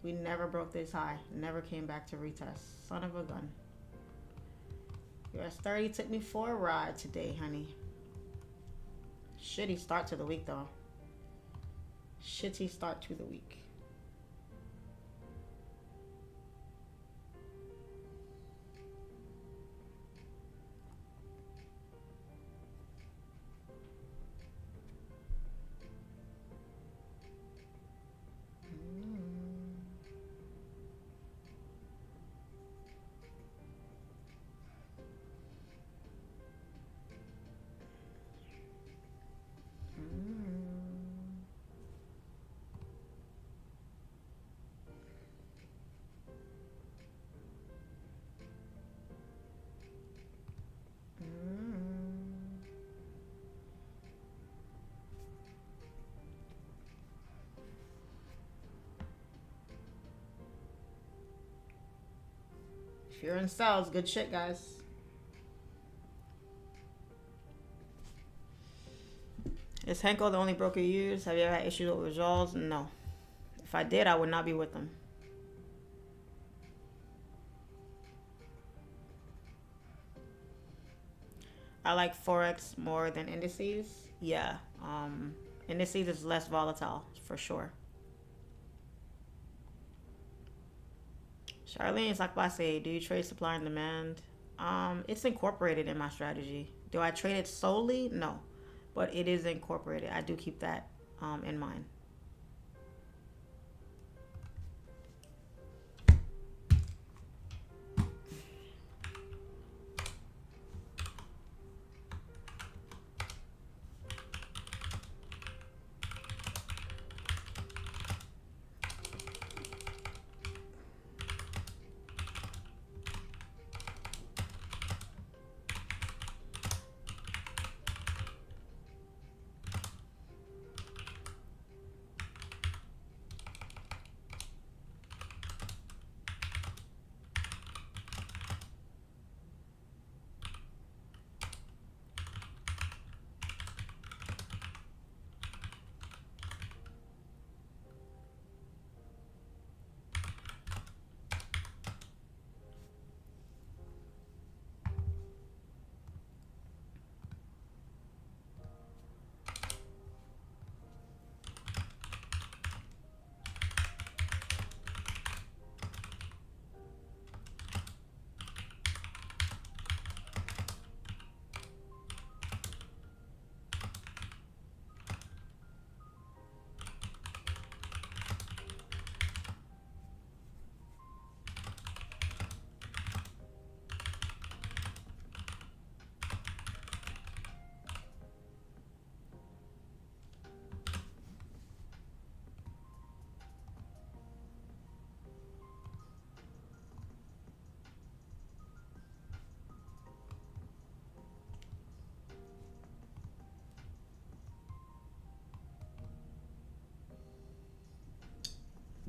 We never broke this high. Never came back to retest. Son of a gun. US30 took me for a ride today, honey. Shitty start to the week, though. Shitty start to the week. If you're in sales, good shit, guys. Is Henko the only broker you use? Have you ever had issues with withdrawals? No. If I did, I would not be with them. I like Forex more than indices. Yeah. Indices is less volatile, for sure. Charlene Sakbase, do you trade supply and demand? It's incorporated in my strategy. Do I trade it solely? No, but it is incorporated. I do keep that in mind.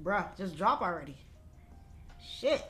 Bruh, just drop already. Shit.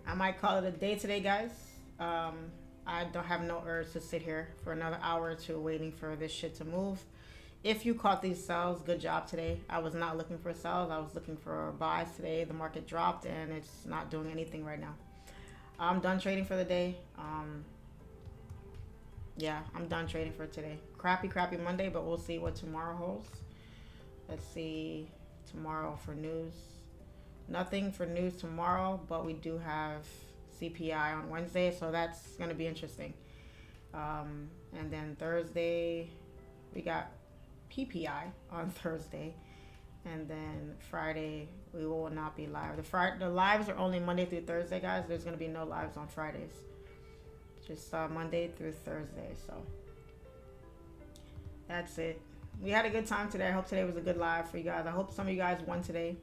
I might call it a day today, guys. Um, I don't have no urge to sit here for another hour or two waiting for this shit to move. If you caught these sells, good job today. I was not looking for sells. I was looking for buys today. The market dropped and it's not doing anything right now. I'm done trading for the day. Yeah, I'm done trading for today. Crappy Monday, but we'll see what tomorrow holds. Let's see tomorrow for news. Nothing for news tomorrow, but we do have CPI on Wednesday, so that's going to be interesting. And then Thursday, we got PPI on Thursday. And then Friday, we will not be live. The lives are only Monday through Thursday, guys. There's going to be no lives on Fridays. Just Monday through Thursday, so that's it. We had a good time today. I hope today was a good live for you guys. I hope some of you guys won today.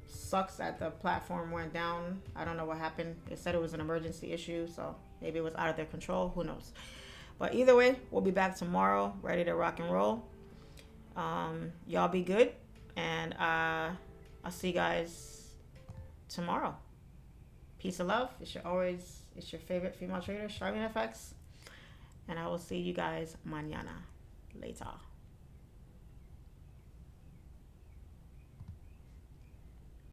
Sucks that the platform went down. I don't know what happened. It said it was an emergency issue, so maybe it was out of their control. Who knows? But either way, we'll be back tomorrow, ready to rock and roll. Y'all be good, and I'll see you guys tomorrow. Peace and love. It's your favorite female trader, SIMPLEFX, and I will see you guys mañana. Later.